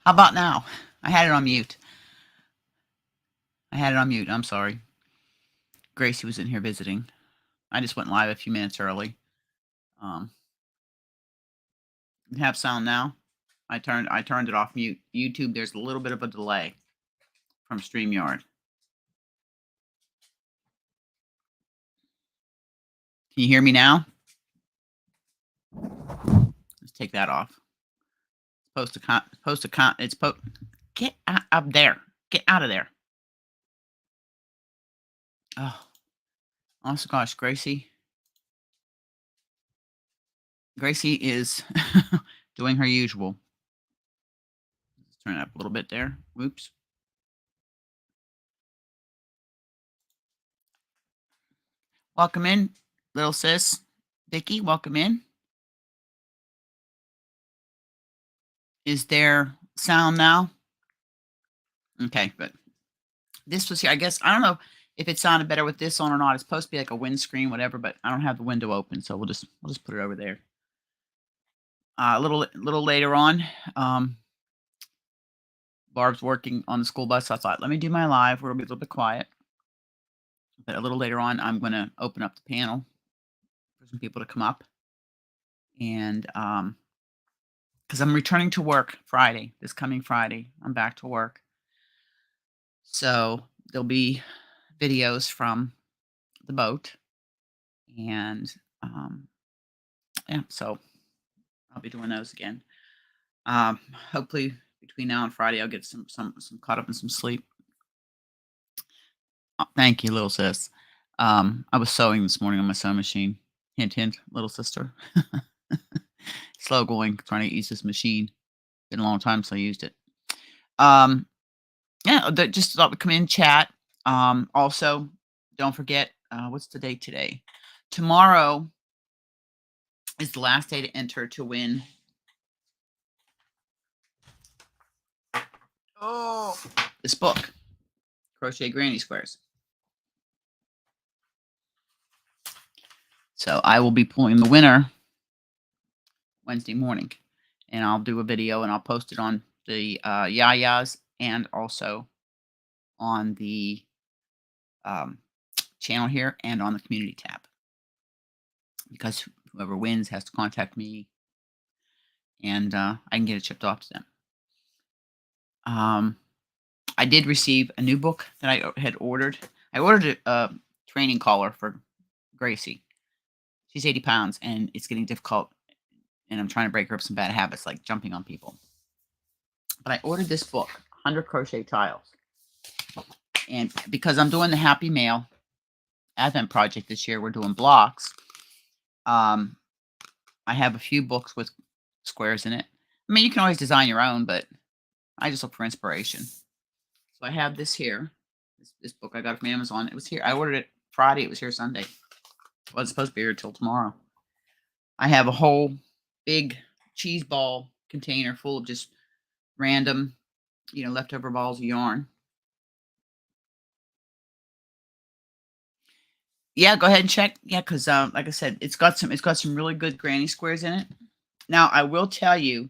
How about now? I had it on mute. I'm sorry. Gracie was in here visiting. I just went live a few minutes early. Have sound now. I turned it off mute. YouTube, there's a little bit of a delay from StreamYard. Can you hear me now? Let's take that off. Get up there. Get out of there. Oh gosh, Gracie is doing her usual. Let's turn it up a little bit there. Oops. Welcome in, little sis. Vicky, welcome in. Is there sound now? Okay, but this was here. I guess, I don't know if it sounded better with this on or not. It's supposed to be like a windscreen, whatever, but I don't have the window open, so we'll just put it over there. A little later on, Barb's working on the school bus. So I thought, let me do my live. We'll be a little bit quiet. But a little later on, I'm going to open up the panel for some people to come up. And because I'm returning to work Friday, this coming Friday, I'm back to work. So there'll be videos from the boat. And yeah, so I'll be doing those again. Hopefully between now and Friday, I'll get some caught up in some sleep. Oh, thank you, little sis. I was sewing this morning on my sewing machine. Hint, hint, little sister. Slow going, trying to use this machine. Been a long time since I used it. Yeah, just thought we'd come in and chat. Also, don't forget, what's the date today? Tomorrow is the last day to enter to win. Oh, this book, Crochet Granny Squares. So I will be pulling the winner Wednesday morning, and I'll do a video and I'll post it on the Yayas and also on the channel here and on the community tab, because whoever wins has to contact me, and I can get it shipped off to them. I did receive a new book that I had ordered. I ordered a training collar for Gracie. She's 80 pounds, and it's getting difficult, and I'm trying to break her up some bad habits, like jumping on people. But I ordered this book, 100 Crochet Tiles. And because I'm doing the Happy Mail Advent project this year, we're doing blocks. I have a few books with squares in it. I mean, you can always design your own, but I just look for inspiration. So I have this here. This book I got from Amazon. It was here. I ordered it Friday. It was here Sunday. It wasn't supposed to be here till tomorrow. I have a whole big cheese ball container full of just random, leftover balls of yarn. Yeah, go ahead and check. Yeah, because like I said, it's got some really good granny squares in it. Now, I will tell you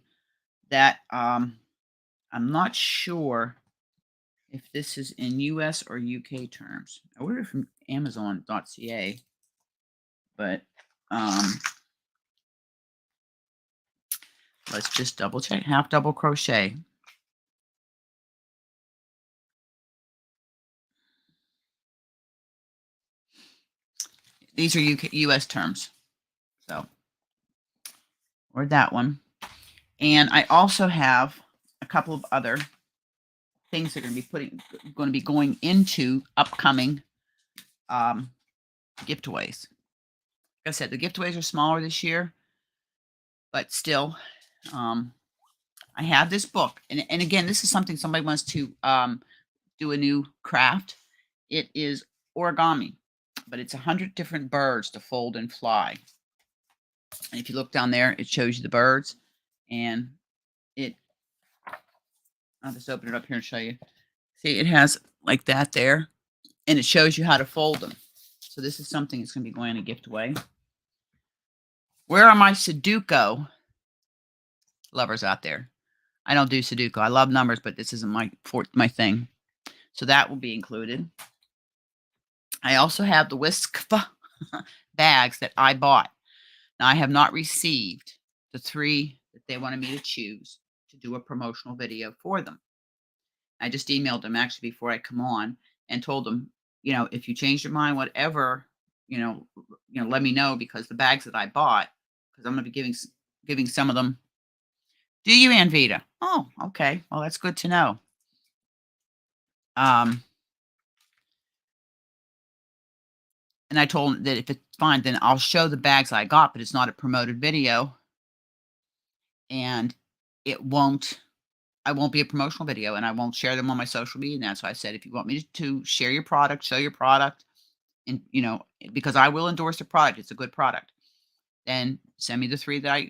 that I'm not sure if this is in US or UK terms. I ordered it from Amazon.ca, but let's just double check. Half double crochet. These are US terms. So, or that one. And I also have a couple of other things that are going to be going into upcoming giveaways. Like I said, the giveaways are smaller this year, but still, I have this book, and again, this is something somebody wants to do a new craft. It is origami, but it's 100 different birds to fold and fly. And if you look down there, it shows you the birds, and I'll just open it up here and show you. See, it has like that there, and it shows you how to fold them. So this is something that's going to be going in a giveaway. Where are my Sudoku lovers out there? I don't do Sudoku. I love numbers, but this isn't my thing. So that will be included. I also have the whisk bags that I bought. Now, I have not received the 3 that they wanted me to choose to do a promotional video for them. I just emailed them actually before I come on and told them, if you change your mind, whatever, let me know because the bags that I bought, because I'm going to be giving some of them. Do you, Anvita? Oh, okay. Well, that's good to know. And I told them that if it's fine, then I'll show the bags I got, but it's not a promoted video, and I won't be a promotional video, and I won't share them on my social media. And that's why I said, if you want me to share your product, show your product, and because I will endorse the product, it's a good product. Then send me the 3 that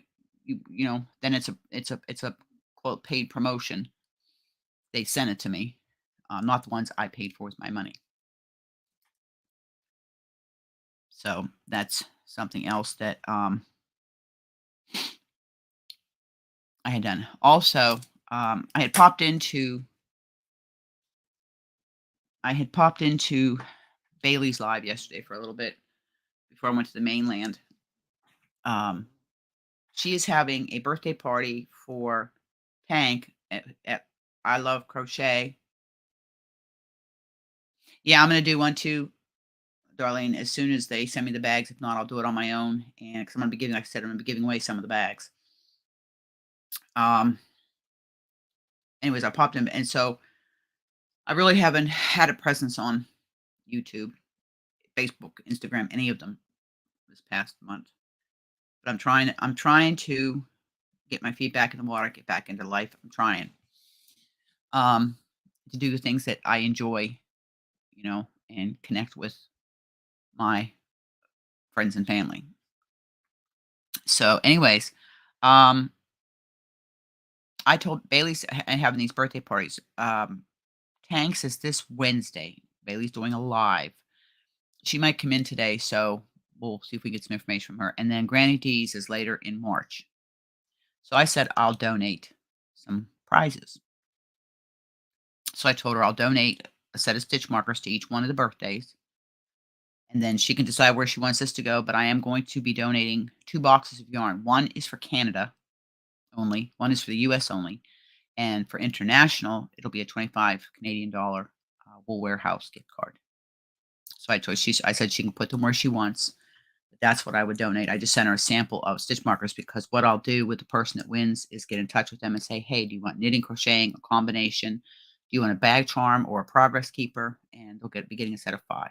then it's a quote paid promotion. They sent it to me, not the ones I paid for with my money. So that's something else that I had done. Also, I had popped into Bailey's live yesterday for a little bit before I went to the mainland. She is having a birthday party for Tank at I Love Crochet. Yeah, I'm gonna do one too, Darlene, as soon as they send me the bags. If not, I'll do it on my own. And because I'm gonna be giving, like I said, I'm gonna be giving away some of the bags. Anyways, I popped in, and so I really haven't had a presence on YouTube, Facebook, Instagram, any of them this past month. But I'm trying to get my feet back in the water, get back into life. I'm trying to do the things that I enjoy, and connect with my friends and family. So, anyways, I told Bailey's having these birthday parties. Tanks is this Wednesday. Bailey's doing a live. She might come in today, so we'll see if we get some information from her. And then Granny D's is later in March. So I said I'll donate some prizes. So I told her I'll donate a set of stitch markers to each one of the birthdays. And then she can decide where she wants this to go. But I am going to be donating 2 boxes of yarn. One is for Canada only. One is for the US only. And for international, it'll be a 25 Canadian dollar Wool Warehouse gift card. So I said she can put them where she wants. But that's what I would donate. I just sent her a sample of stitch markers because what I'll do with the person that wins is get in touch with them and say, hey, do you want knitting, crocheting, a combination? Do you want a bag charm or a progress keeper? And they'll be getting a set of 5.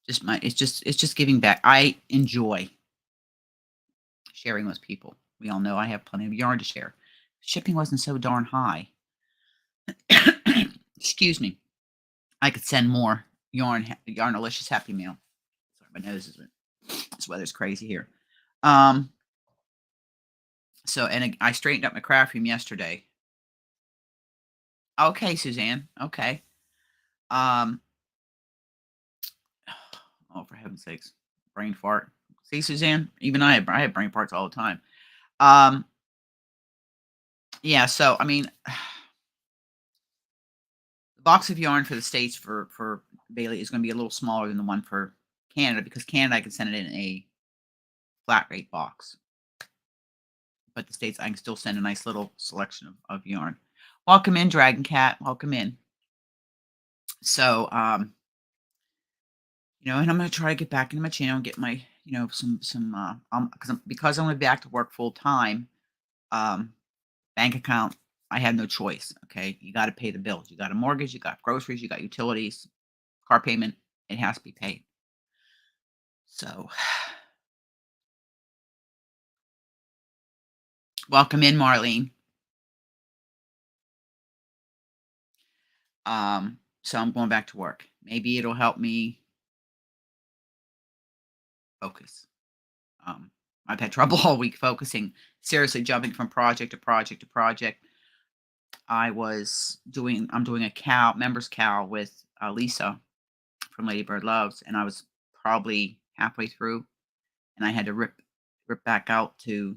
It's just giving back. I enjoy sharing with people. We all know I have plenty of yarn to share. Shipping wasn't so darn high. Excuse me. I could send more Yarnalicious Happy Meal. Sorry, my nose is. This weather's crazy here. So, and I straightened up my craft room yesterday. Okay, Suzanne. Okay. Oh, for heaven's sakes, brain fart. See, Suzanne, even I have brain farts all the time. Yeah. So, I mean, the box of yarn for the States for Bailey is going to be a little smaller than the one for Canada because Canada I can send it in a flat rate box. But the States, I can still send a nice little selection of yarn. Welcome in, Dragon Cat. Welcome in. So, and I'm going to try to get back into my channel and get my, some, because I'm going to be back to work full time. Bank account, I had no choice. Okay. You got to pay the bills. You got a mortgage, you got groceries, you got utilities, car payment. It has to be paid. So, welcome in, Marlene. So I'm going back to work. Maybe it'll help me focus. I've had trouble all week focusing, seriously jumping from project to project to project. I'm doing a members cow with Lisa from Ladybird Loves, and I was probably halfway through, and I had to rip back out to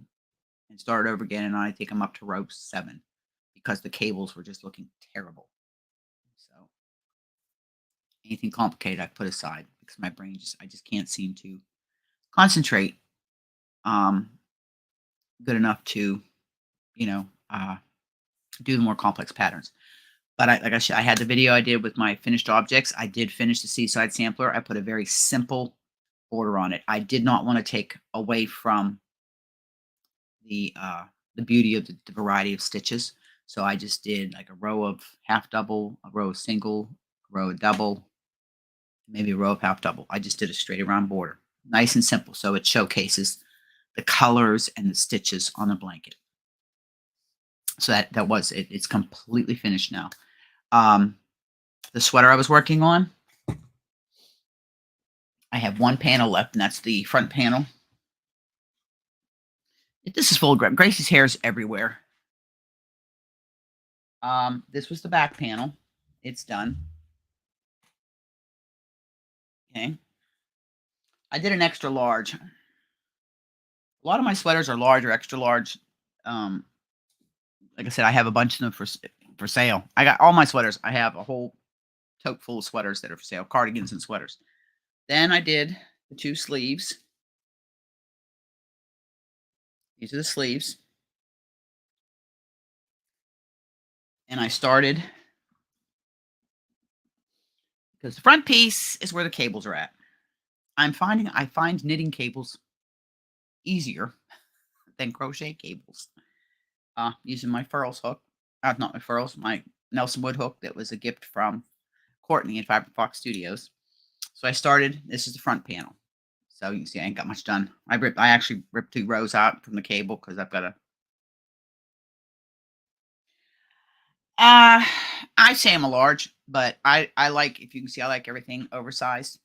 and start over again. And I think I'm up to row 7 because the cables were just looking terrible. So anything complicated, I put aside because my brain I just can't seem to concentrate um, good enough to, you know, do the more complex patterns. But like I said, I had the video I did with my finished objects. I did finish the Seaside Sampler. I put a very simple border on it. I did not want to take away from the beauty of the variety of stitches. So I just did like a row of half double, a row of single, a row of double, maybe a row of half double. I just did a straight around border. Nice and simple. So it showcases the colors and the stitches on the blanket. So that was it. It's completely finished now. The sweater I was working on, I have one panel left, and that's the front panel. This is full of Gracie's hair is everywhere. This was the back panel. It's done. Okay. I did an extra large. A lot of my sweaters are large or extra large. Like I said, I have a bunch of them for sale. I got all my sweaters. I have a whole tote full of sweaters that are for sale, cardigans and sweaters. Then I did the 2 sleeves. These are the sleeves. And I started because the front piece is where the cables are at. I find knitting cables easier than crochet cables. Using my furls hook, not my furls, my Nelson Wood hook that was a gift from Courtney at Fabric Fox Studios. So I started. This is the front panel. So you can see I ain't got much done. I actually ripped 2 rows out from the cable because I've got a. I say I'm a large, but I like, if you can see, I like everything oversized.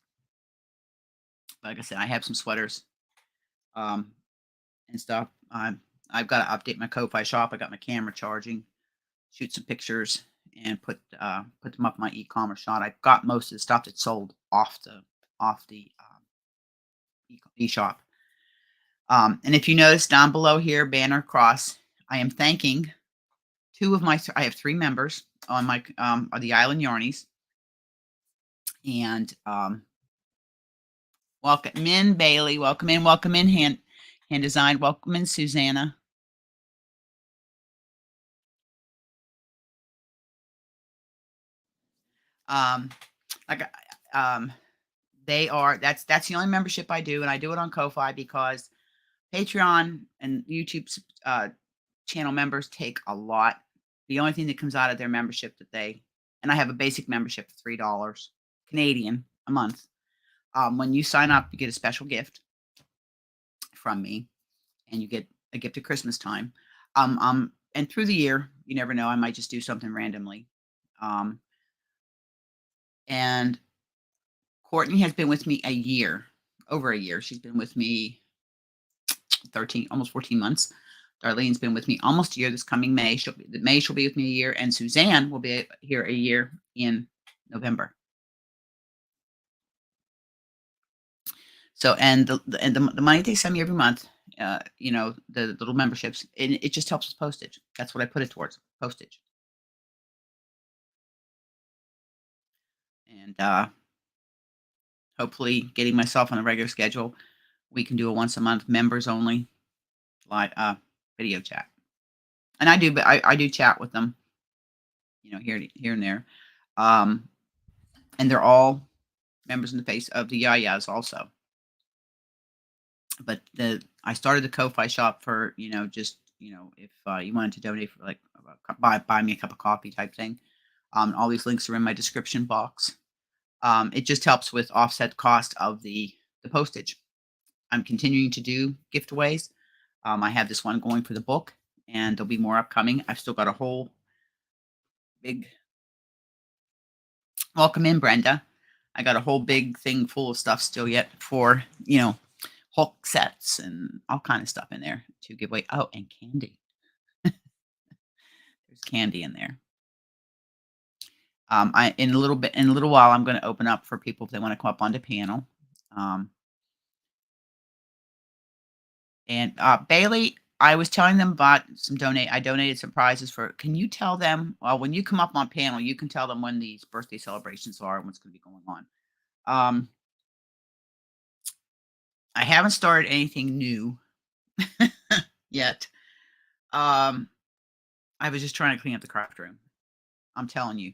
Like I said, I have some sweaters, and stuff. I've got to update my Ko-Fi shop. I got my camera charging, shoot some pictures, and put them up my e-commerce shop. I've got most of the stuff that's sold off the e-shop. And if you notice down below here, banner cross, I am thanking 2 of my. I have 3 members on my the Island Yarnies, and welcome in Bailey, welcome in hand design, welcome in Susanna. That's the only membership I do, and I do it on Ko-Fi because Patreon and YouTube channel members take a lot. The only thing that comes out of their membership and I have a basic membership of $3 Canadian a month. When you sign up, you get a special gift from me, and you get a gift at Christmas time. And through the year, you never know, I might just do something randomly. And Courtney has been with me over a year. She's been with me 13, almost 14 months. Darlene's been with me almost a year. This coming May, she'll be with me a year, and Suzanne will be here a year in November. So, and the money they send me every month, the little memberships, it just helps with postage. That's what I put it towards, postage. And hopefully getting myself on a regular schedule, we can do a once a month members only live video chat. And I do chat with them, here and there. And they're all members in the face of the Yayas also. But I started the Ko-Fi shop for, just, if you wanted to donate for like buy me a cup of coffee type thing. All these links are in my description box. It just helps with offset cost of the postage. I'm continuing to do giveaways. I have this one going for the book, and there'll be more upcoming. I've still got a whole big welcome in, Brenda. I got a whole big thing full of stuff still yet for, Hulk sets and all kind of stuff in there to give away. Oh, and candy. There's candy in there. In a little while, I'm going to open up for people if they want to come up onto panel. And Bailey, I was telling them about I donated some prizes for can you tell them, well, when you come up on panel, you can tell them when these birthday celebrations are and what's gonna be going on. Um, I haven't started anything new yet. Um, I was just trying to clean up the craft room. I'm telling you,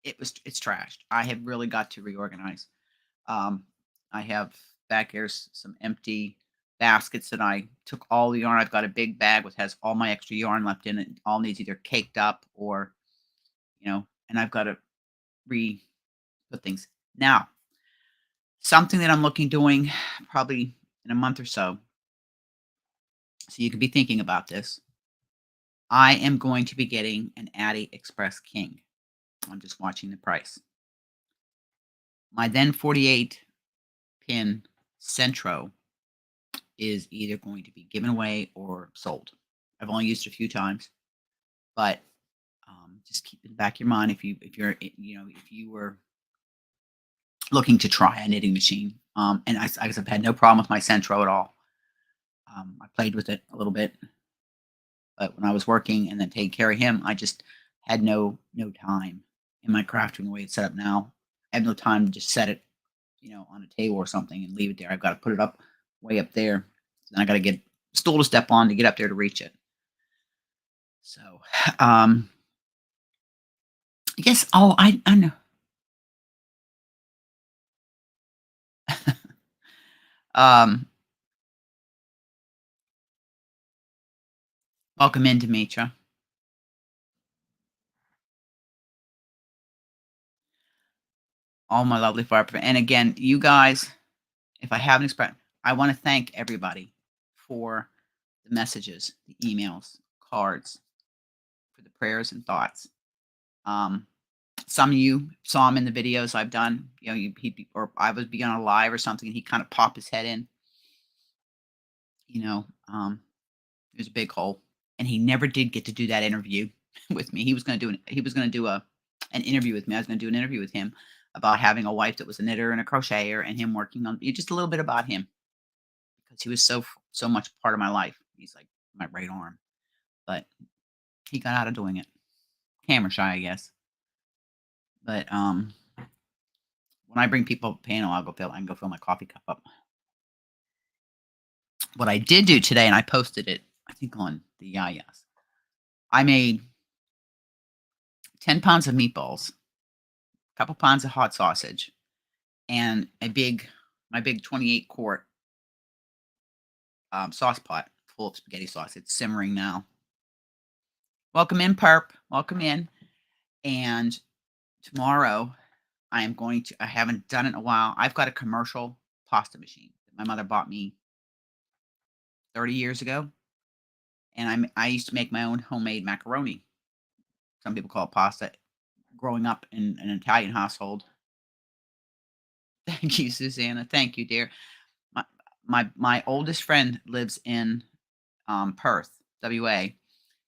it's trashed. I have really got to reorganize. Um, I have back here's some empty baskets that I took all the yarn. I've got a big bag which has all my extra yarn left in it. All needs either caked up or, and I've got to re put things. Now, something that I'm looking doing probably in a month or so. So you could be thinking about this. I am going to be getting an Addy Express King. I'm just watching the price. My then 48 pin Centro is either going to be given away or sold. I've only used it a few times, but just keep in the back of your mind if you were looking to try a knitting machine. And I guess I've had no problem with my Centro at all. I played with it a little bit, but when I was working and then taking care of him, I just had no time in my crafting the way it's set up now. I have no time to just set it, on a table or something and leave it there. I've got to put it up way up there. Then I got to get a stool to step on to get up there to reach it. So, I guess. Oh, I know. um, Welcome in, Demetra. All my lovely fire. And again, you guys, if I haven't expressed, I want to thank everybody for the messages, the emails, cards, for the prayers and thoughts. Some of you saw him in the videos I've done. Or I was being on a live or something, and he kind of popped his head in. There's a big hole, and he never did get to do that interview with me. He was going to do an interview with me. I was going to do an interview with him about having a wife that was a knitter and a crocheter, and him working on just a little bit about him because he was so much part of my life. He's like my right arm, but he got out of doing it. Camera shy, I guess. But when I bring people up the panel, I can go fill my coffee cup up. What I did do today, and I posted it, I think on the Yayas. I made 10 pounds of meatballs, a couple pounds of hot sausage, and my big 28 quart sauce pot full of spaghetti sauce. It's simmering now. Welcome in, Perp. Welcome in. And tomorrow, I haven't done it in a while. I've got a commercial pasta machine that my mother bought me 30 years ago. And I used to make my own homemade macaroni. Some people call it pasta. Growing up in an Italian household. Thank you, Susanna. Thank you, dear. My oldest friend lives in Perth, WA,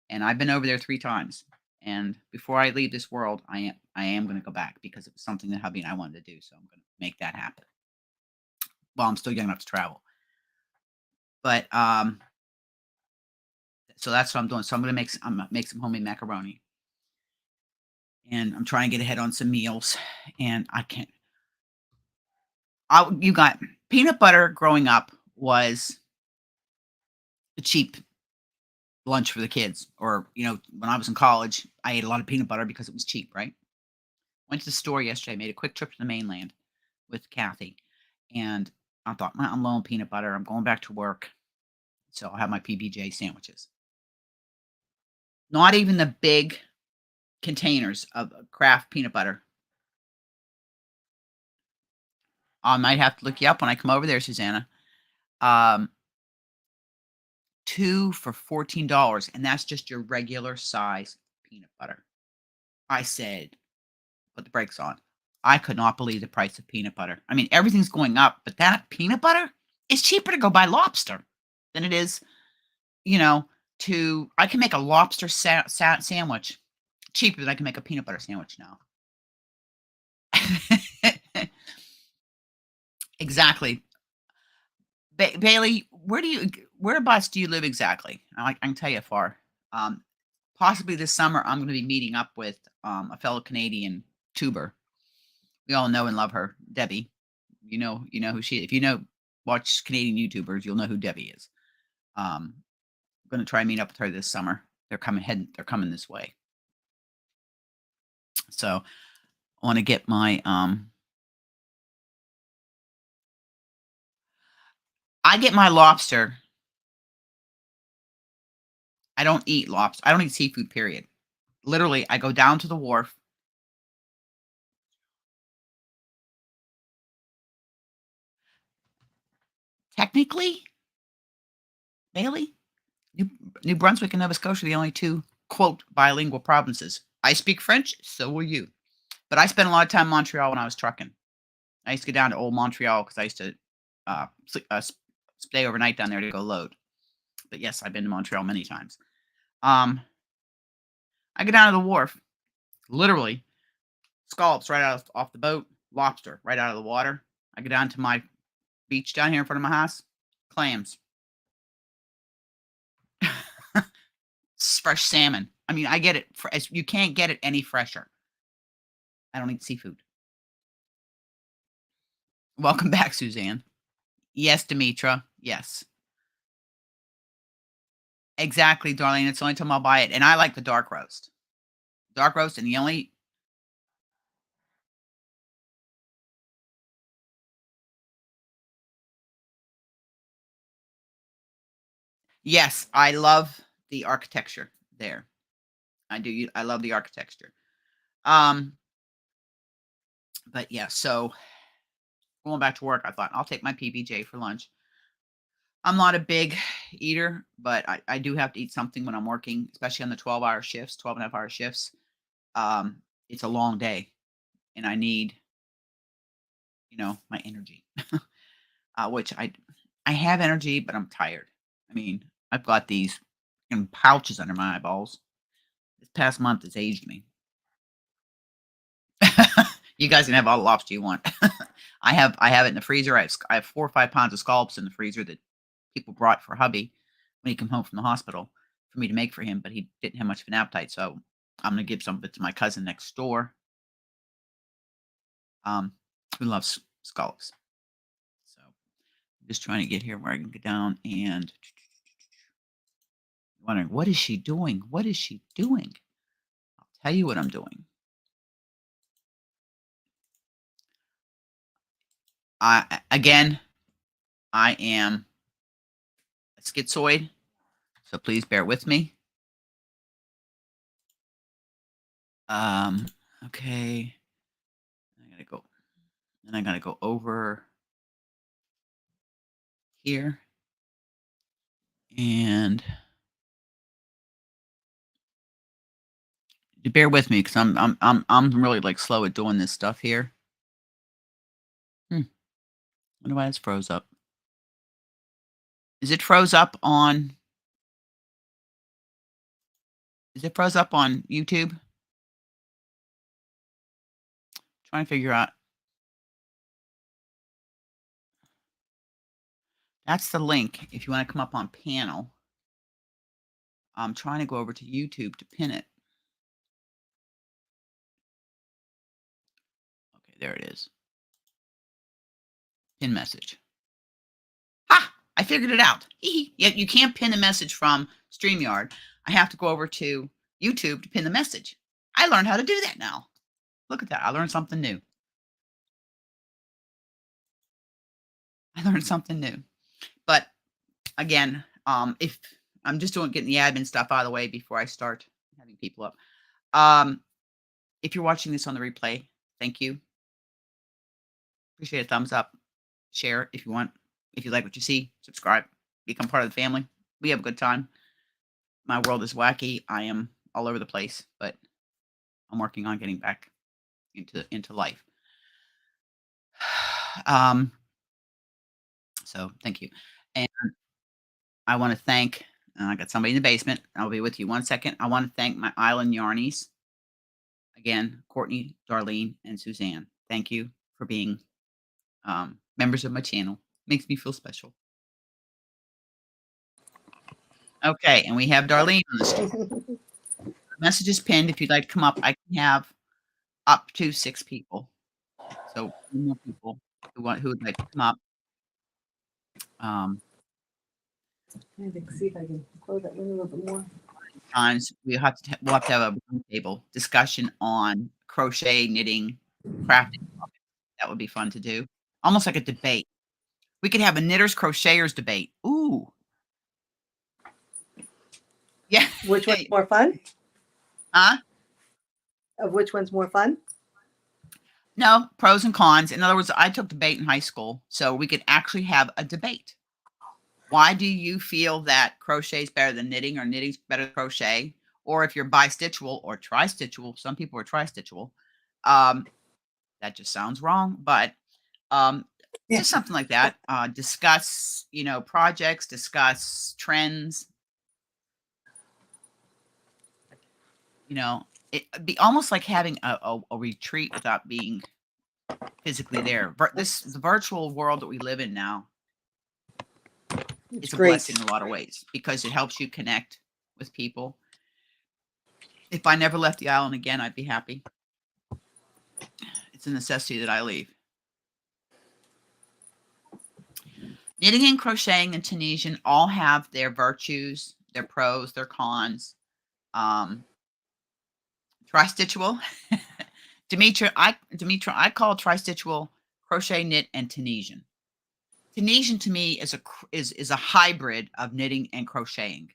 and I've been over there 3 times. And before I leave this world, I am going to go back because it was something that hubby and I wanted to do. So I'm going to make that happen. Well, I'm still young enough to travel. But so that's what I'm doing. So I'm going to make some homemade macaroni. And I'm trying to get ahead on some meals. And I can't. You got peanut butter growing up was a cheap lunch for the kids. Or, when I was in college, I ate a lot of peanut butter because it was cheap, right? Went to the store yesterday, made a quick trip to the mainland with Kathy. And I thought, well, I'm low on peanut butter. I'm going back to work. So I'll have my PBJ sandwiches. Not even the big containers of Kraft peanut butter. I might have to look you up when I come over there, Susanna. 2 for $14, and that's just your regular size peanut butter. I said, put the brakes on. I could not believe the price of peanut butter. I mean, everything's going up, but that peanut butter, it's cheaper to go buy lobster than it is, I can make a lobster sandwich cheaper than I can make a peanut butter sandwich now. Exactly. Bailey, whereabouts do you live exactly? I can tell you far. Um, Possibly this summer, I'm gonna be meeting up with, a fellow Canadian tuber. We all know and love her, Debbie. You know who she if you know watch Canadian YouTubers, you'll know who Debbie is. Um, Gonna try and meet up with her this summer. They're coming this way. So, I wanna get I get my lobster. I don't eat seafood, period. Literally, I go down to the wharf. Technically, Bailey, New New Brunswick and Nova Scotia are the only 2, quote, "bilingual provinces." I speak French, so will you. But I spent a lot of time in Montreal when I was trucking. I used to go down to old Montreal because I used to, sleep stay overnight down there to go load. But yes, I've been to Montreal many times. Um, I go down to the wharf, literally, scallops right out of off the boat, lobster right out of the water. I go down to my beach down here in front of my house, clams, fresh salmon. I mean, I get it you can't get it any fresher. I don't eat seafood. Welcome back, Suzanne. Yes, Demetra. Yes. Exactly, darling. It's the only time I'll buy it, and I like the dark roast. Dark roast, and the only yes, I love the architecture there. I love the architecture. Um, but yeah, so going back to work, I thought I'll take my PBJ for lunch. I'm not a big eater, but I do have to eat something when I'm working, especially on the 12-hour shifts, 12 and a half hour shifts. It's a long day, and I need, my energy, which I have energy, but I'm tired. I mean, I've got these pouches under my eyeballs. This past month has aged me. You guys can have all the lobster you want. I have it in the freezer. I have 4 or 5 pounds of scallops in the freezer that people brought for hubby when he came home from the hospital for me to make for him, but he didn't have much of an appetite, so I'm gonna give some of it to my cousin next door, um, who loves scallops. So, I'm just trying to get here where I can get down and wondering, "What is she doing? What is she doing?" I'll tell you what I'm doing. Again, I am a schizoid, so please bear with me. Um, okay. I gotta go over here and bear with me because I'm really like slow at doing this stuff here. Hmm. Wonder why it's froze up. Is it froze up on? Is it froze up on YouTube? Trying to figure out. That's the link. If you want to come up on panel, I'm trying to go over to YouTube to pin it. Okay, there it is. Pin message. Ha! I figured it out. Yeah, you can't pin a message from StreamYard. I have to go over to YouTube to pin the message. I learned how to do that now. Look at that. I learned something new. I learned something new. But again, if I'm just getting the admin stuff out of the way before I start having people up. Um, if you're watching this on the replay, thank you. Appreciate a thumbs up. Share if you want. If you like what you see, subscribe. Become part of the family. We have a good time. My world is wacky. I am all over the place, but I'm working on getting back into life. Um, so thank you. And I want to thank I got somebody in the basement. I'll be with you one second. I want to thank my island Yarnies. Again, Courtney, Darlene, and Suzanne. Thank you for being members of my channel. Makes me feel special. Okay, and we have Darlene on the stream. Message is pinned. If you'd like to come up, I can have up to 6 people. So more people who would like to come up. See if I can close that window a little bit more. Times we'll have to have a table discussion on crochet, knitting, crafting. That would be fun to do. Almost like a debate. We could have a knitters crocheters debate. Ooh. Yeah. Which one's more fun? Huh? Of which one's more fun? No, pros and cons. In other words, I took debate in high school, so we could actually have a debate. Why do you feel that crochet is better than knitting, or knitting's better than crochet? Or if you're bistitchual or tri-stitchual, some people are tri-stitchual. That just sounds wrong, but just something like that. Discuss, projects, discuss trends. It'd be almost like having a retreat without being physically there. The virtual world that we live in now, it's a blessing in a lot of ways because it helps you connect with people. If I never left the island again, I'd be happy. It's a necessity that I leave. Knitting and crocheting and Tunisian all have their virtues, their pros, their cons. Tri-stitchual. Demetra, I call tri-stitchual crochet, knit, and Tunisian. Tunisian to me is a hybrid of knitting and crocheting.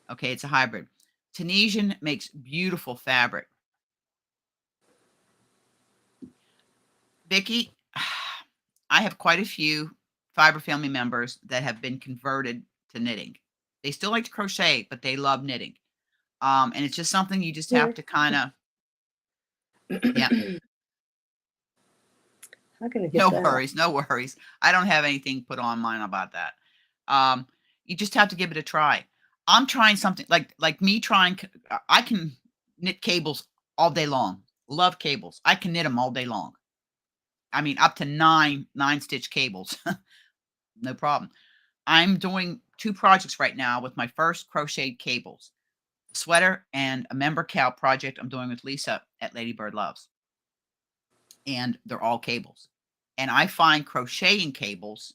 Okay, it's a hybrid. Tunisian makes beautiful fabric. Vicki, I have quite a few fiber family members that have been converted to knitting. They still like to crochet, but they love knitting. And it's just something you just have to kind of, yeah. No worries. I don't have anything put on mine about that. You just have to give it a try. I'm trying something like me trying. I can knit cables all day long. Love cables. I can knit them all day long. I mean, up to 9 stitch cables. No problem. I'm doing 2 projects right now with my first crocheted cables. A sweater and a member cow project I'm doing with Lisa at Ladybird Loves. And they're all cables. And I find crocheting cables,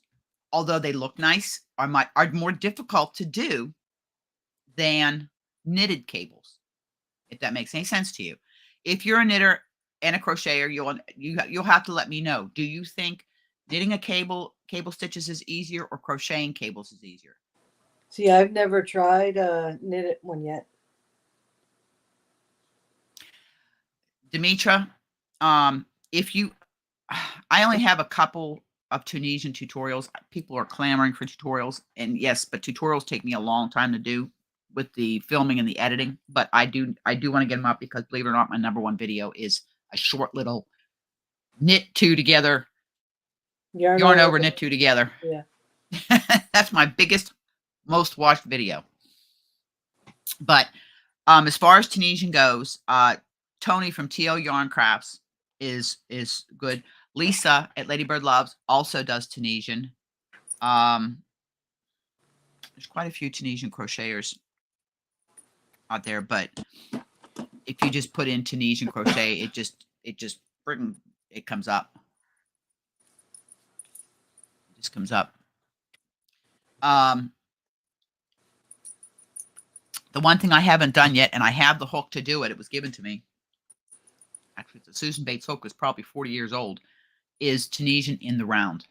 although they look nice, are more difficult to do than knitted cables, if that makes any sense to you. If you're a knitter and a crocheter, you'll have to let me know. Do you think knitting a cable stitches is easier or crocheting cables is easier? See, I've never tried knitted one yet. Demetra, I only have a couple of Tunisian tutorials. People are clamoring for tutorials, and yes, but tutorials take me a long time to do with the filming and the editing. But I do want to get them up because, believe it or not, my #1 video is a short little knit 2 together, yarn over, knit 2 together. Yeah, that's my biggest, most watched video. But as far as Tunisian goes, Tony from TL Yarn Crafts is good. Lisa at Ladybird Loves also does Tunisian. There's quite a few Tunisian crocheters out there, but if you just put in Tunisian crochet, it just it comes up. It just comes up. The one thing I haven't done yet, and I have the hook to do it, it was given to me. Actually, the Susan Bates hook was probably 40 years old, is Tunisian in the round.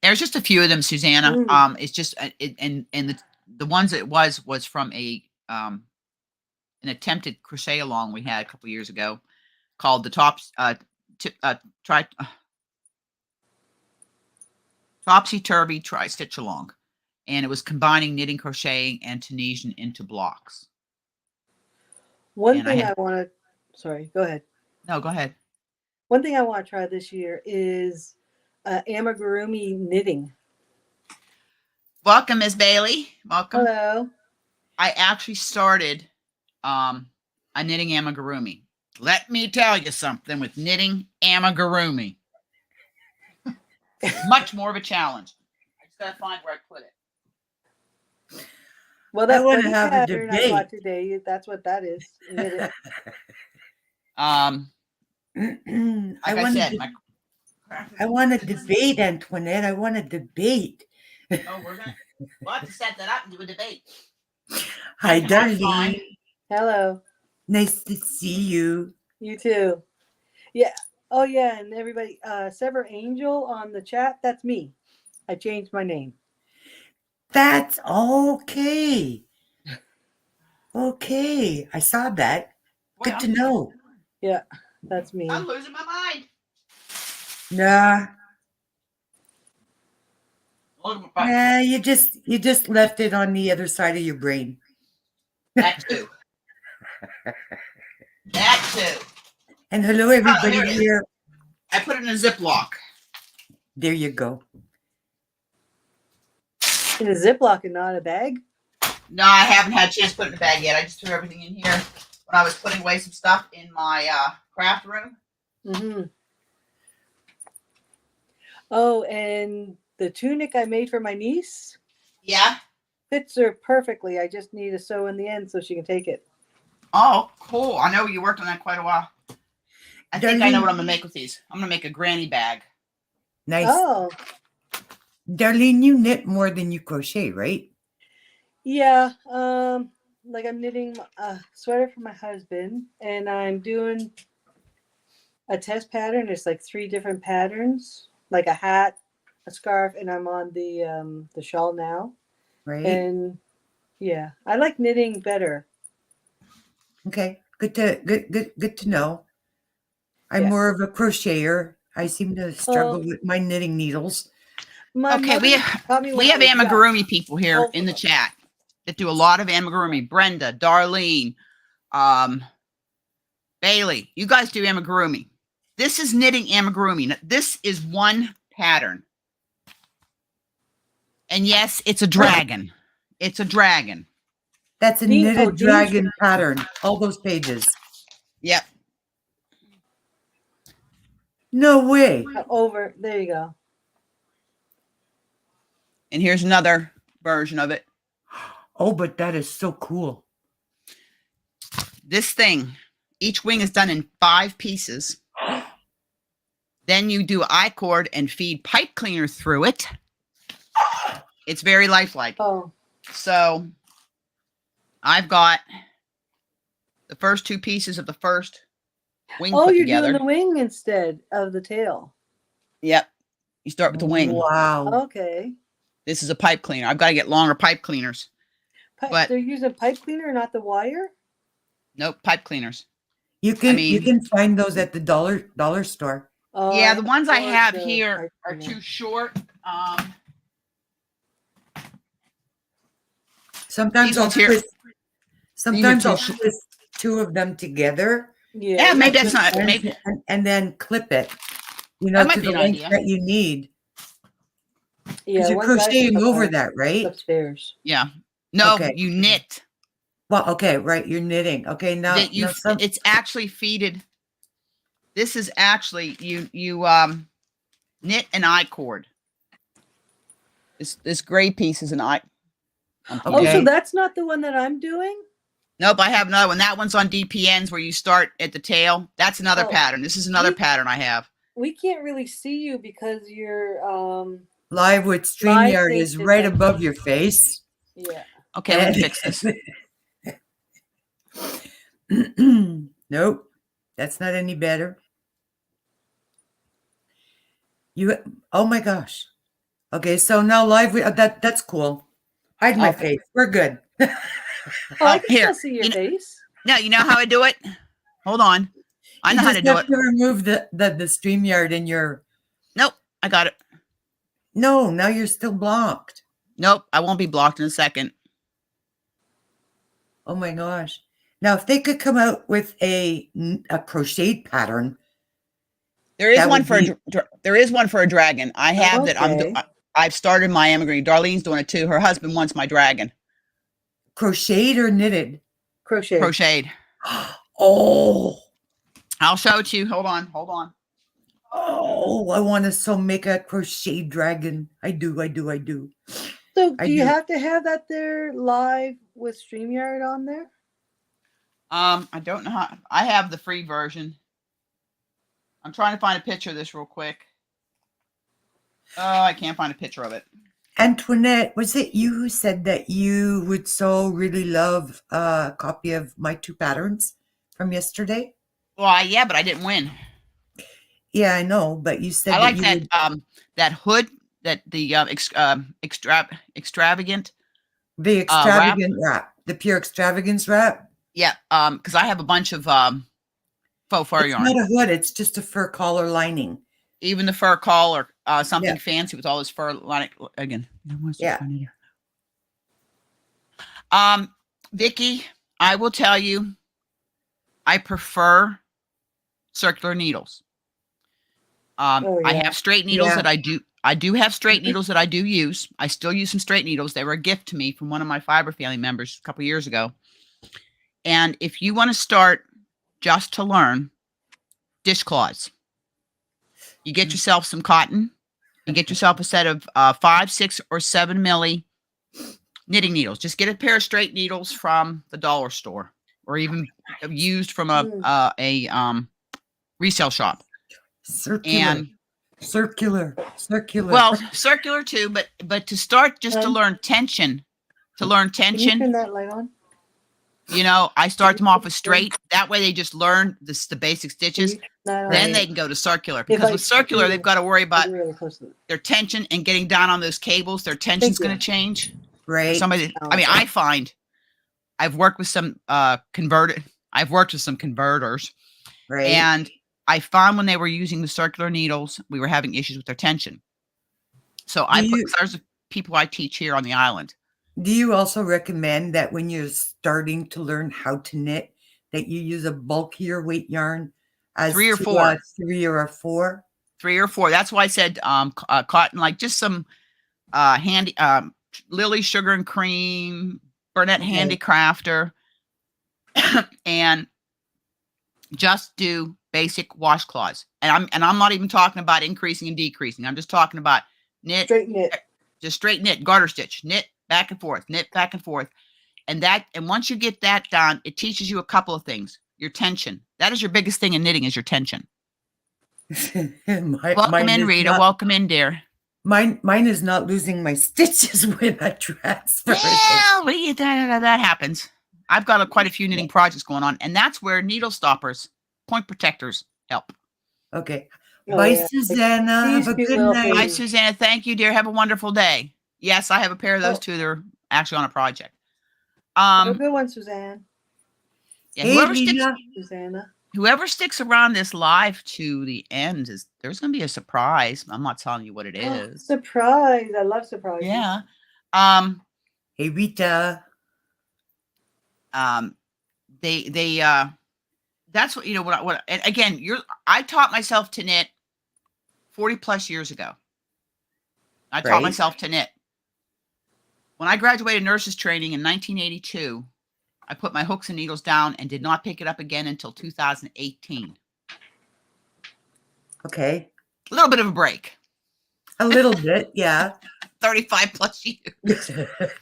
There's just a few of them, Susanna. It's just, and the ones it was from an attempted crochet along we had a couple years ago called the Topsy-Turvy Tri-Stitch Along. And it was combining knitting, crocheting, and Tunisian into blocks. One thing I want to, sorry, go ahead. No, go ahead. One thing I want to try this year is amigurumi knitting. Welcome, Ms. Bailey. Welcome. Hello. I actually started a knitting amigurumi. Let me tell you something with knitting amigurumi. Much more of a challenge. I just got to find where I put it. Well, I that want to funny have a pattern I bought debate. today, that's what that is. Knit it. Um, I like I want said, to. my craft I want to debate, Antoinette. I want to debate. Oh, we'll have to set that up and do a debate. Hi, That's fine. Darlene. Hello. Nice to see you. You too. Yeah. Oh yeah, and everybody, Sever Angel on the chat, that's me. I changed my name. That's okay. Okay, I saw that. Boy, Good to know. Yeah, that's me. I'm losing my mind. Nah, Look at my nah, you just left it on the other side of your brain. that too. That too. And hello, Here everybody it is. here. I put it in a Ziploc. There you go. In a Ziploc and not a bag? No, I haven't had a chance to put it in a bag yet. I just threw everything in here when I was putting away some stuff in my craft room. Mm-hmm. Oh, and the tunic I made for my niece Yeah. fits her perfectly. I just need to sew in the end so she can take it. Oh, cool. I know you worked on that quite a while. I think I know Darlene- what I'm going to make with these. I'm going to make a granny bag. Nice. Oh, Darlene, you knit more than you crochet, right? yeah. Like I'm knitting a sweater for my husband, and I'm doing a test pattern. It's like 3 different patterns, like a hat, a scarf, and I'm on the shawl now. Right. And yeah, I like knitting better. Okay. Good to know. I'm Yeah. more of a crocheter. I seem to struggle with my knitting needles. My Okay, mother taught me when we I have was young. amigurumi people here Both in of the them. chat that do a lot of amigurumi. Brenda, Darlene, Bailey, you guys do amigurumi. This is knitting amigurumi. This is one pattern. And yes, it's a dragon. It's a dragon. That's a Dean- knitted oh, Dean's dragon pattern. All those pages. Yep. No way. Over there you go. And here's another version of it. Oh, but that is so cool. This thing, each wing is done in 5 pieces. Then you do I-cord and feed pipe cleaner through it. It's very lifelike. Oh, So I've got the first 2 pieces of the first wing oh, put you're together. doing the wing instead of the tail. Yep. You start with the wing. Wow. Okay. This is a pipe cleaner. I've got to get longer pipe cleaners. But- They're using pipe cleaner, not the wire. Nope, pipe cleaners. You can mean- you can find those at the dollar store. Oh, Yeah, the ones I ordered have the here pipe are cleaner. too short. Sometimes These I'll ones here- twist. Sometimes too I'll short. twist 2 of them together. Yeah, maybe that's not. and, Maybe and then clip it. You know, That might to be the an length idea. that you need. Because Yeah, you're one guy's crocheting up over there. that, right? Upstairs. yeah. No, Okay. you knit. Well, okay, right. You're knitting. Okay, now, That you. now some, It's actually feeded. This is actually you knit an I-cord. This gray piece is an I. Oh, Okay. so that's not the one that I'm doing? Nope, I have another one. That one's on DPNs where you start at the tail. That's another Oh. pattern. This is another We- pattern I have. We can't really see you because you're live with Live StreamYard thing is is right up. above your face. yeah. Okay, let me fix this. Nope, that's not any better. Oh my gosh. Okay, so now live that's cool. Hide my Okay. face. We're good. Oh, I can Here, still see your you know- face. Now you know how I do it. Hold on, I You know how to just do have it. to remove the StreamYard in your. Nope, I got it. No, now you're still blocked. Nope, I won't be blocked in a second. Oh my gosh. Now, if they could come out with a crocheted pattern, There is That one would for be- there is one for a dragon. I have that. Okay. I've started my emigrant. Darlene's doing it too. Her husband wants my dragon crocheted or knitted. Crochet. Oh, I'll show it to you. Hold on. oh, I want to so make a crochet dragon. I do. So I do you do. have to have that there live with StreamYard on there? I don't know how. I have the free version. I'm trying to find a picture of this real quick. Oh, I can't find a picture of it. Antoinette, was it you who said that you would so really love a copy of my 2 patterns from yesterday? Well, yeah, but I didn't win. Yeah, I know, but you said I that like you that would, that hood, that the extravagant the wrap. extravagant wrap, the pure extravagance wrap. Yeah, because I have a bunch of faux fur It's yarn. not a hood, it's just a fur collar lining. Even the fur collar, something Yeah. fancy with all this fur lining. Again, Yeah. Vicky, I will tell you, I prefer circular needles. Oh, I yeah. have straight needles Yeah. that I do. I do have straight needles that I do use. I still use some straight needles. They were a gift to me from one of my fiber family members a couple years ago. And if you want to start just to learn, dishcloths. You get yourself some cotton. You get yourself a set of 5, 6, or 7 milli knitting needles. Just get a pair of straight needles from the dollar store, or even used from a resale shop. Circular. And Circular. well, circular too, but to start just to learn tension, Can you turn tension, that light on? you know, I start them off with straight. That way they just learn the basic Can stitches. you turn that on? Then Right. they can go to circular, If because I with circular, do- they've got to worry about Really close to it. their tension and getting down on those cables. Their tension's Thank you. going to change. For Right. somebody, Oh, I mean, okay. I find I've worked with some I've worked with some converters, Right. and I found when they were using the circular needles, we were having issues with their tension. So there's people I teach here on the island. Do you also recommend that when you're starting to learn how to knit, that you use a bulkier weight yarn as 3 or to, 4. 3 or a 4? 3 or 4. That's why I said cotton, like just some handy Lily Sugar and Cream, Burnett Okay. Handicrafter, and just do basic washcloths. And I'm not even talking about increasing and decreasing. I'm just talking about knit, Straight knit. just straight knit, garter stitch, knit back and forth, knit back and forth. And once you get that done, it teaches you a couple of things. Your tension. That is your biggest thing in knitting, is your tension. Welcome in, Rita. Welcome in, dear. Mine is not losing my stitches when I transfer. Well, that happens. I've got quite a few knitting projects going on, and that's where needle stoppers, point protectors help. Okay. Oh, Bye, yeah. Susanna. These Have a two good little night. Bye, things. Susanna. Thank you, dear. Have a wonderful day. Yes, I have a pair of those Oh. two. They're actually on a project. Have a good one, Suzanne. Yeah, Hey, Lena. Susanna. whoever sticks around this live to the end, there's going to be a surprise. I'm not telling you what it is. Surprise. I love surprises. Yeah. Hey, Rita. That's what, what, and again, I taught myself to knit 40 plus years ago. I taught Right. myself to knit. When I graduated nurses training in 1982, I put my hooks and needles down and did not pick it up again until 2018. Okay. A little bit of a break. A little bit, yeah. 35 plus years.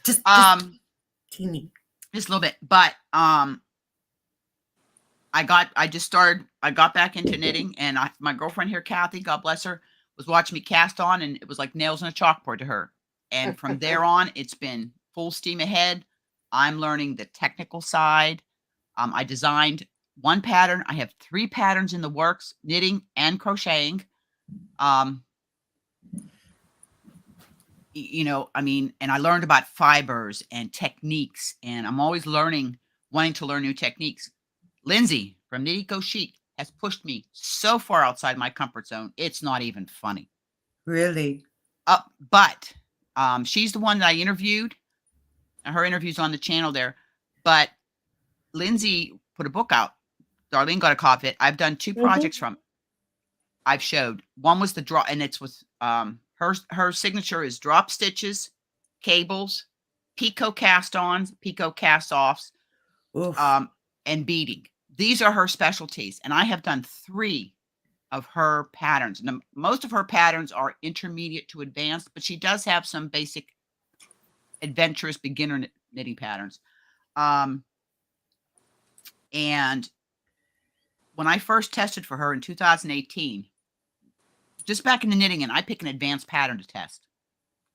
just teeny. Just a little bit. But I got back into knitting, and my girlfriend here, Kathy, God bless her, was watching me cast on, and it was like nails on a chalkboard to her. And from there on, it's been full steam ahead. I'm learning the technical side. I designed one pattern. I have 3 patterns in the works, knitting and crocheting. And I learned about fibers and techniques, and I'm always wanting to learn new techniques. Lindsay from Knittico Chic has pushed me so far outside my comfort zone. It's not even funny. Really? But she's the one that I interviewed. Her interview's on the channel there. But Lindsay put a book out. Darlene got a copy of it. I've done 2 projects from it. I've showed. One was the draw, and it's with her signature is drop stitches, cables, picot cast-ons, picot cast-offs, and beading. These are her specialties, and I have done 3 of her patterns. And most of her patterns are intermediate to advanced, but she does have some basic adventurous beginner knitting patterns. And when I first tested for her in 2018, just back in the knitting, and I pick an advanced pattern to test.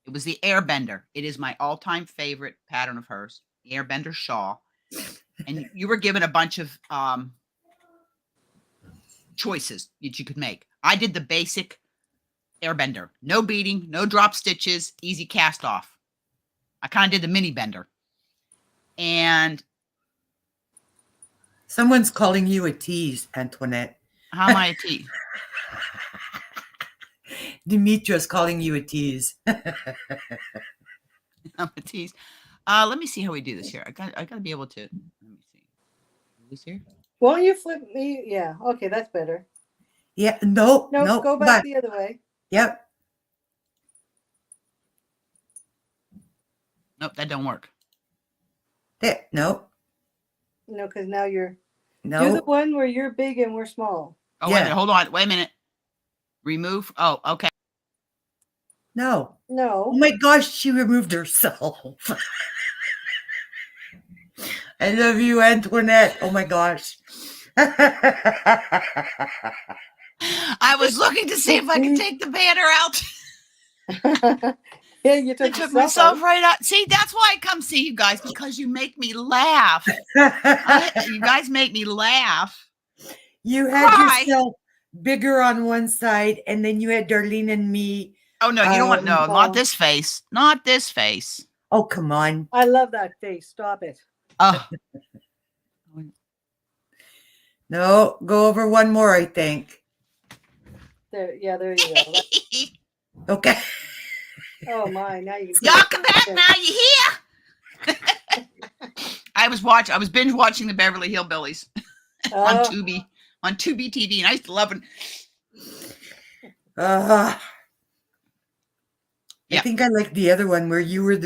It was the Airbender. It is my all-time favorite pattern of hers, the Airbender shawl. And you were given a bunch of choices that you could make. I did the basic Airbender. No beading, no drop stitches, easy cast off. I kind of did the mini bender. And Someone's calling you a tease, Antoinette. how am I a tease? Demetra's calling you a tease. I'm a tease. Let me see how we do this here. I got to be able to. Let me see. This here. Won't you flip me? Yeah. Okay, that's better. Yeah. No. No, go back the other way. Yep. Nope, that don't work. There. No. No, because now you're. No. Do the one where you're big and we're small. Oh, wait a minute. Hold on. Wait a minute. Remove. Oh, okay. No. No. Oh my gosh, she removed herself. I love you, Antoinette. Oh my gosh. I was looking to see if I could take the banner out. Yeah, you I took took yourself myself out. right out. See, that's why I come see you guys, because you make me laugh. You guys make me laugh. You had Cry. yourself bigger on one side, and then you had Darlene and me. Oh, no, you don't want, no, Oh. not this face. Not this face. Oh, come on. I love that face. Stop it. Oh. No, go over one more, I think. There. Yeah, there you go. Okay. Oh my! Now you can. see Y'all the come back face. now, you here? I was binge watching the Beverly Hillbillies on Oh, Tubi TV, and I used to love it. I Yeah. think I like the other one where you were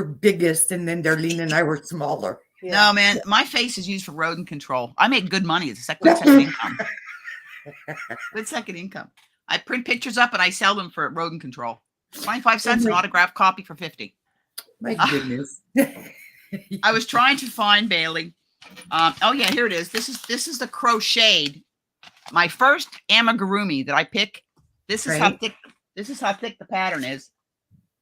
biggest, and then Darlene and I were smaller. yeah. No, man, my face is used for rodent control. I make good money. It's a good second income. Good second income. I print pictures up and I sell them for rodent control. 25 cents an autographed copy for 50. My goodness. I was trying to find Bailey. Oh yeah, here it is. This is the crocheted. My first amigurumi that I pick. This is how Right. thick. This is how thick the pattern is.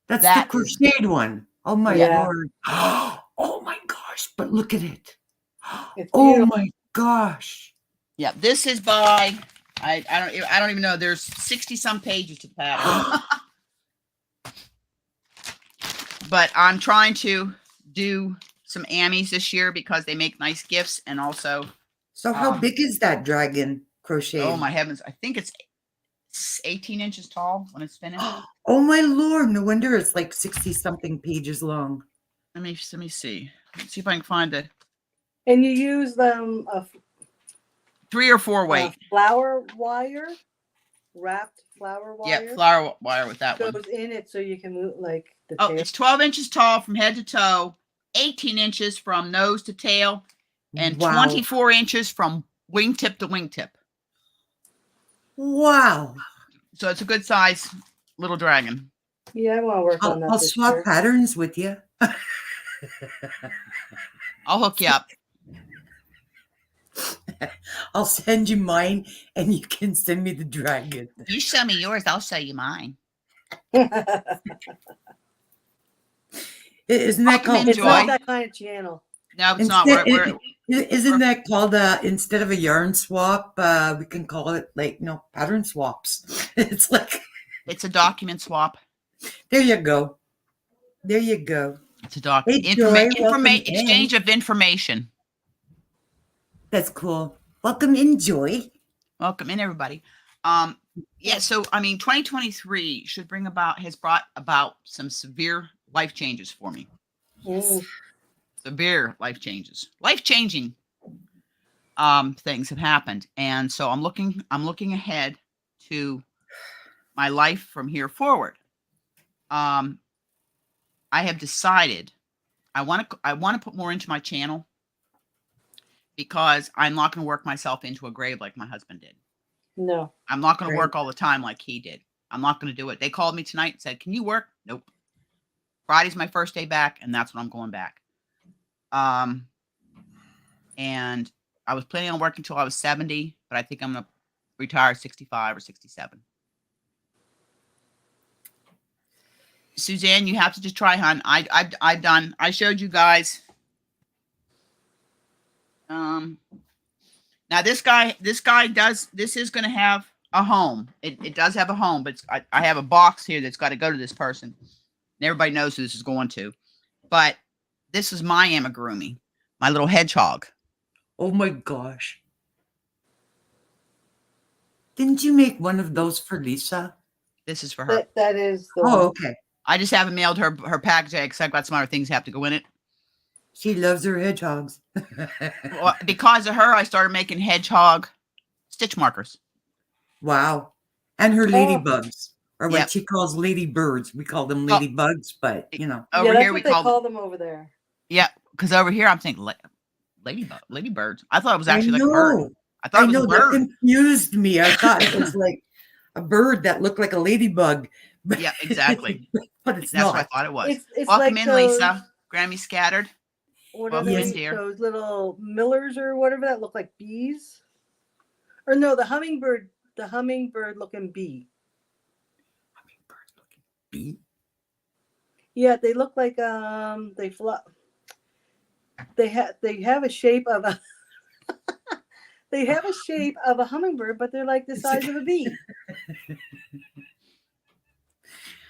That's That the crocheted one. Oh my Yeah. Lord. Oh my gosh. But look at it. It's Oh beautiful. my gosh. Yeah, this is by I don't even know. There's 60 some pages to the pattern. But I'm trying to do some Amis this year because they make nice gifts, and also, So how big is that dragon crochet? oh my heavens, I think it's 18 inches tall when it's finished. Oh my Lord. No wonder it's like 60 something pages long. Let me see. Let's see if I can find it. And you use a 3 or 4 weight. flower wire, wrapped flower wire. Yeah, flower wire with that goes one. in it so you can move like the Oh, tail. it's 12 inches tall from head to toe, 18 inches from nose to tail, and Wow. 24 inches from wingtip to wingtip. Wow. So it's a good size little dragon. Yeah, I want to work on that I'll this swap year. patterns with you. I'll hook you up. I'll send you mine and you can send me the dragon. You show me yours, I'll show you mine. Isn't that called It's Enjoy. not that kind of channel. No, it's not. Isn't that called instead of a yarn swap, we can call it like pattern swaps. It's like It's a document swap. there you go. There you go. It's a document. Hey, Joy, welcome Exchange of information. That's cool. Welcome in, Joy. Welcome in, everybody. Yeah, so I mean 2023 has brought about some severe life changes for me. Mm. Severe life changes. Life-changing things have happened. And so I'm looking ahead to my life from here forward. I have decided I want to put more into my channel because I'm not going to work myself into a grave like my husband did. No. I'm not going to Right. work all the time like he did. I'm not going to do it. They called me tonight and said, "Can you work?" Nope. Friday's my first day back, and that's when I'm going back. and I was planning on working until I was 70, but I think I'm gonna retire at 65 or 67. Suzanne, you have to just try, hon. I've done. I showed you guys. Now this guy does. This is going to have a home. It does have a home, but I have a box here that's got to go to this person. And everybody knows who this is going to. But this is my amigurumi, my little hedgehog. Oh my gosh. Didn't you make one of those for Lisa? This is for her. That is the Oh, one. okay. I just haven't mailed her package because I've got some other things that have to go in it. She loves her hedgehogs. Well, because of her, I started making hedgehog stitch markers. Wow. And her ladybugs, or what Yep. she calls ladybirds. We call them ladybugs, but you know. Over yeah, that's here what we they call call them over there. Yeah, because over here I'm thinking ladybirds. I thought it was actually I like a bird. know. I thought it was a that bird. confused me. I thought it was like a bird that looked like a ladybug. But Yeah, exactly. but it's That's not. what I thought it was. It's Welcome like in, those, Lisa. Grammy scattered. what are Welcome in, they? dear. Those little millers or whatever that look like bees? Or no, the hummingbird looking bee. Hummingbird looking bee. Yeah, they look like they fly. They have a shape of a they have a shape of a hummingbird, but they're like the size of a bee.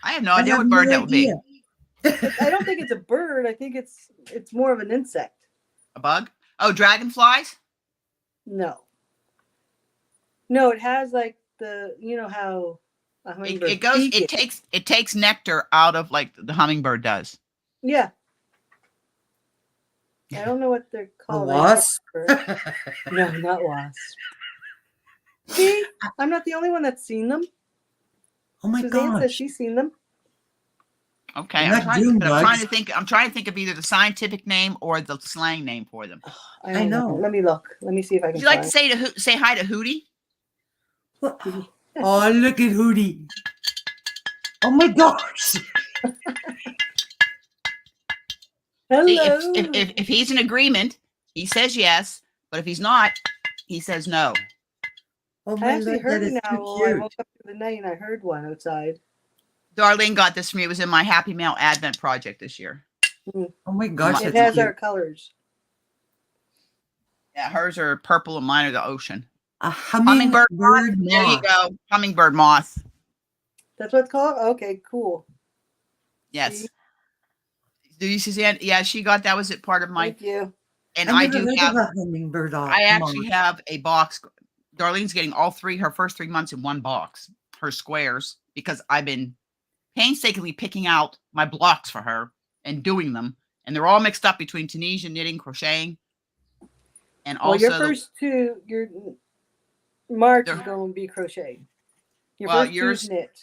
I have no idea what bird that would be. I don't think it's a bird. I think it's more of an insect. A bug? Oh, dragonflies? No, it has like the, you know how a hummingbird It goes. beak is. It takes nectar out of like the hummingbird does. Yeah. I don't know what they're A called. wasp? No, not wasp. See, I'm not the only one that's seen them. Oh my Suzanne says gosh. she's seen them. Okay, They're I'm not trying June to bugs. think. I'm trying to think of either the scientific name or the slang name for them. I I don't know. know. Let me look. Let me see if I can Would you like to find. say hi to Hootie? Oh, look at Hootie. Oh my gosh. Hello. See, if he's in agreement, he says yes. But if he's not, he says no. Oh I my actually Lord, that heard is an too owl. I cute. woke up through the night and I heard one outside. Darlene got this for me. It was in my Happy Mail Advent project this year. Oh my gosh, It that's has cute. our colors. Yeah, hers are purple and mine are the ocean. A Hummingbird moth. hummingbird There you moth. go. Hummingbird moth. That's what it's called? Okay, cool. Yes. See? Do you, Suzanne? Yeah, she got that. Was it part of my? Thank you. And I I never do heard have. of a hummingbird I actually moth. have a box. Darlene's getting all three her first 3 months in one box. Her squares, because I've been painstakingly picking out my blocks for her and doing them, and they're all mixed up between Tunisian knitting, crocheting, and Well, also your first two, your March is They're- going to be crochet. Your Well, first yours- two's knit.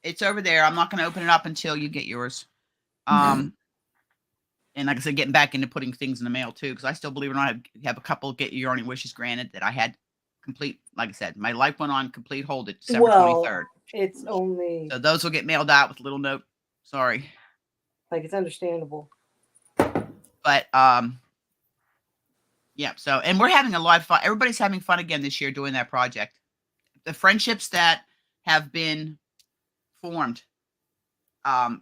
it's over there. I'm not going to open it up until you get yours. And like I said, getting back into putting things in the mail too, because I still, believe it or not, have a couple get your Yarny wishes granted that I had complete. Like I said, my life went on complete hold at December 23rd. It's only So those will get mailed out with a little note. Sorry, like it's understandable. but yeah. So, and we're having a lot of fun. Everybody's having fun again this year doing that project. The friendships that have been formed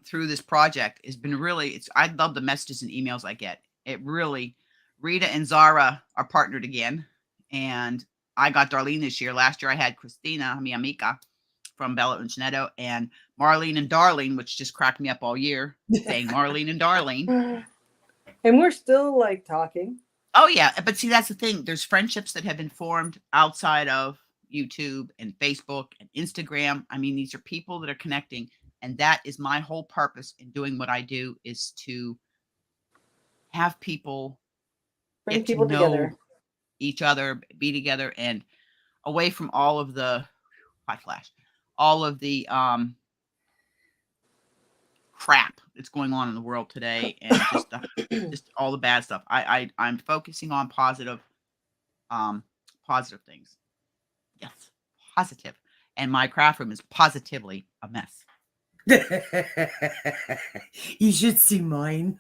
through this project has been really, I love the messages and emails I get. It really, Rita and Zara are partnered again. And I got Darlene this year. Last year I had Christina, mi amica, from Bella Uncinetto, and Marlene and Darlene, which just cracked me up all year, saying Marlene and Darlene. And we're still like talking. Oh yeah. But see, that's the thing. There's friendships that have been formed outside of YouTube and Facebook and Instagram. I mean, these are people that are connecting. And that is my whole purpose in doing what I do, is to have people Bring get to people know together. each other, be together, and away from all of the hot flash, all of the crap that's going on in the world today, and just just all the bad stuff. I'm focusing on positive things. Yes, positive. And my craft room is positively a mess. You should see mine.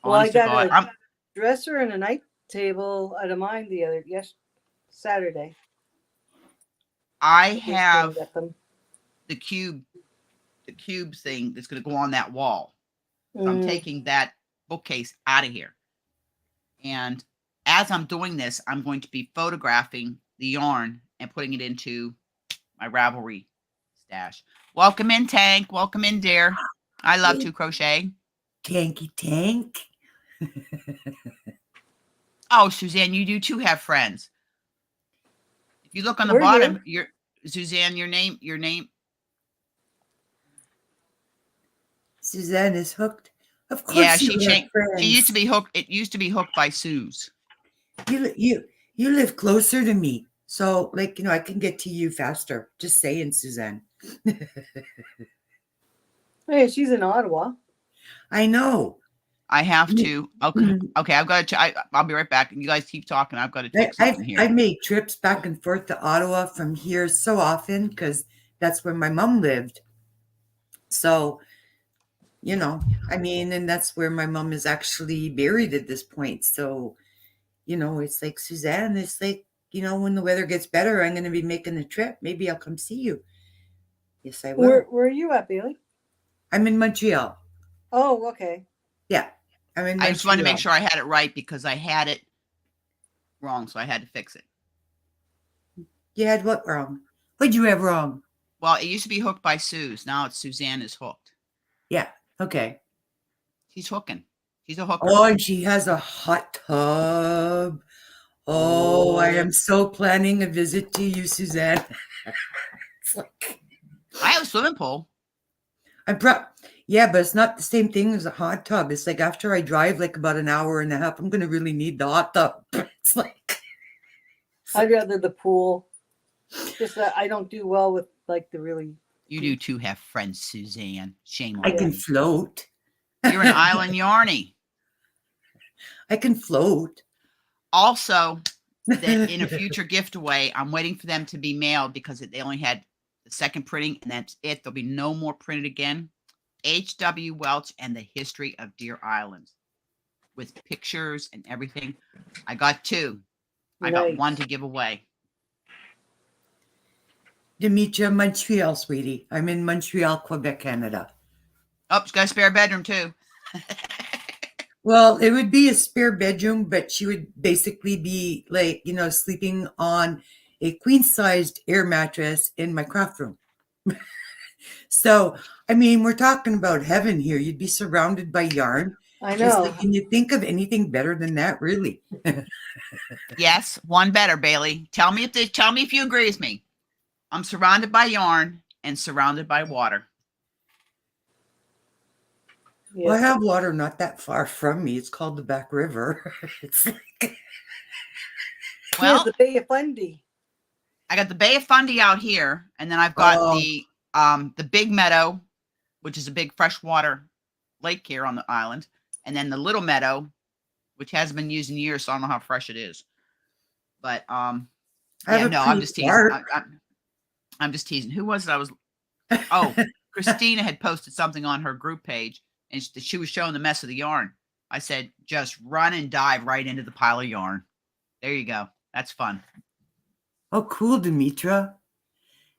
Well, I Honest to got God. dresser and a night table out of mine Saturday. I Just have stared at them. the cube thing that's going to go on that wall. So I'm Mm. taking that bookcase out of here. And as I'm doing this, I'm going to be photographing the yarn and putting it into my Ravelry stash. Welcome in, Tank. Welcome in, dear. I love to crochet. Tanky tank. Oh, Suzanne, you do too have friends. If you look on the We're bottom, here. Suzanne, your name. Suzanne is hooked. Of course, Yeah, you she have changed. friends. She used to be hooked. It used to be hooked by Suze. You live closer to me, so like I can get to you faster. Just saying, Suzanne. Hey, she's in Ottawa. I know. I have to. Okay, I've got to. I'll be right back. You guys keep talking. I've got to check something here. I made trips back and forth to Ottawa from here so often because that's where my mom lived. So, and that's where my mom is actually buried at this point. So, it's like, Suzanne, it's like, when the weather gets better, I'm going to be making a trip. Maybe I'll come see you. Yes, I will. Where are you at, Bailey? I'm in Montreal. Oh, okay. Yeah, I'm in Montreal. I just wanted to make sure I had it right because I had it wrong, so I had to fix it. You had what wrong? What'd you have wrong? Well, it used to be hooked by Suze. Now it's Suzanne is hooked. Yeah, okay. She's hooking. She's a hooker. Oh, and she has a hot tub. Oh, I am so planning a visit to you, Suzanne. It's like I have a swimming pool. Yeah, but it's not the same thing as a hot tub. It's like after I drive like about an hour and a half, I'm gonna really need the hot tub. It's like I'd rather the pool. Just that I don't do well with like the really. You do too have friends, Suzanne. Shame on I you. can float. You're an island Yarny. I can float. Also, that in a future giveaway, I'm waiting for them to be mailed because they only had the second printing, and that's it. There'll be no more printed again. H.W. Welch and the History of Deer Island with pictures and everything. I got 2. I got 1 to give away. Demetria, Montreal, sweetie. I'm in Montreal, Quebec, Canada. Oh, she's got a spare bedroom too. Well, it would be a spare bedroom, but she would basically be like, sleeping on a queen-sized air mattress in my craft room. So, we're talking about heaven here. You'd be surrounded by yarn. I know. Like, can you think of anything better than that, really? Yes, one better, Bailey. Tell me if you agree with me. I'm surrounded by yarn and surrounded by water. Yeah. Well, I have water not that far from me. It's called the Back River. It's like... Well, the Bay of Fundy. I got the Bay of Fundy out here, and then I've got the Big Meadow, which is a big freshwater lake here on the island, and then the Little Meadow, which hasn't been used in years, so I don't know how fresh it is. But I'm just teasing. I'm just teasing. Who was it? Christina had posted something on her group page, and she was showing the mess of the yarn. I said, just run and dive right into the pile of yarn. There you go. That's fun. Oh, cool, Demetra.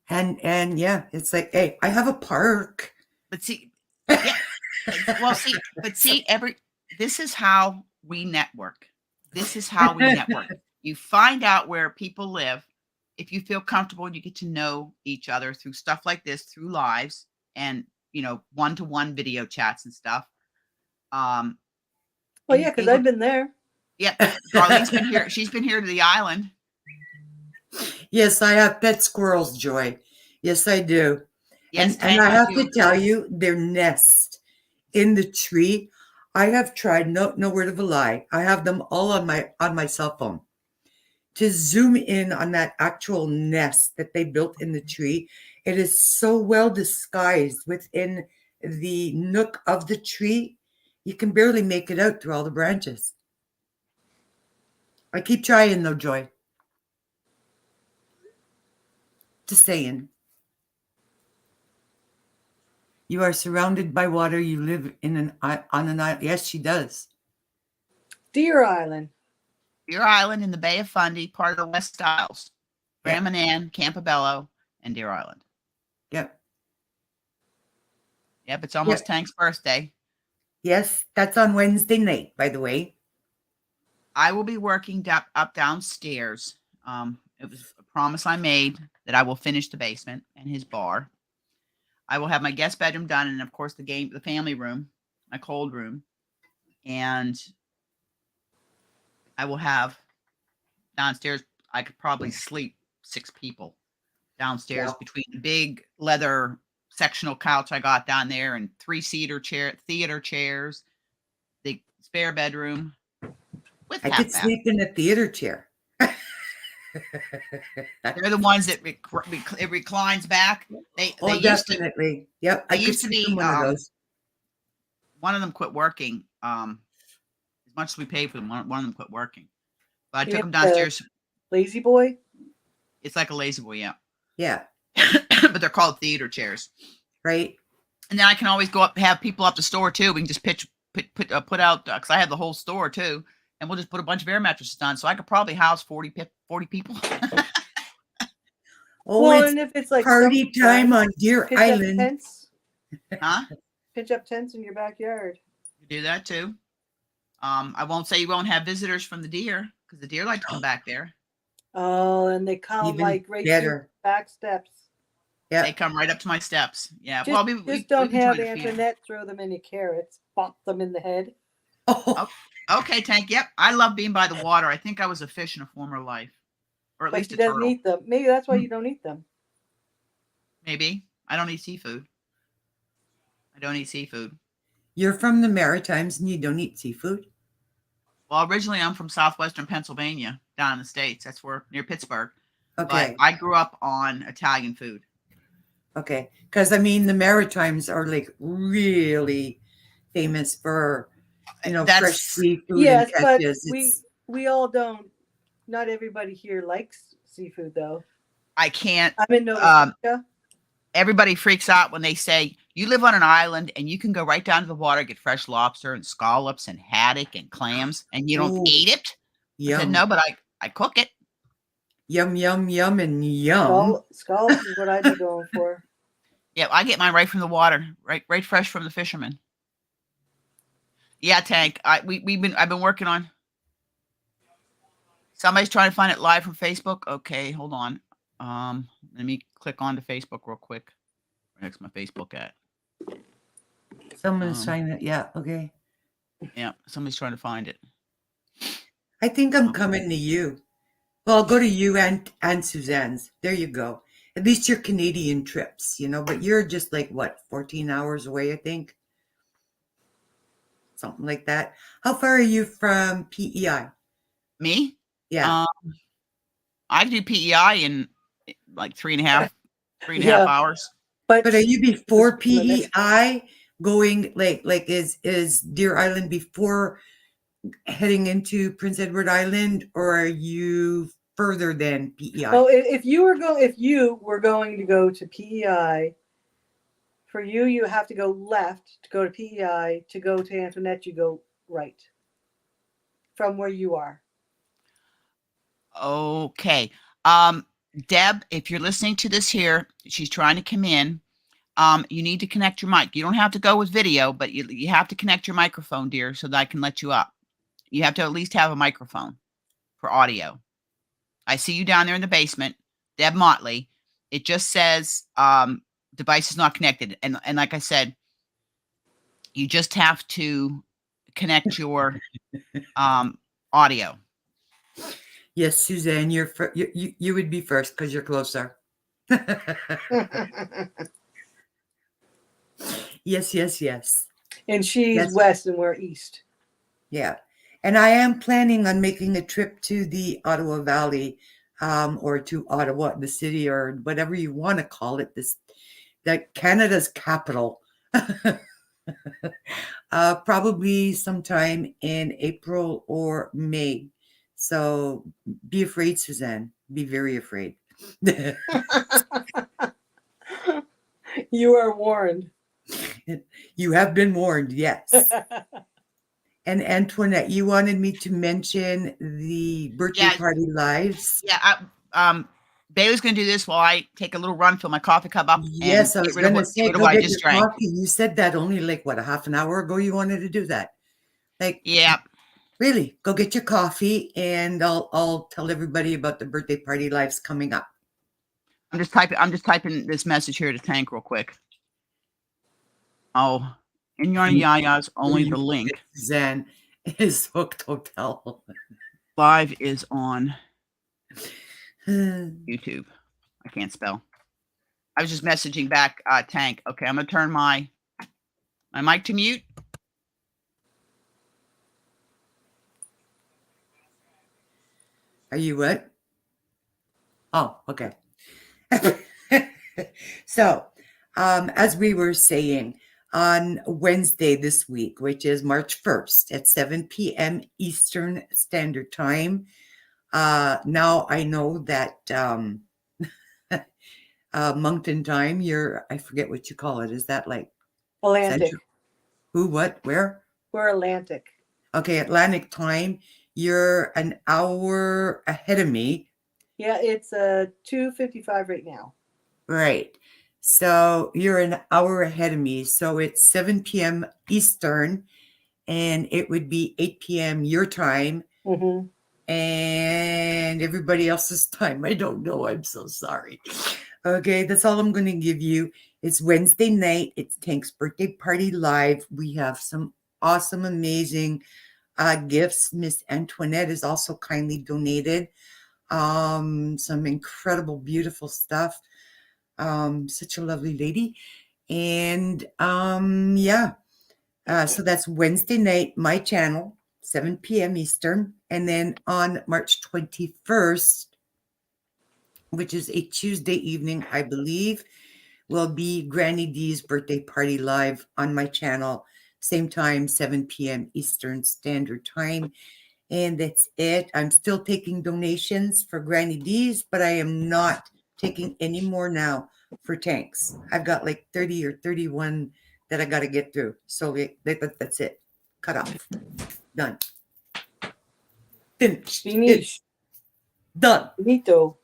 And yeah, it's like, hey, I have a park. But see, yeah, this is how we network. This is how we network. You find out where people live. If you feel comfortable, you get to know each other through stuff like this, through lives and, one-to-one video chats and stuff. Well, yeah, because I've been there. Yep. Darlene's been here. She's been here to the island. Yes, I have pet squirrels, Joy. Yes, I do. Yes, and I have to tell you, their nest in the tree, I have tried, no word of a lie. I have them all on my cell phone to zoom in on that actual nest that they built in the tree. It is so well disguised within the nook of the tree. You can barely make it out through all the branches. I keep trying though, Joy. Just saying. You are surrounded by water. You live on an island. Yes, she does. Deer Island. Deer Island in the Bay of Fundy, part of the West Isles. Yeah. Graham and Ann, Campobello, and Deer Island. Yep. Yep, it's almost Tank's birthday. Yes, that's on Wednesday night, by the way. I will be working up downstairs. It was a promise I made that I will finish the basement and his bar. I will have my guest bedroom done, and of course the family room, my cold room, and I will have downstairs. I could probably sleep 6 people downstairs between the big leather sectional couch I got down there and 3-seater theater chairs, the spare bedroom. With I could sleep in a theater chair. They're the ones that it reclines back. They definitely. Yep. I used to be one of those. One of them quit working. As much as we paid for them, one of them quit working. But I took them downstairs. Lazy boy. It's like a lazy boy, yeah. Yeah. But they're called theater chairs, right? And then I can always go up, have people up the store too. We can just put out because I have the whole store too. And we'll just put a bunch of air mattresses on. So I could probably house 40 people. Well, and if it's like party time on Deer Island. Tents. Huh? Pitch up tents in your backyard. You do that too. I won't say you won't have visitors from the deer because the deer like to come back there. Oh, and they come Even like right through back steps. Yeah. They come right up to my steps. Yeah. Just don't have Antoinette throw them any carrots, bop them in the head. Oh. Okay, Tank. Yep. I love being by the water. I think I was a fish in a former life. Or at least a turtle. Eat them. Maybe that's why you don't eat them. Maybe. I don't eat seafood. You're from the Maritimes and you don't eat seafood? Well, originally I'm from southwestern Pennsylvania, down in the States. That's where near Pittsburgh. Okay. But I grew up on Italian food. Okay. Because I mean the Maritimes are like really famous for fresh seafood. Yes, and but we all don't. Not everybody here likes seafood, though. I can't. I'm in Nova Scotia. Everybody freaks out when they say you live on an island and you can go right down to the water, get fresh lobster and scallops and haddock and clams, and you don't eat it. Yum. I said, no, but I cook it. Yum, yum, yum, and yum. Scallops is what I'd be going for. Yeah, I get mine right from the water, right fresh from the fishermen. Yeah, Tank. I've been working on. Somebody's trying to find it live from Facebook. Okay, hold on. Let me click on to Facebook real quick. Where's my Facebook at? Someone's trying to. Yeah. Okay. Yeah, somebody's trying to find it. I think I'm coming to you. Well, I'll go to you and Suzanne's. There you go. At least your Canadian trips, but you're just like, what, 14 hours away, I think? Something like that. How far are you from PEI? Me? Yeah. I do PEI in like 3.5 hours. But are you before PEI going like is Deer Island before heading into Prince Edward Island, or are you further than PEI? Well, if you were going to go to PEI, for you have to go left to go to PEI. To go to Antoinette, you go right from where you are. Okay. Deb, if you're listening to this here, she's trying to come in. You need to connect your mic. You don't have to go with video, but you have to connect your microphone, dear, so that I can let you up. You have to at least have a microphone for audio. I see you down there in the basement, Deb Motley. It just says device is not connected. And like I said, you just have to connect your audio. Yes, Suzanne, you would be first because you're closer. Yes. And she's west and we're east. Yeah. And I am planning on making a trip to the Ottawa Valley, or to Ottawa, the city, or whatever you want to call it, Canada's capital. Probably sometime in April or May. So be afraid, Suzanne. Be very afraid. You are warned. You have been warned, yes. And Antoinette, you wanted me to mention the birthday Yeah. party lives. Yeah. Bailey's going to do this while I take a little run, fill my coffee cup up, and Yes, I get was rid of going to what, say, get rid of go what I get just your drank. coffee. You said that only like, what, a half an hour ago you wanted to do that. Like, Yeah. really, go get your coffee and I'll tell everybody about the birthday party lives coming up. I'm just typing this message here to Tank real quick. Oh, in Yarny Yaya's only the link. Zen is hooked hotel. Live is on YouTube. I can't spell. I was just messaging back Tank. Okay, I'm gonna turn my mic to mute. Are you what? Oh, okay. So, as we were saying, on Wednesday this week, which is March 1st at 7 p.m. Eastern Standard Time. Now I know that Moncton time, I forget what you call it. Is that like Atlantic. Central? Who, what, where? We're Atlantic. Okay, Atlantic time. You're an hour ahead of me. Yeah, it's 2:55 right now. Right. So you're an hour ahead of me. So it's 7 p.m. Eastern, and it would be 8 p.m. your time. Mm-hmm. And everybody else's time. I don't know. I'm so sorry. Okay, that's all I'm going to give you. It's Wednesday night. It's Tank's birthday party live. We have some awesome, amazing gifts. Miss Antoinette is also kindly donated some incredible, beautiful stuff. Such a lovely lady. And yeah. So that's Wednesday night, my channel, 7 p.m. Eastern. And then on March 21st, which is a Tuesday evening, I believe, will be Granny D's birthday party live on my channel. Same time, 7 p.m. Eastern Standard Time. And that's it. I'm still taking donations for Granny D's, but I am not taking any more now for Tanks. I've got like 30 or 31 that I got to get through. So that's it. Cut off. Done. Finished. Finish. Done. Finito.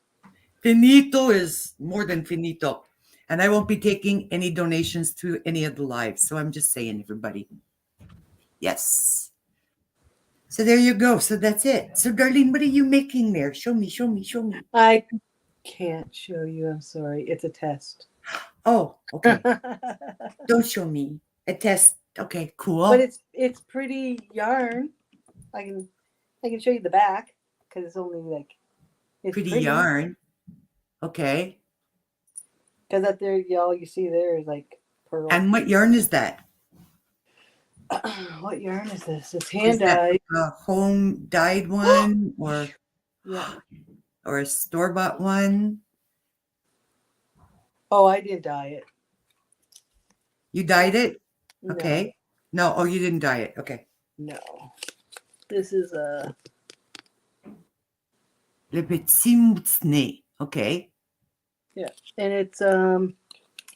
Finito is more than finito. And I won't be taking any donations to any of the lives. So I'm just saying, everybody. Yes. So there you go. So that's it. So Darlene, what are you making there? Show me, show me, show me. I can't show you. I'm sorry. It's a test. Oh, okay. Don't show me. A test. Okay, cool. But it's pretty yarn. I can show you the back because it's only like it's pretty yarn. Okay. Because that there, all you see there is like pearl. And what yarn is that? What yarn is this? It's hand dyed. A home dyed one, or yeah, or a store bought one? Oh, I didn't dye it. You dyed it? No. Okay. No. Oh, you didn't dye it. Okay. No. This is a Le Petit Moutiné. Okay. Yeah, and it's The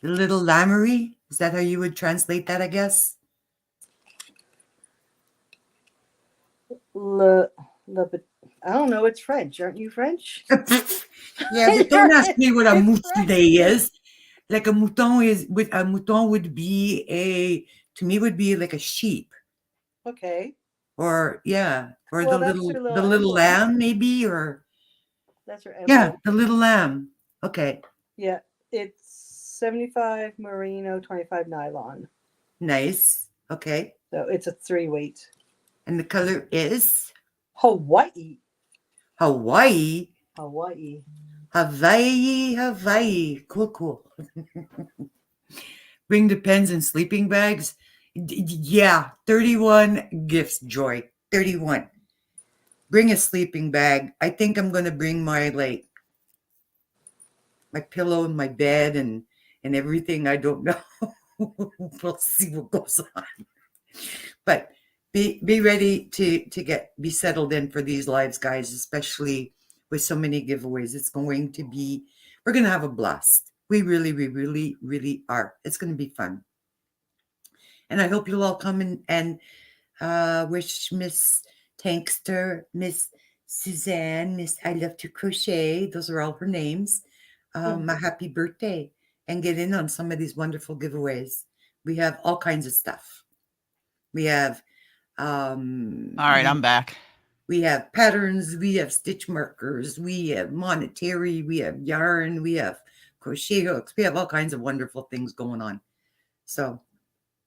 Little Lammery. Is that how you would translate that? I guess. I don't know. It's French. Aren't you French? Yeah, but don't ask me what a moutiné is. Like a mouton would be to me would be like a sheep. Okay. Or yeah, or well, the little lamb maybe, or that's her. Yeah, the little lamb. Okay. Yeah, it's 75 merino, 25 nylon. Nice. Okay. So it's a 3-weight. And the color is Hawaii. Hawaii. Hawaii. Hawaii. Hawaii. Cool. Bring the pens and sleeping bags. Yeah, 31 gifts, Joy. 31. Bring a sleeping bag. I think I'm going to bring my pillow and my bed and everything. I don't know. We'll see what goes on. But be ready to be settled in for these lives, guys, especially with so many giveaways. It's going to be, we're going to have a blast. We really are. It's going to be fun. And I hope you'll all come and wish Miss Tankster, Miss Suzanne, Miss I Love to Crochet, those are all her names, a happy birthday and get in on some of these wonderful giveaways. We have all kinds of stuff. We have All right, I'm back. we have patterns, we have stitch markers, we have monetary, we have yarn, we have crochet hooks, we have all kinds of wonderful things going on. So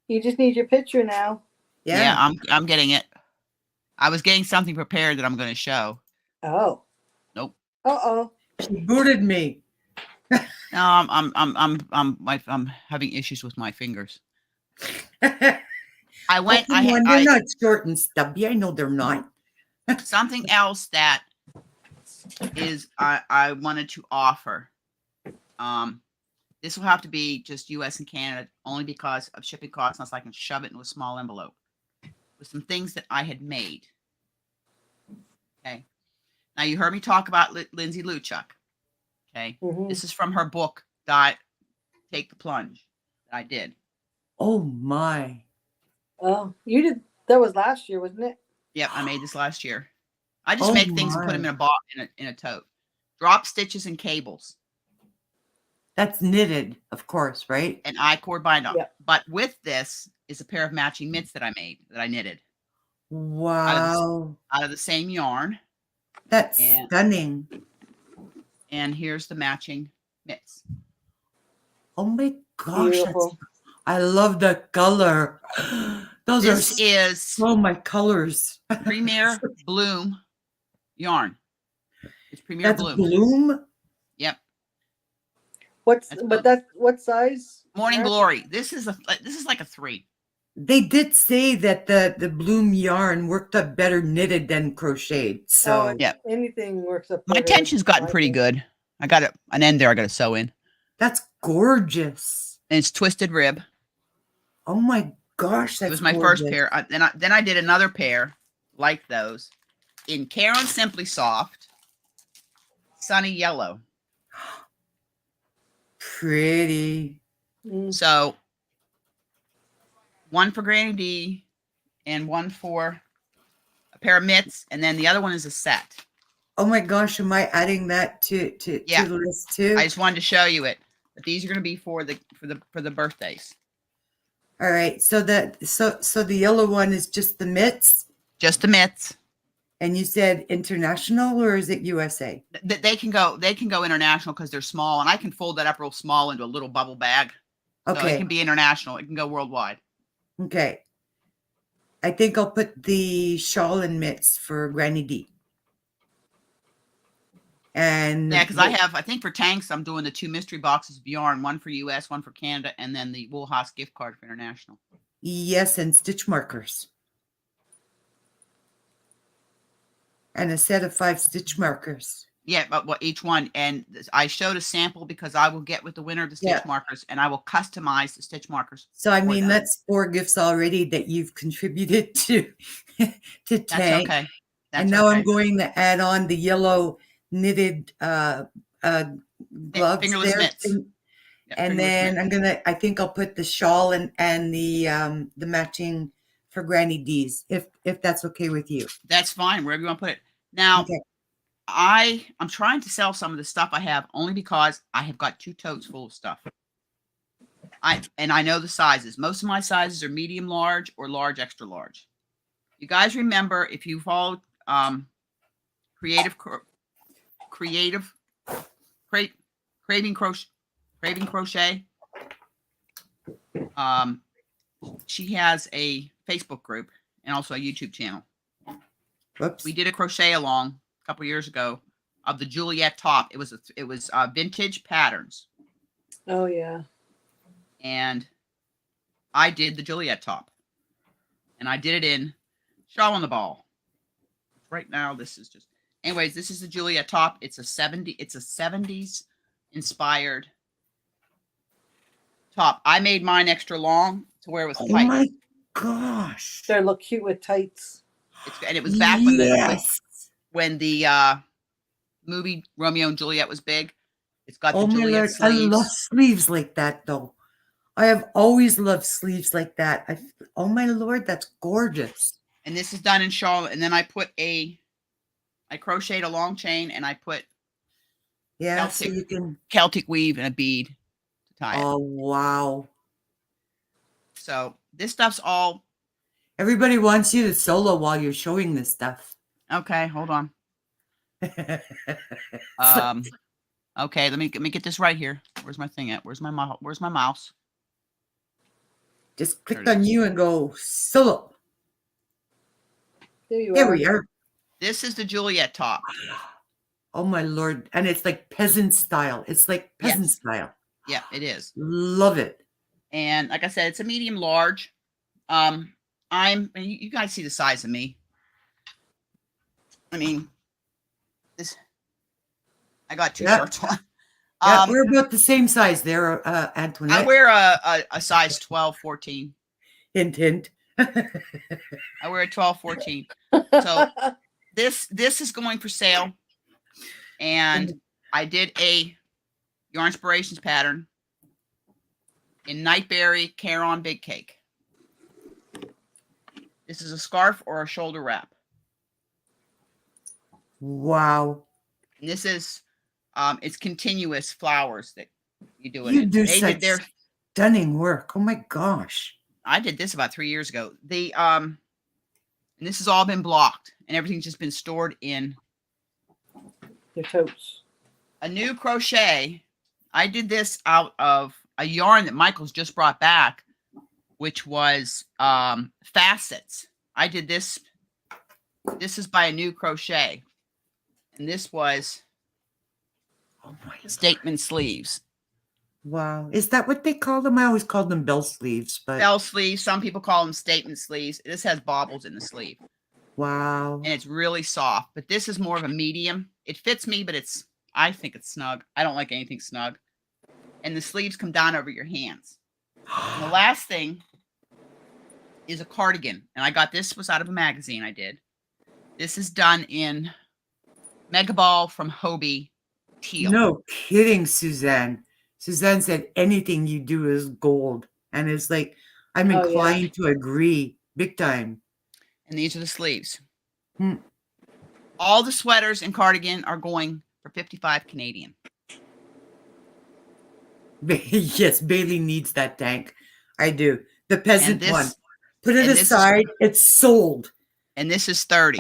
You just need your picture now. Yeah, I'm getting it. I was getting something prepared that I'm going to show. Oh. Nope. Uh-oh. She booted me. No, I'm having issues with my fingers. I went. They're not short and stubby. I know they're not. Something else that is I wanted to offer. This will have to be just U.S. and Canada only because of shipping costs, unless I can shove it into a small envelope with some things that I had made. Okay. Now you heard me talk about Lindsay Luchuk. Okay. This is from her book, Take the Plunge, that I did. Oh my. Oh, you did. That was last year, wasn't it? Yep, I made this last year. I just make things and put them in a box in a tote. Drop stitches and cables. That's knitted, of course, right? And I-cord bind off. Yep. But with this is a pair of matching mitts that I made, that I knitted. Wow. Out of the same yarn. That's stunning. And here's the matching mitts. Oh my gosh. Beautiful. I love the color. This is so my colors. Premier Bloom yarn. It's Premier Bloom. Bloom? Yep. What size? Morning Glory. This is like a 3. They did say that the Bloom yarn worked up better knitted than crocheted. So yeah, anything works up. My tension's gotten pretty good. I got an end there. I got to sew in. That's gorgeous. And it's twisted rib. Oh my gosh, that's it was my gorgeous. first pair. Then I did another pair like those in Karen Simply Soft, Sunny Yellow. Pretty. So one for Granny D and one for a pair of mitts, and then the other one is a set. Oh my gosh, am I adding that to the list too? I just wanted to show you it. But these are going to be for the birthdays. All right. So the yellow one is just the mitts? Just the mitts. And you said international, or is it USA? They can go international because they're small, and I can fold that up real small into a little bubble bag. So Okay. it can be international. It can go worldwide. Okay. I think I'll put the shawl and mitts for Granny D. And yeah, because I think for tanks, I'm doing the 2 mystery boxes of yarn, one for US, one for Canada, and then the Woolhouse gift card for international. Yes, and stitch markers. And a set of 5 stitch markers. Yeah, but what each one, and I showed a sample because I will get with the winner of the stitch markers, and I will customize the stitch markers. So I mean, that's 4 gifts already that you've contributed to Tank. That's okay. And now I'm going to add on the yellow knitted gloves fingerless there. mitts. And then I think I'll put the shawl and the matching for Granny D's, if that's okay with you. That's fine, wherever you want to put it. Now, I'm trying to sell some of the stuff I have only because I have got 2 totes full of stuff. I know the sizes. Most of my sizes are medium large or large extra large. You guys remember, if you follow Craving Crochet, she has a Facebook group and also a YouTube channel. Whoops. We did a crochet along a couple years ago of the Juliet top. It was vintage patterns. Oh yeah. And I did the Juliet top, and I did it in Shawl on the Ball. Right now, this is just. Anyways, this is the Juliet top. It's a 70s inspired top. I made mine extra long to where it was tight. Oh my gosh. They look cute with tights. And it was back when the movie Romeo and Juliet was big. It's got the Juliet sleeves. I love sleeves like that, though. I have always loved sleeves like that. Oh my Lord, that's gorgeous. And this is done in Charlotte. And then I crocheted a long chain and I put Yeah, so Celtic. you can. Celtic weave and a bead to tie it. Oh, wow. So this stuff's all Everybody wants you to solo while you're showing this stuff. okay. Hold on. So- Okay, let me get this right here. Where's my thing at? Where's my mouse? Just click There it on you and go solo. There you Here are. we are. This is the Juliet top. Oh my Lord. And it's like peasant style. It's like peasant Yes. style. Yeah, it is. Love it. And like I said, it's a medium large. You guys see the size of me. I mean, I got two Yeah. shirts on. Yeah, we're about the same size there, Antoinette. I wear a size 12, 14. Hint, hint. I wear a 12, 14. So this is going for sale. And I did a Yarn Inspirations pattern in Nightberry Caron Big Cake. This is a scarf or a shoulder wrap. Wow. And this is it's continuous flowers that you do it. You in. do They such did their stunning work. Oh my gosh. I did this about 3 years ago. And this has all been blocked and everything's just been stored in Your toes. a new crochet. I did this out of a yarn that Michael's just brought back, which was facets. I did this. This is by a new crochet. And this was Oh my statement sleeves. Wow. Is that what they call them? I always called them bell sleeves, but Bell sleeves. Some people call them statement sleeves. This has baubles in the sleeve. wow. And it's really soft. But this is more of a medium. It fits me, but I think it's snug. I don't like anything snug. And the sleeves come down over your hands. And the last thing is a cardigan. And I got this was out of a magazine I did. This is done in Mega Ball from Hobie teal. No kidding, Suzanne. Suzanne said anything you do is gold. And it's like, I'm Oh, yeah. inclined to agree big time. And these are the sleeves. Hmm. All the sweaters and cardigan are going for 55 Canadian. Yes, Bailey needs that tank. I do. The And peasant this, one. Put it and this is- aside. It's sold. and this is 30.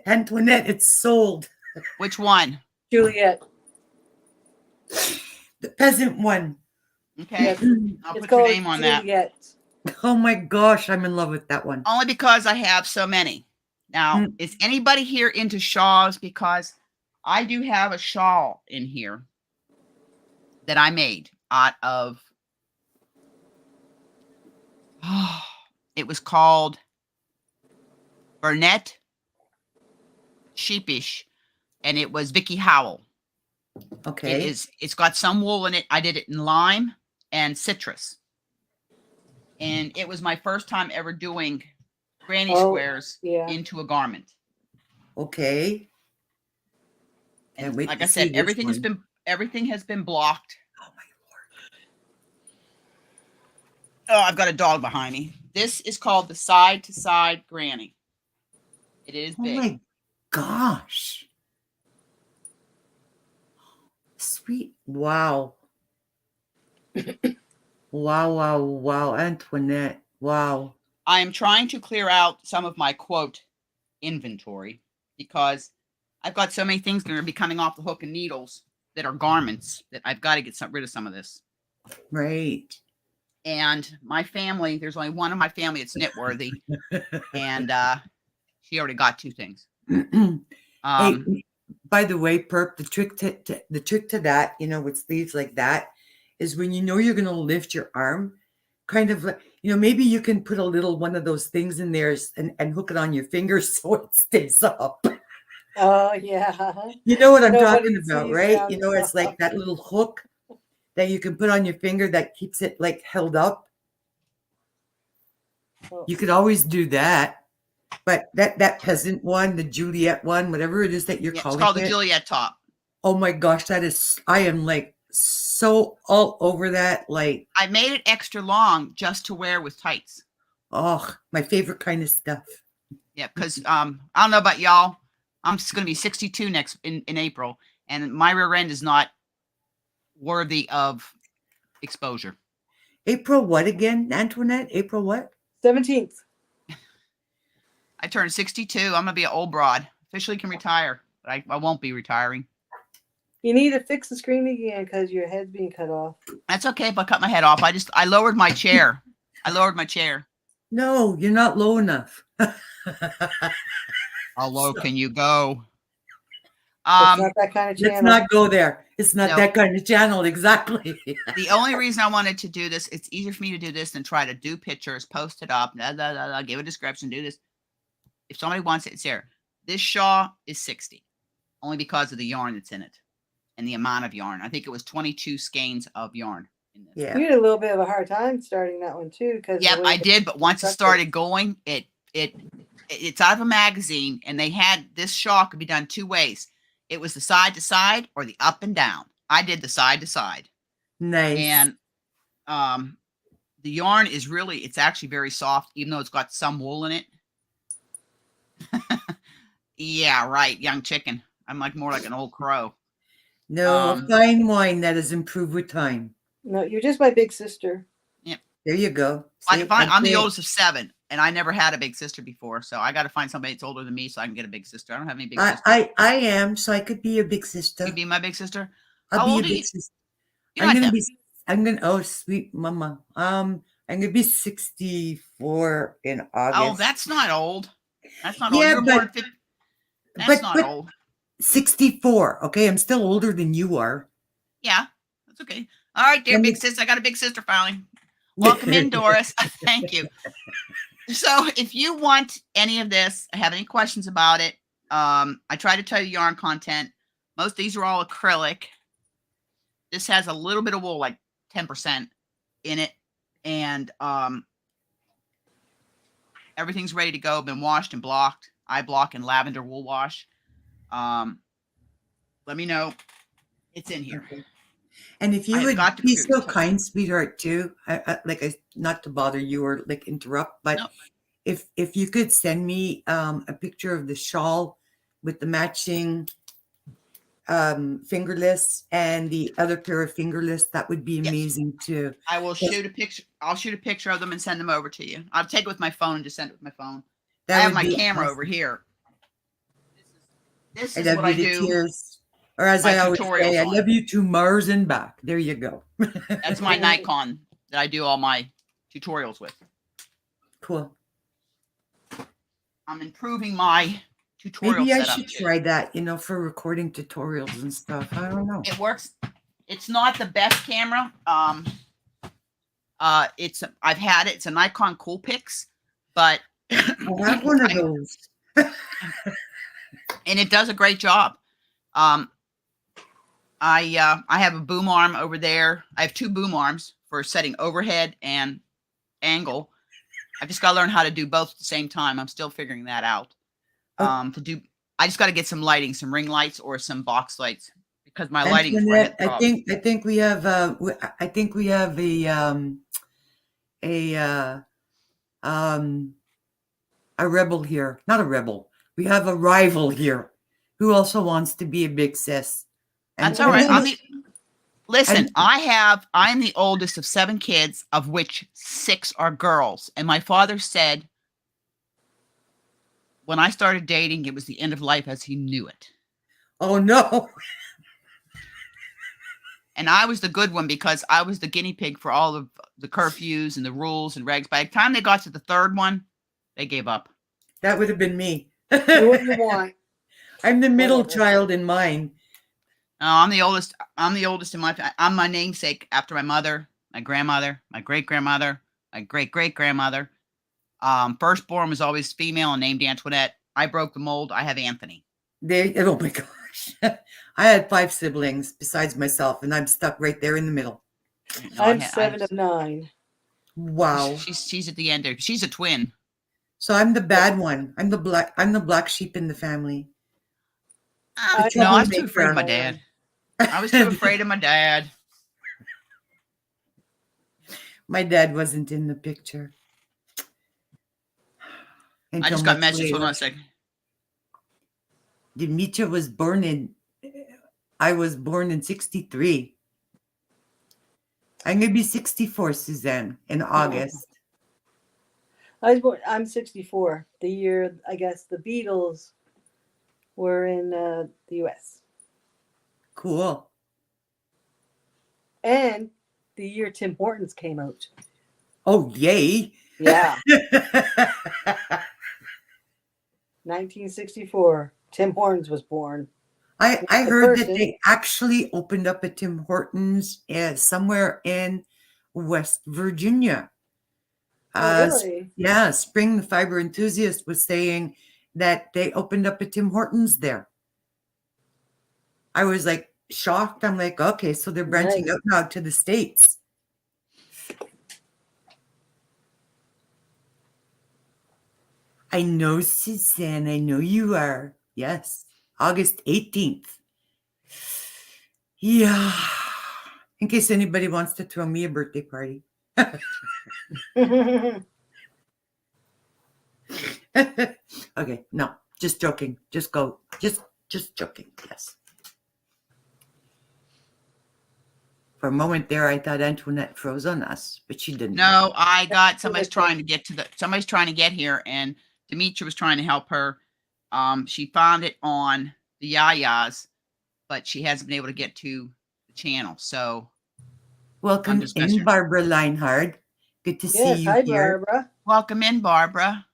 Antoinette, it's sold. Which one? Juliet. The peasant one. Okay. Yes. I'll It's put your called name on that. Juliet. Oh my gosh, I'm in love with that one. Only because I have so many. Now, Mm. is anybody here into shawls? Because I do have a shawl in here that I made out of, it was called Burnett Sheepish, and it was Vicky Howell. Okay. It's got some wool in it. I did it in lime and citrus. And it was my first time ever doing granny Oh, squares yeah. into a garment. Okay. And Can't wait like to I see said, this everything has been blocked. Oh my Lord. Oh, I've got a dog behind me. This is called the side to side granny. It is Oh big. my gosh. Sweet. Wow. Wow. Antoinette. Wow. I am trying to clear out some of my quote inventory because I've got so many things that are be coming off the hook and needles that are garments that I've got to get rid of some of this. Right. And my family, there's only one of my family that's knit worthy, and she already got two things. Hey, by the way, Perp, the trick to that, with sleeves like that, is when you know you're going to lift your arm, kind of like, maybe you can put a little one of those things in there and hook it on your finger so it stays up. Oh, yeah. You know what I'm Nobody talking about, sees right? down It's like that little hook that you can put on your finger that keeps it like held up. Oh. You could always do that. But that peasant one, the Juliet one, whatever it is that you're Yeah, calling it's called it. the Juliet top. Oh my gosh, I am like so all over that. Like, I made it extra long just to wear with tights. oh, my favorite kind of stuff. Yeah, because I don't know about y'all. I'm just going to be 62 next in April, and my rear end is not worthy of exposure. April what again, Antoinette? April what? 17th. I turned 62. I'm going to be an old broad. Officially can retire, but I won't be retiring. You need to fix the screen again because your head's being cut off. That's okay if I cut my head off. I lowered my chair. I lowered my chair. No, you're not low enough. How low can you go? It's not that kind of channel. Let's not go there. It's not No. that kind of channel, exactly. The only reason I wanted to do this, it's easier for me to do this than try to do pictures, post it up, give a description, do this. If somebody wants it, it's there. This shawl is 60, only because of the yarn that's in it and the amount of yarn. I think it was 22 skeins of yarn in this. Yeah. You had a little bit of a hard time starting that one too, because Yep, I did, but once it started going, it's out of a magazine, and they had this shawl could be done two ways. It was the side to side or the up and down. I did the side to side. Nice. And the yarn is really, it's actually very soft, even though it's got some wool in it. Yeah, right, young chicken. I'm like more like an old crow. No, fine wine that has improved with time. No, you're just my big sister. Yep. There you go. I'm the oldest of 7, and I never had a big sister before, so I got to find somebody that's older than me so I can get a big sister. I don't have any big sisters. I am, so I could be a big sister. You be my big sister? I'll How be old a are big you? sister. You're not that- oh, sweet mama. I'm gonna be 64 in August. Oh, that's not old. That's not old. Yeah, You were born 50. That's not old. 64. Okay, I'm still older than you are. Yeah, that's okay. All right, dear big sister. I got a big sister finally. Welcome in, Doris. Thank you. So if you want any of this, have any questions about it, I try to tell you yarn content. Most of these are all acrylic. This has a little bit of wool, like 10% in it. And everything's ready to go. Been washed and blocked. Eye block and lavender wool wash. Let me know. It's in here. Okay. And if you would be so kind, sweetheart, too, not to bother you or like interrupt, but if you could send me a picture of the shawl with the matching fingerless and the other pair of fingerless, that would be amazing too. I will shoot a picture. I'll shoot a picture of them and send them over to you. I'll take it with my phone and just send it with my phone. I have my camera over here. This is what I do. Tears. Or as I always say, I love you to Mars and back. There you go. That's my Nikon that I do all my tutorials with. Cool. I'm improving my tutorial Maybe I setup should too. try that, for recording tutorials and stuff. I don't know. It works. It's not the best camera. I've had it. It's a Nikon Coolpix, but I have one of those. And it does a great job. I have a boom arm over there. I have 2 boom arms for setting overhead and angle. I just got to learn how to do both at the same time. I'm still figuring that out. I just got to get some lighting, some ring lights or some box lights because my lighting. I think we have a rebel here. Not a rebel. We have a rival here who also wants to be a big sis. That's all right. I'm the oldest of 7 kids, of which 6 are girls. And my father said, when I started dating, it was the end of life as he knew it. Oh, no. And I was the good one because I was the guinea pig for all of the curfews and the rules and regs. By the time they got to the 3rd one, they gave up. That would have been me. What do you want? I'm the middle child in mine. No, I'm the oldest. I'm the oldest in my family. I'm my namesake after my mother, my grandmother, my great-grandmother, my great-great-grandmother. Firstborn was always female and named Antoinette. I broke the mold. I have Anthony. Oh my gosh. I had 5 siblings besides myself, and I'm stuck right there in the middle. No, I'm 7 of 9. Wow. She's at the end there. She's a twin. So I'm the bad one. I'm the black sheep in the family. No, I was too afraid of my dad. I was too afraid of my dad. My dad wasn't in the picture. I until just got much messages. Hold later. on a second. Demetra was born in, I was born in 63. I'm going to be 64, Suzanne, in August. I'm 64. The year, I guess, the Beatles were in the U.S. Cool. And the year Tim Hortons came out. Oh, yay. Yeah. 1964. Tim Hortons was born. I The heard that person. they actually opened up a Tim Hortons somewhere in West Virginia. Oh, really? Yeah, Spring, the fiber enthusiast, was saying that they opened up a Tim Hortons there. I was like shocked. I'm like, okay, so they're branching Nice. out now to the States. I know, Suzanne. I know you are. Yes, August 18th. Yeah. In case anybody wants to throw me a birthday party. Okay, no, just joking. Just go. Just joking. Yes. For a moment there, I thought Antoinette froze on us, but she didn't. No, I got somebody's trying to get here, and Demetra was trying to help her. She found it on the Yayas, but she hasn't been able to get to the channel. So Welcome just in, messing. Barbara Leinhard. Good to see Yes, you hi, here. Barbara. Welcome in, Barbara.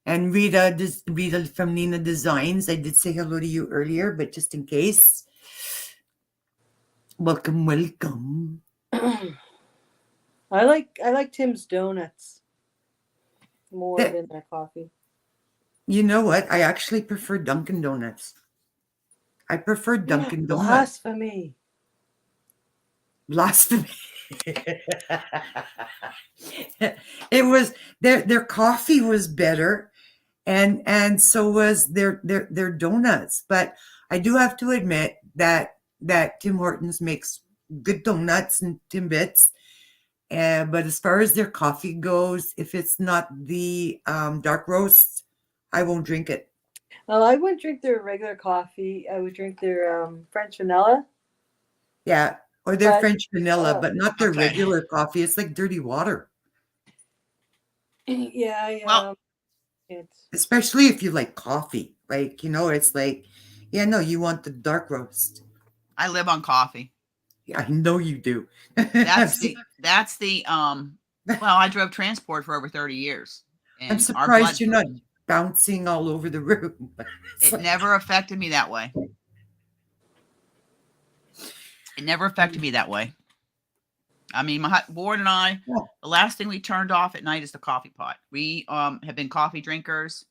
And Rita from Nina Designs. I did say hello to you earlier, but just in case. Welcome, welcome. I like Tim's donuts more than their coffee. You know what? I actually prefer Dunkin' Donuts. I prefer Dunkin' Donuts. Blasphemy. Blasphemy. It was their coffee was better, and so was their donuts. But I do have to admit that Tim Hortons makes good donuts and Timbits. But as far as their coffee goes, if it's not the dark roast, I won't drink it. Well, I wouldn't drink their regular coffee. I would drink their French vanilla. Yeah, or their But, French vanilla, oh, but not their okay. regular coffee. It's like dirty water. Yeah, Well, it's Especially if you like coffee. Like, it's like, yeah, no, you want the dark roast. I live on coffee. Yeah, I know you do. That's the well, I drove transport for over 30 years. And I'm surprised you're not bouncing all over the room. It never affected me that way. It never affected me that way. I mean, my Ward and I, the last thing we turned off at night is the coffee pot. We have been coffee drinkers.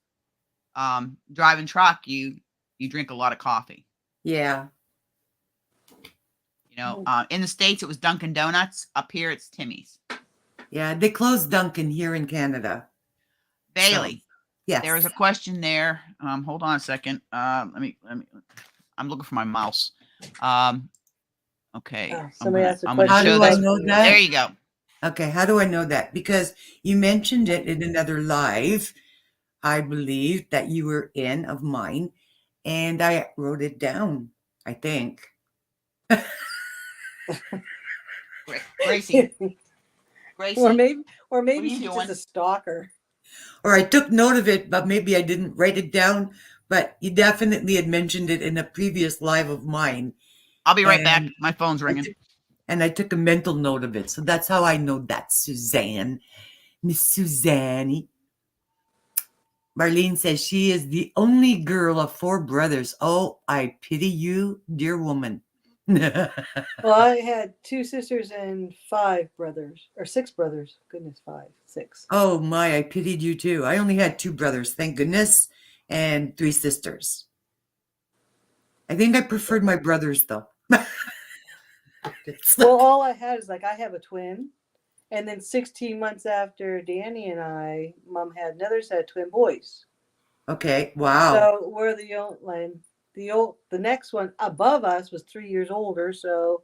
Driving truck, you drink a lot of coffee. Yeah. In the States, it was Dunkin' Donuts. Up here, it's Timmy's. Yeah, they closed Dunkin' here in Canada. Bailey. So, yes. There was a question there. Hold on a second. Let me. I'm looking for my mouse. Okay. Somebody asked a How question. do I know that? There you go. Okay, how do I know that? Because you mentioned it in another live, I believe, that you were in of mine, and I wrote it down, I think. Gracie. Or maybe she's doing? just a stalker. Or I took note of it, but maybe I didn't write it down. But you definitely had mentioned it in a previous live of mine. I'll be right back. My phone's ringing. And I took a mental note of it. So that's how I know that, Suzanne. Miss Suzanne. Marlene says she is the only girl of 4 brothers. Oh, I pity you, dear woman. Well, I had 2 sisters and 5 brothers, or 6 brothers. Goodness, 5, 6. Oh my, I pitied you too. I only had 2 brothers, thank goodness, and 3 sisters. I think I preferred my brothers though. Well, all I had is I have a twin, and then 16 months after Danny and I, Mom had another set of twin boys. Okay, wow. So we're the next one above us was 3 years older, so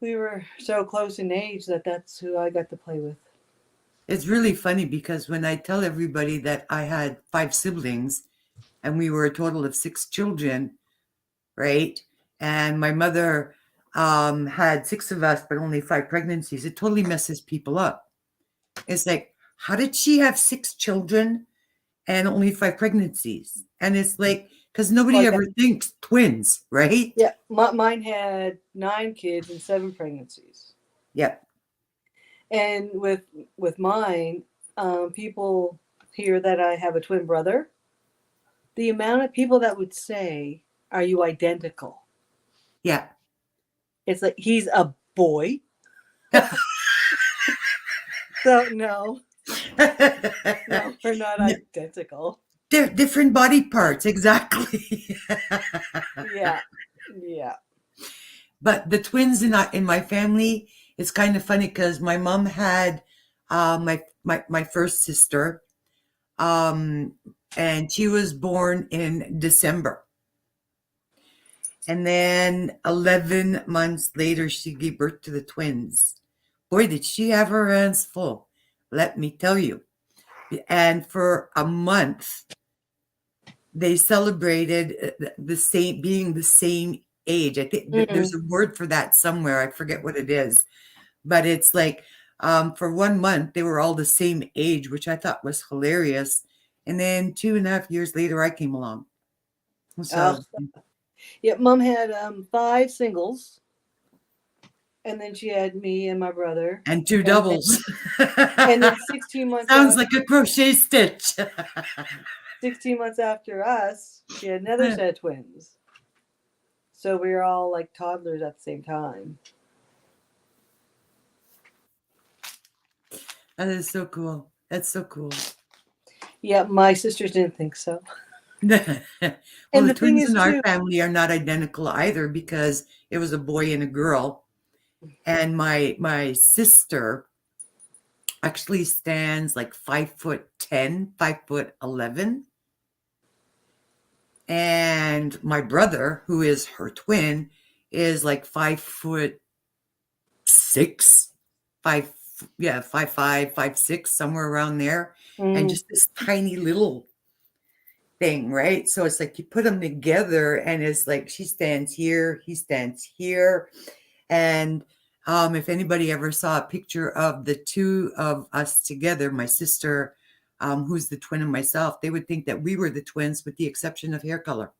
we were so close in age that's who I got to play with. It's really funny because when I tell everybody that I had 5 siblings and we were a total of 6 children, right? And my mother had 6 of us, but only 5 pregnancies. It totally messes people up. It's like, how did she have 6 children and only 5 pregnancies? And it's like, because nobody Like ever thinks twins, right? Yeah, mine had 9 kids and 7 pregnancies. Yep. And with mine, people hear that I have a twin brother. The amount of people that would say, "Are you identical?" Yeah. It's like he's a boy. So no, we're not identical. They're different body parts, exactly. Yeah. But the twins in my family, it's kind of funny because my mom had my first sister, and she was born in December. And then 11 months later, she gave birth to the twins. Boy, did she have her hands full, let me tell you. And for a month, they celebrated being the same age. I think there's a word for that somewhere. I forget what it is, but it's like for 1 month they were all the same age, which I thought was hilarious. And then 2.5 years later, I came along. So yeah, Mom had 5 singles, and then she had me and my brother, and 2 doubles. and then 16 months. Sounds like a crochet stitch. 16 months after us, she had another set of twins. So we were all like toddlers at the same time. That is so cool. That's so cool. Yeah, my sisters didn't think so. Well, And the the thing twins is, in our too, family are not identical either because it was a boy and a girl. And my sister actually stands like 5'10", 5'11". And my brother, who is her twin, is like 5'6", 5'5", 5'6", somewhere around there. And just this tiny little thing, right? So it's like you put them together and it's like she stands here, he stands here. And if anybody ever saw a picture of the two of us together, my sister, who's the twin, and myself, they would think that we were the twins with the exception of hair color.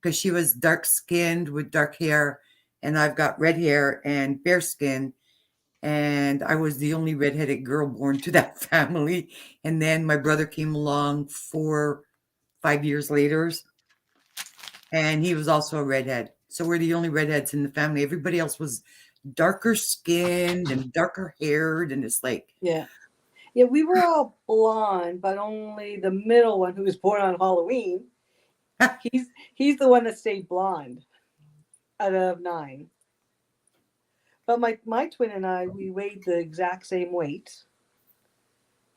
Because she was dark skinned with dark hair, and I've got red hair and fair skin. And I was the only redheaded girl born to that family. And then my brother came along 5 years later, and he was also a redhead. So we're the only redheads in the family. Everybody else was darker skinned and darker haired, and it's like, yeah, we were all blonde, but only the middle one, who was born on Halloween, he's the one that stayed blonde out of 9. But my twin and I, we weighed the exact same weight.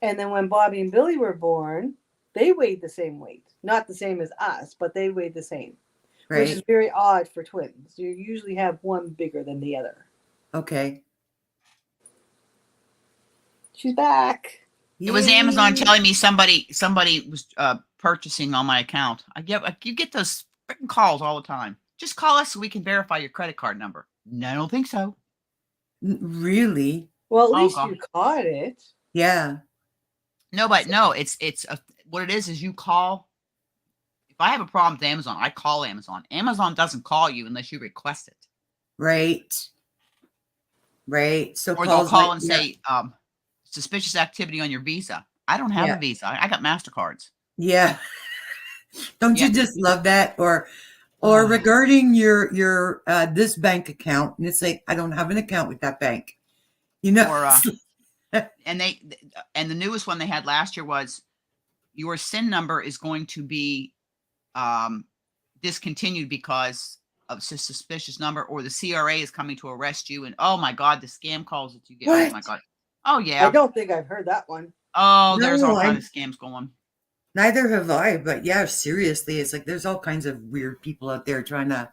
And then when Bobby and Billy were born, they weighed the same weight. Not the same as us, but they weighed the same. Right. Which is very odd for twins. You usually have one bigger than the other. Okay. She's back. It was Amazon telling me somebody was purchasing on my account. You get those freaking calls all the time. Just call us so we can verify your credit card number. No, I don't think so. Really? Well, at least you caught it. Yeah. No, but no, it's what it is you call. If I have a problem with Amazon, I call Amazon. Amazon doesn't call you unless you request it. Right. So or they'll call and say, suspicious activity on your Visa. I don't have a Visa. I got MasterCards. Yeah. Don't you just love that? Or regarding your this bank account, and it's like, I don't have an account with that bank. You know. Or, and the newest one they had last year was your SIN number is going to be discontinued because of a suspicious number, or the CRA is coming to arrest you. And oh my God, the scam calls that you get. What? Oh my God. Oh yeah. I don't think I've heard that one. Oh, there's all kinds of scams going. Neither have I, but yeah, seriously, it's like there's all kinds of weird people out there trying to.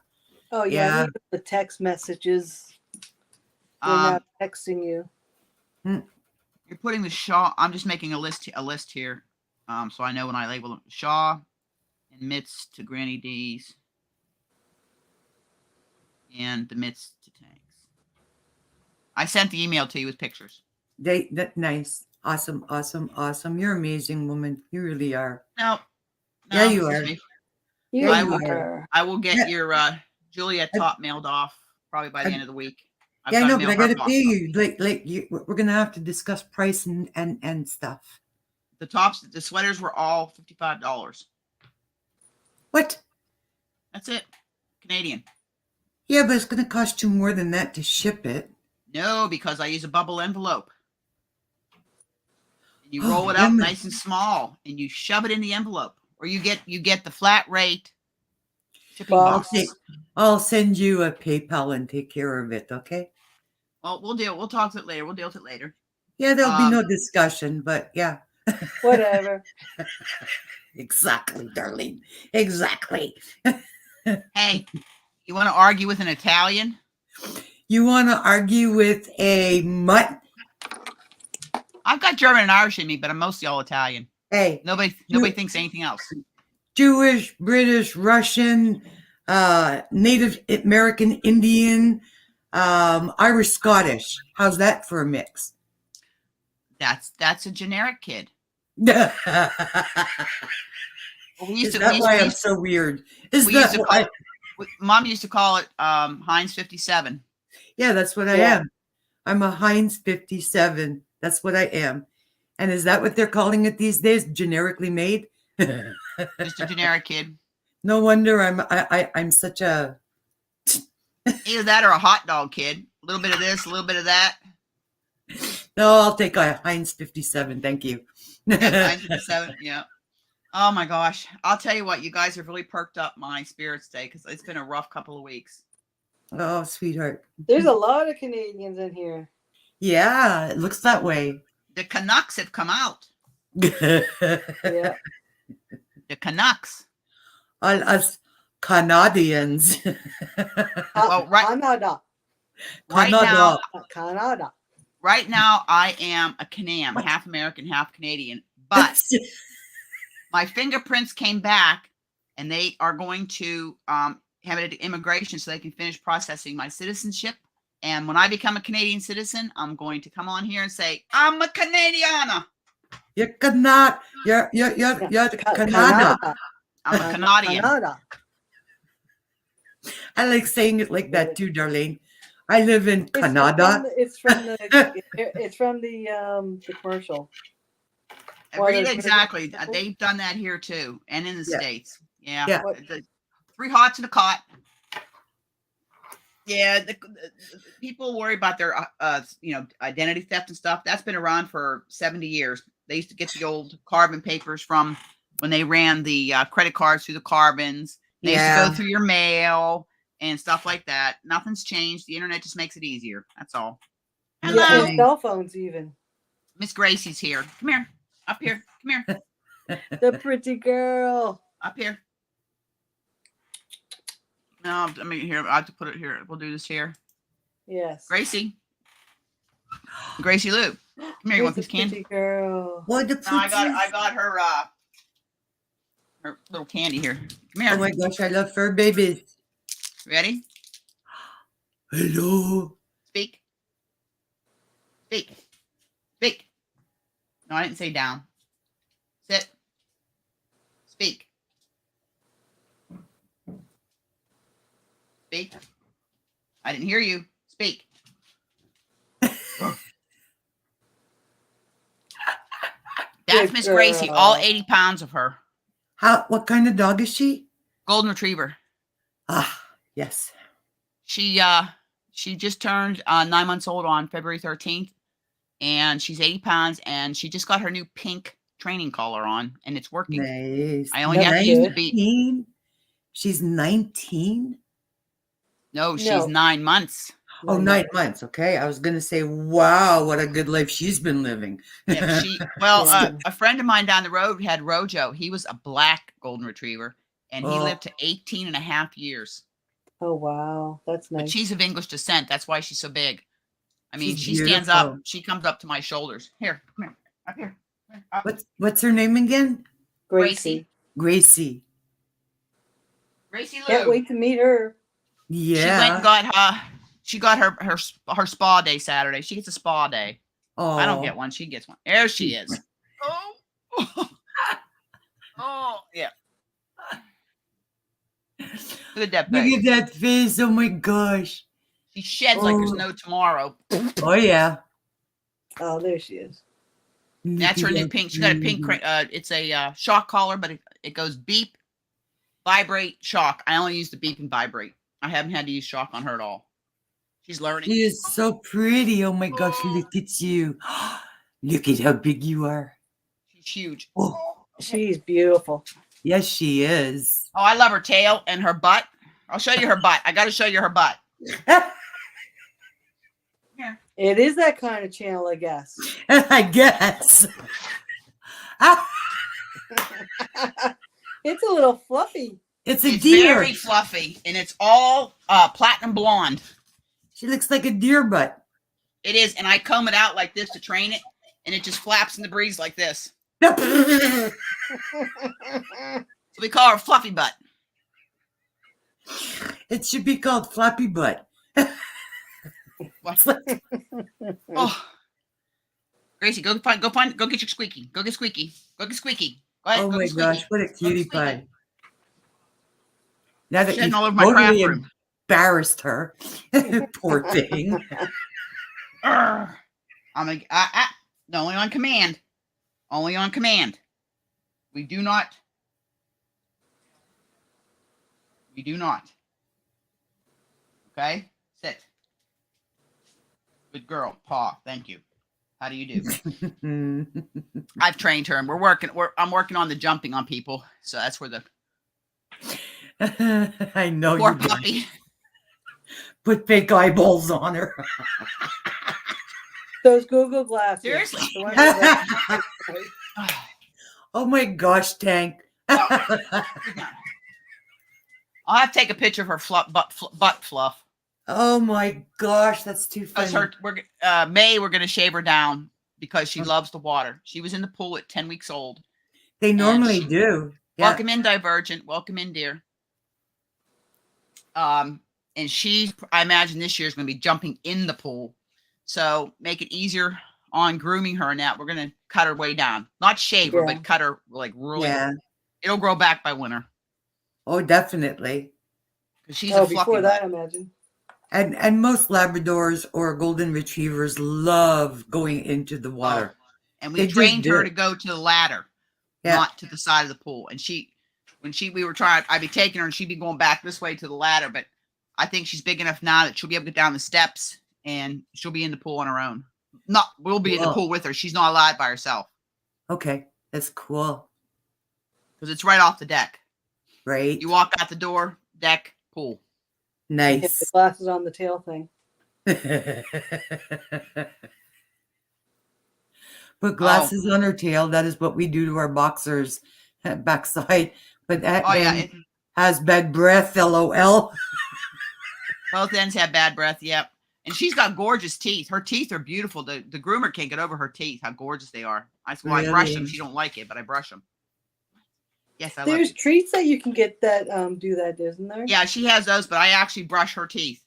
Oh yeah, the text messages. They're not texting you. You're putting the Shaw. I'm just making a list here, so I know when I label them. Shaw and mitts to Granny D's, and the mitts to Tanks. I sent the email to you with pictures. That nice, awesome. You're amazing, woman. You really are. No, Yeah, you this is are. me. You Yeah, you are. I will get Yeah. your Juliet top mailed off probably by the end of the week. I've Yeah, I got to know, mail but I her gotta box pay up. you. Like you, we're gonna have to discuss price and stuff. The tops, the sweaters were all $55. What? That's it. Canadian. Yeah, but it's gonna cost you more than that to ship it. No, because I use a bubble envelope. And you Oh, roll it up nice and small, and you shove it in the envelope, or you get the flat rate shipping box. I'll send you a PayPal and take care of it. Okay. Well, we'll talk to it later. We'll deal with it later. Yeah, there'll be no discussion, but yeah. Whatever. Exactly, darling. Exactly. Hey, you want to argue with an Italian? You want to argue with a mutt? I've got German and Irish in me, but I'm mostly all Italian. Hey, Nobody thinks anything else. Jewish, British, Russian, Native American, Indian, Irish, Scottish. How's that for a mix? That's a generic kid. Is that why I'm so weird? Mom used to call it Heinz 57. Yeah, that's what I am. I'm a Heinz 57. That's what I am. And is that what they're calling it these days? Generically made? Just a generic kid. No wonder I'm such a either that or a hot dog kid. A little bit of this, a little bit of that. No, I'll take a Heinz 57. Thank you. Heinz 57, yeah. Oh my gosh. I'll tell you what, you guys have really perked up my spirits today because it's been a rough couple of weeks. Oh, sweetheart. There's a lot of Canadians in here. Yeah, it looks that way. The Canucks have come out. Yeah. The Canucks. All us Canadians. Well, right Canada. Canada. Right now, I am a Canam, half American, half Canadian. But my fingerprints came back, and they are going to have it at immigration so they can finish processing my citizenship. And when I become a Canadian citizen, I'm going to come on here and say, I'm a Canadiana. You're Canada. You're Canada. I'm a Canadian. Canada. I like saying it like that too, darling. I live in Canada. It's from the commercial. Exactly. They've done that here too, and in the States. Yeah. Yeah. 3 hots in a cot. Yeah, the people worry about their identity theft and stuff. That's been around for 70 years. They used to get the old carbon papers from when they ran the credit cards through the carbons. They used to go through your mail and stuff like that. Nothing's changed. The internet just makes it easier. That's all. Hello. Yeah, cell phones even. Miss Gracie's here. Come here. Up here. Come here. The pretty girl. Up here. No, I mean, here, I have to put it here. We'll do this here. Yes. Gracie Lou. Come here, you want this candy? Girl. What the No, I got her little candy here. Come here. Oh my gosh, I love fur babies. Ready? Hello. Speak. No, I didn't say down. Sit. Speak. I didn't hear you. Speak. That's Miss Gracie. All 80 pounds of her. What kind of dog is she? Golden Retriever. Ah, yes. She just turned 9 months old on February 13th, and she's 80 pounds, and she just got her new pink training collar on, and it's working. Nice. I only have to use the beat. She's 19? No, she's 9 months. Oh, 9 months. Okay. I was going to say, wow, what a good life she's been living. Yeah, a friend of mine down the road had Rojo. He was a black golden retriever, and he lived to 18 and a half years. Oh, wow. That's nice. But she's of English descent. That's why she's so big. I mean, She's she stands up. beautiful. She comes up to my shoulders. Here, come here, up here. Up. What's her name again? Gracie. Gracie. Gracie Lou. Can't wait to meet her. Yeah. She went and got she got her spa day Saturday. She gets a spa day. Oh, I don't get one. She gets one. There she is. Oh. Oh, yeah. Look at that Look face. at that face. Oh my gosh. She sheds like there's no tomorrow. Oh yeah. Oh, there she is. That's her new pink. She got a pink. It's a shock collar, but it goes beep, vibrate, shock. I only use the beep and vibrate. I haven't had to use shock on her at all. She's learning. She is so pretty. Oh my gosh, look at you. Look at how big you are. She's huge. Oh, She's beautiful. yes, she is. Oh, I love her tail and her butt. I'll show you her butt. I got to show you her butt. It is that kind of channel, I guess. I guess. It's a little fluffy. It's a It's deer. very fluffy, and it's all platinum blonde. She looks like a deer butt. It is, and I comb it out like this to train it, and it just flaps in the breeze like this. It So we call her Fluffy Butt. should be called Flappy Butt. What? Oh, Gracie, go get your Squeaky. Go get Squeaky. Go get Squeaky. Go ahead. Oh go my get Squeaky. gosh, what a cutie Squeaky. pie. Now that Shedding you've all over my totally craft room. embarrassed her. Poor thing. Arrgh. No, only on command. Only on command. We do not. Okay? Sit. Good girl. Paw. Thank you. How do you do? I've trained her, and I'm working on the jumping on people. So that's where the I know poor you did. puppy. Put fake eyeballs on her. Those Google glasses. Seriously. The ones that- Oh my gosh, Tank. I'll have to take a picture of her butt fluff. Oh my gosh, that's too Because funny. we're gonna shave her down because she loves the water. She was in the pool at 10 weeks old. They normally she- do. Yeah. Welcome in, Divergent. Welcome in, dear. And I imagine this year is going to be jumping in the pool. So make it easier on grooming her. Now we're going to cut her way down, not shave her, Yeah. but cut her like really. Yeah. It'll grow back by winter. Oh, definitely. 'Cause she's Oh, a fluffy before that, butt. imagine. And most Labradors or Golden Retrievers love going into the water. And They we just trained her do. to go to the ladder, Yeah. not to the side of the pool. And we were trying, I'd be taking her and she'd be going back this way to the ladder. But I think she's big enough now that she'll be able to get down the steps and she'll be in the pool on her own. We'll be in the Cool. pool with her. She's not allowed by herself Okay, that's cool. because it's right off the deck. Right? You walk out the door, deck, pool. Hit Nice. the glasses on the tail thing. Put glasses on her tail. That is what we do to our boxers backside. But that Oh, yeah. end has bad breath, LOL. Both ends have bad breath. Yep. And she's got gorgeous teeth. Her teeth are beautiful. The groomer can't get over her teeth, how gorgeous they are. I brush them. Really? She don't like it, but I brush them. Yes, I love There's it. treats that you can get that do that, isn't there? Yeah, she has those, but I actually brush her teeth.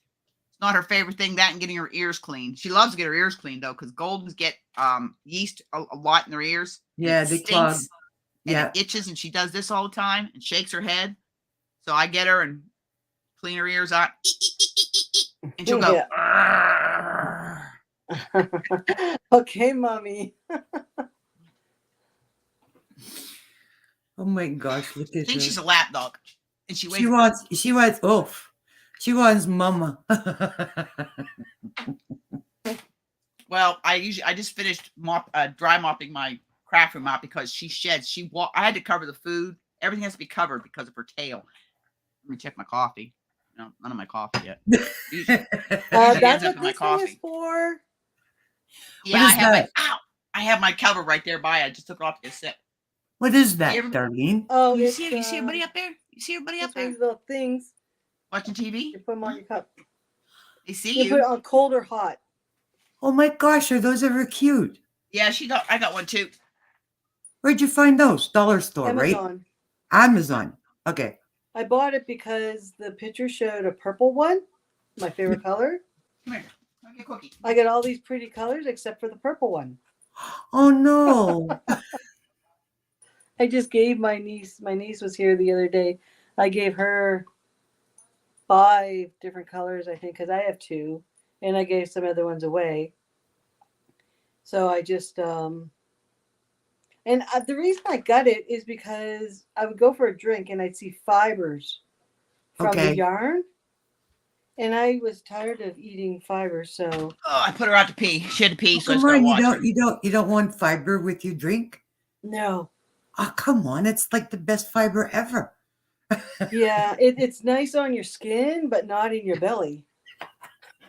It's not her favorite thing, that and getting her ears clean. She loves to get her ears cleaned, though, because Goldens get yeast a lot in their ears. and Yeah, it they clog. stinks, and Yeah. it itches, and she does this all the time and shakes her head. So I get her and clean her ears out. And she'll go, Yeah. "Arrgh." Okay, mommy. Oh my gosh, look I at think her. she's a lap dog. And she She waits. wants mama. Well, I just finished dry mopping my craft room out because she sheds. I had to cover the food. Everything has to be covered because of her tail. Let me check my coffee. No, none of my coffee yet. Usually That's ends up what in my this thing is coffee. for. Yeah, is that? I have my cover right there by. I just took it off to get a sip. What is that, Ever- Darlene? Oh, You it's, see everybody up there? You see everybody up it's one of there these little things. watching TV? You put them on your cup. They see You put it you. on cold or hot. Oh my gosh, are those ever cute? Yeah, I got one too. Where'd you find those? Dollar store, right? Amazon. Amazon. Okay. I bought it because the picture showed a purple one, my favorite color. Come here. I'll get a cookie. I got all these pretty colors except for the purple one. Oh no. I just gave my niece was here the other day. I gave her 5 different colors, I think, because I have 2, and I gave some other ones away. So I just and the reason I got it is because I would go for a drink and I'd see fibers from the Okay. yarn, and I was tired of eating fibers. So Oh, I put her out to pee. She had to pee, so I Come just gotta on, watch her. you don't want fiber with your drink? no, Oh, come on. It's like the best fiber ever. yeah, it's nice on your skin, but not in your belly.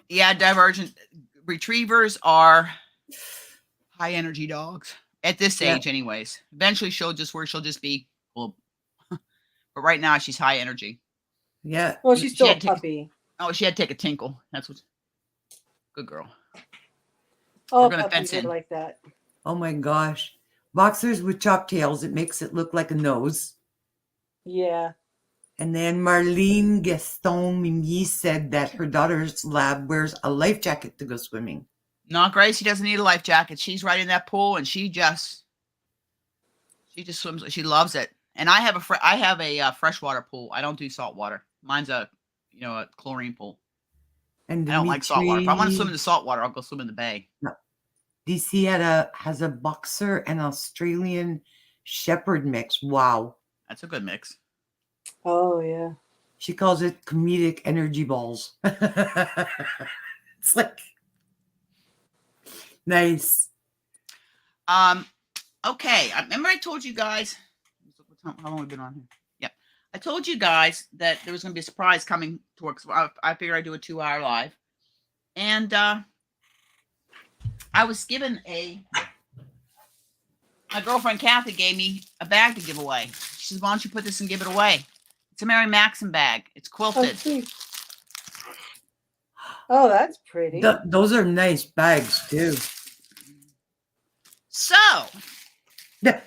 Yeah, divergent retrievers are high energy dogs at this Yeah. age, anyways. Eventually, she'll just be well, but right now she's high energy. Yeah. Well, she's She still a had to- puppy. Oh, she had to take a tinkle. That's what. Good girl. All gonna puppies fence are in. like that. Oh my gosh. Boxers with chalk tails, it makes it look like a nose. Yeah. And then Marlene Gaston Mimi said that her daughter's lab wears a life jacket to go swimming. No, Gracie doesn't need a life jacket. She's right in that pool, and she just swims. She loves it. And I have a freshwater pool. I don't do salt water. Mine's a chlorine pool. And I don't like salt water. If I want to swim in Dimitri the salt water, I'll go swim in the bay. DC has a boxer and Australian shepherd mix. Wow. That's a good mix. Oh yeah. She calls it comedic energy balls. It's like nice. Okay. Remember I told you guys. How long have we been on here? Yeah. I told you guys that there was going to be a surprise coming to work. So I figured I'd do a 2-hour live. And I was given my girlfriend Kathy gave me a bag to give away. She says, "Why don't you put this and give it away?" It's a Mary Maxim bag. It's Oh, quilted. sweet. Oh, that's pretty. Those are nice bags too. So Yeah.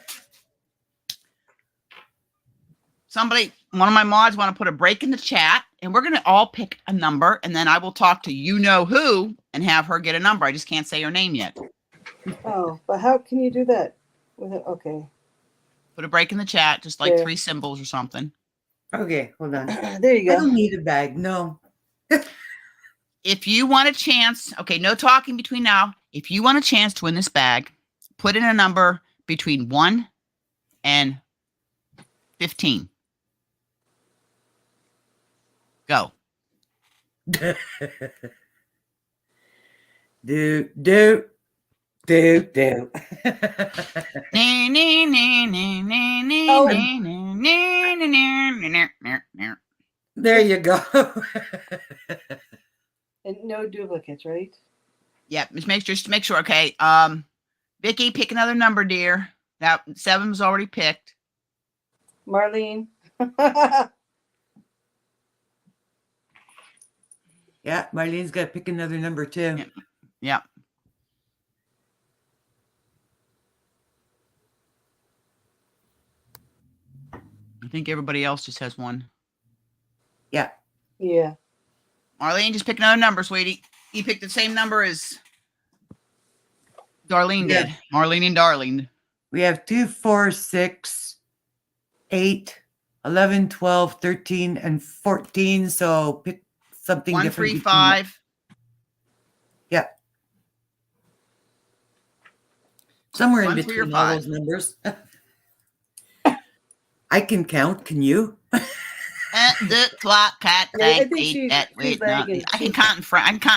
one of my mods want to put a break in the chat, and we're going to all pick a number, and then I will talk to who and have her get a number. I just can't say her name yet. Oh, but how can you do that? With it? Okay. Put a break in the chat, just like There. 3 symbols or something. Okay, hold on. There you I go. don't need a bag. No. If you want a chance, okay, no talking between now. If you want a chance to win this bag, put in a number between 1 and 15. Go. Do. There you go. And no duplicates, right? Yeah, just make sure. Okay. Vicky, pick another number, dear. That 7 was already picked. Marlene. Yeah, Marlene's got to pick another number too. Yeah. I think everybody else just has one. Yeah. Yeah. Marlene, just pick another number, sweetie. You picked the same number as Darlene Yeah. did. Marlene and Darlene. We have 2, 4, 6, 8, 11, 12, 13, and 14. So pick something 1, different. 3, between 5. Yeah. Somewhere in 1, 3, or between all 5. those numbers. I can count. Can you? Yeah, I think she's lagging. I can count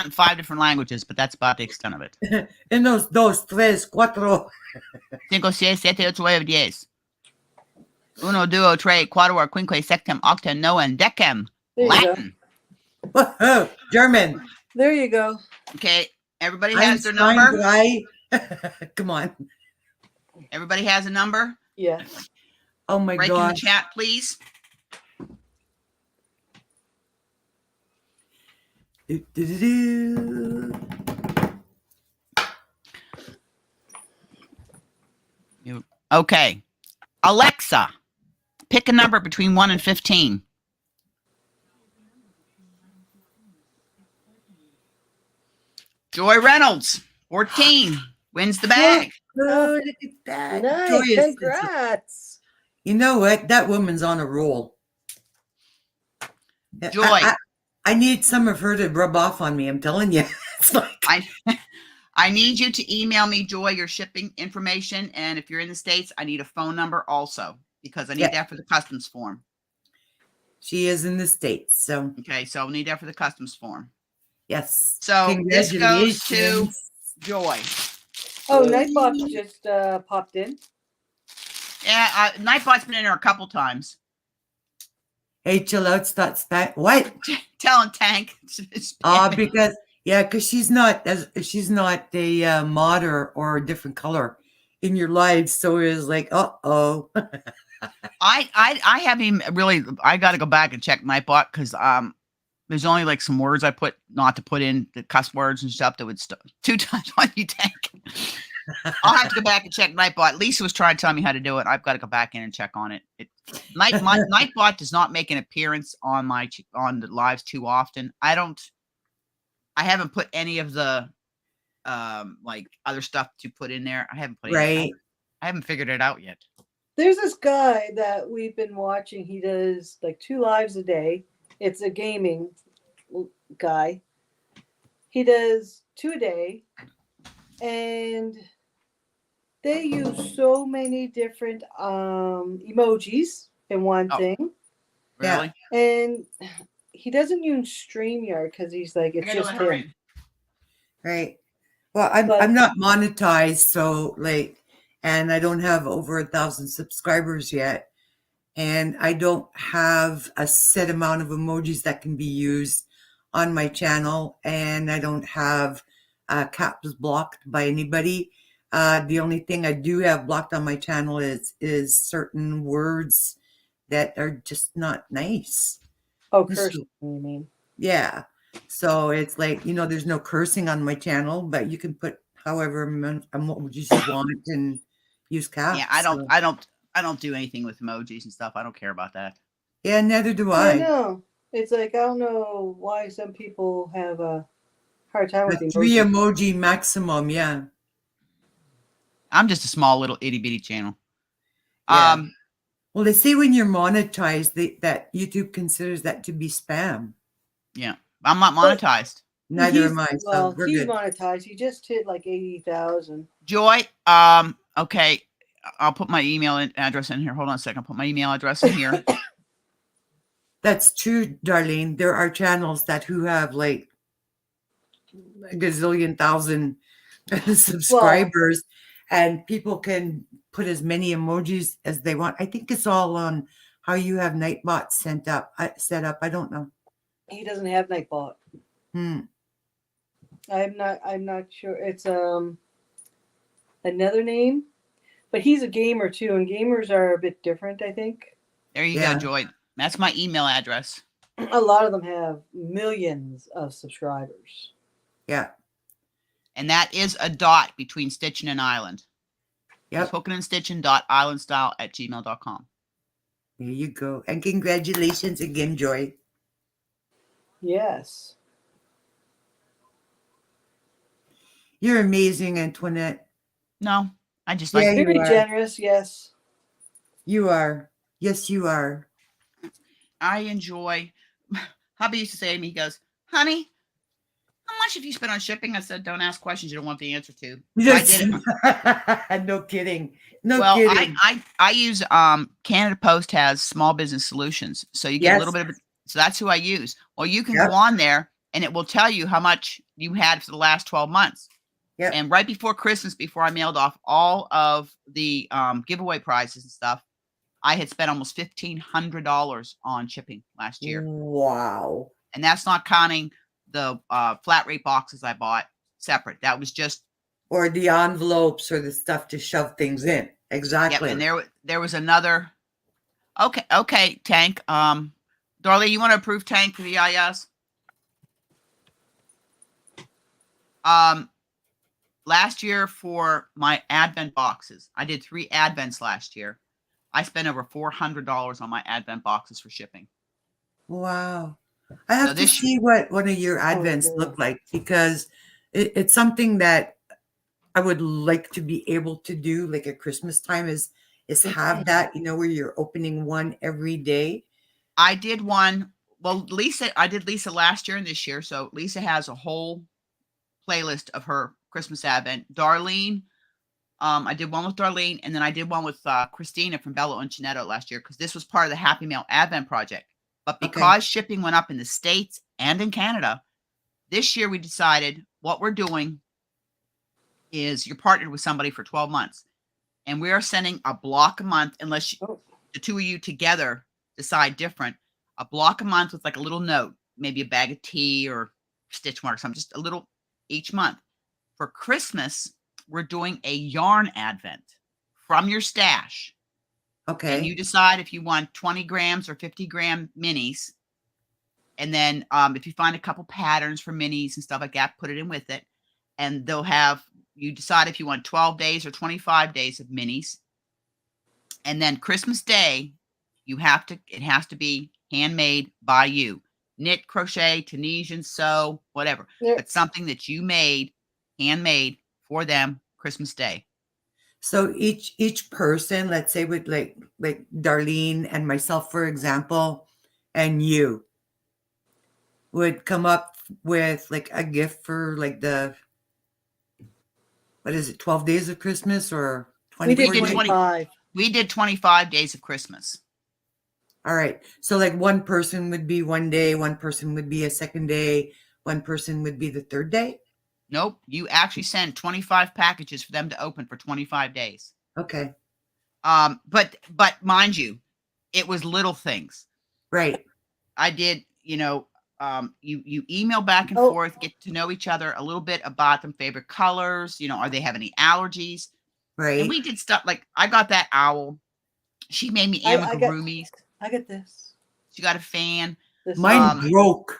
in 5 different languages, but that's about the extent of it. Unos, dos, tres, cuatro. 5, 6, 7, 8, 9, 10. 1, 2, 3, 4, 5, 6, 7, 8, 9, 10. There you go. Latin. Whoa, German. There you go. Okay, everybody has their Einstein, number. drei. Come on. Everybody has a number. Yeah. Oh my Break in the God. chat, please. Do, do, do, do. Okay. Alexa, pick a number between 1 and 15. Joy Reynolds, 14, wins the bag. Oh, look at that. Nice. Joyous. Congrats. You know what? That woman's on a roll. Joy. I need some of her to rub off on me. I'm telling you. It's like I need you to email me, Joy, your shipping information. And if you're in the States, I need a phone number also, because I need that for the customs form. she is in the States. So Okay, so I'll need that for the customs form. yes. So this goes to Congratulations. Joy. Oh, Nightbot just popped in. Yeah, Nightbot's been in there a couple times. Hey, chill out, stop spam. What? Telling Tank. Because she's not a mod or a different color in your lives. So it was like, uh-oh. I haven't even really. I got to go back and check Nightbot because there's only like some words I put not to put in, the cuss words and stuff that would 2 times on you, Tank. I'll have to go back and check Nightbot. Lisa was trying to tell me how to do it. I've got to go back in and check on it. Nightbot does not make an appearance on the lives too often. I haven't put any of the like other stuff to put in there. I haven't put I haven't figured it out yet. There's this guy that we've been watching. He does like 2 lives a day. It's a gaming guy. He does 2 a day, and they use so many different emojis in one thing. Really? And he doesn't use StreamYard because he's like, it's just him. Right. Well, I'm not monetized, so like, and I don't have over 1,000 subscribers yet. And I don't have a set amount of emojis that can be used on my channel. And I don't have caps blocked by anybody. The only thing I do have blocked on my channel is certain words that are just not nice. Oh, cursing, you mean? Yeah. So it's like, there's no cursing on my channel, but you can put however emojis you want and use caps. Yeah, I don't do anything with emojis and stuff. I don't care about that. Yeah, neither do I. I know. It's like, I don't know why some people have a hard time with The emojis. 3 emoji maximum, yeah. I'm just a small little itty bitty channel. Yeah. Well, they say when you're monetized, that YouTube considers that to be spam. Yeah, I'm not monetized. Neither am I. Well, we're he's good. monetized. He just hit like 80,000. Joy, okay, I'll put my email address in here. Hold on a second. I'll put my email address in here. That's true, Darlene. There are channels who have like a gazillion thousand subscribers, and people can put as many emojis as they want. I think it's all on how you have Nightbot set up. I don't know. He doesn't have Nightbot. I'm not sure. It's another name, but he's a gamer too, and gamers are a bit different, I think. There you go, Joy. That's my email address. A lot of them have millions of subscribers. Yeah. And that is a dot between Stitching and Island. Yep. Hooking and Stitching .islandstyle@gmail.com. There you go. And congratulations again, Joy. Yes. You're amazing, Antoinette. No, I just Yeah, like very generous. Yes. You are. Yes, you are. I enjoy. Hubby used to say to me, he goes, honey, how much have you spent on shipping? I said, don't ask questions you don't want the answer to. So I did it. No kidding. No well, kidding. I use Canada Post has small business solutions. So you get a little bit of it. So that's who I use. Well, you can go on there and it will tell you how much you had for the last 12 months. Yep. And right before Christmas, before I mailed off all of the giveaway prizes and stuff, I had spent almost $1,500 on shipping last year. Wow. And that's not counting the flat rate boxes I bought separate. That was just. Or the envelopes or the stuff to shove things in. Exactly. Yep, and there was another. Okay, Tank. Darlene, you want to approve Tank for the IS? last year for my Advent boxes, I did 3 Advents last year. I spent over $400 on my Advent boxes for shipping. Wow. I have So to this see what one of your Advents yeah. look like, because it's something that I would like to be able to do, like at Christmas time, is have that, where you're opening one every day. I did one. Well, I did Lisa last year and this year. So Lisa has a whole playlist of her Christmas Advent. Darlene, I did one with Darlene, and then I did one with Christina from Bello and Ancionetto last year, because this was part of the Happy Mail Advent project. But because shipping went up in the States and in Canada, this year we decided what we're doing is you're partnered with somebody for 12 months. And we are sending a block a month, unless the two of you together decide different, a block a month with like a little note, maybe a bag of tea or stitch mark, something, just a little each month. For Christmas, we're doing a yarn Advent from your stash. Okay. And you decide if you want 20 grams or 50-gram minis. And then if you find a couple patterns for minis and stuff like that, put it in with it. And they'll have, you decide if you want 12 days or 25 days of minis. And then Christmas Day, it has to be handmade by you. Knit, crochet, Tunisian, sew, whatever. But something that you made, handmade for them Christmas Day. So each person, let's say with like Darlene and myself, for example, and you would come up with like a gift for like what is it, 12 days of Christmas or 24 days? 25. We did 25 days of Christmas. All right. So like one person would be one day, one person would be a second day, one person would be the third day? Nope. You actually send 25 packages for them to open for 25 days. Okay. But mind you, it was little things. Right. I did, you email back and forth, get to know each other a little bit about them, favorite colors, are they have any allergies? Right. And we did stuff like, I got that owl. She made me amigurumis. I got this. She got a fan. Mine broke,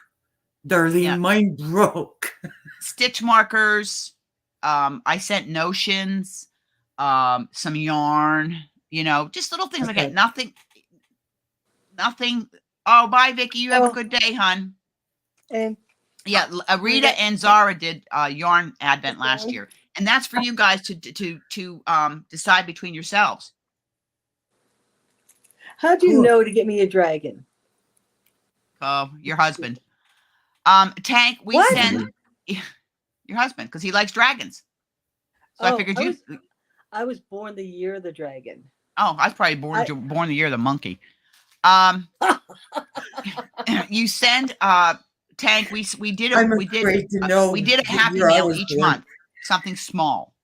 Darlene. Yeah. Mine broke. Stitch markers. I sent notions, some yarn, just little things like that. Nothing. Oh, bye, Vicky. You have a good day, hon. And yeah, Rita and Zara did yarn Advent last year, and that's for you guys to decide between yourselves. How'd you know to get me a dragon? Oh, your husband. Tank, we send your husband because he likes dragons. So I figured I was born the year of the dragon. Oh, I was probably born the year of the monkey. You send Tank. We did a Happy Mail each month. Something small.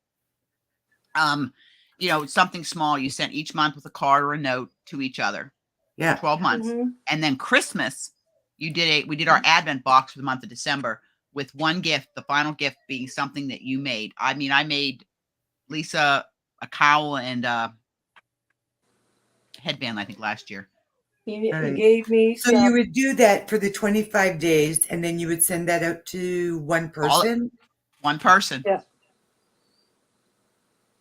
Something small you sent each month with a card or a note to each other. Yeah. For 12 months. Mm-hmm. And then Christmas, we did our Advent box for the month of December with one gift, the final gift being something that you made. I mean, I made Lisa a cowl and headband, I think, last year. You gave me so you would do that for the 25 days, and then you would send that out to one person? One person. Yeah.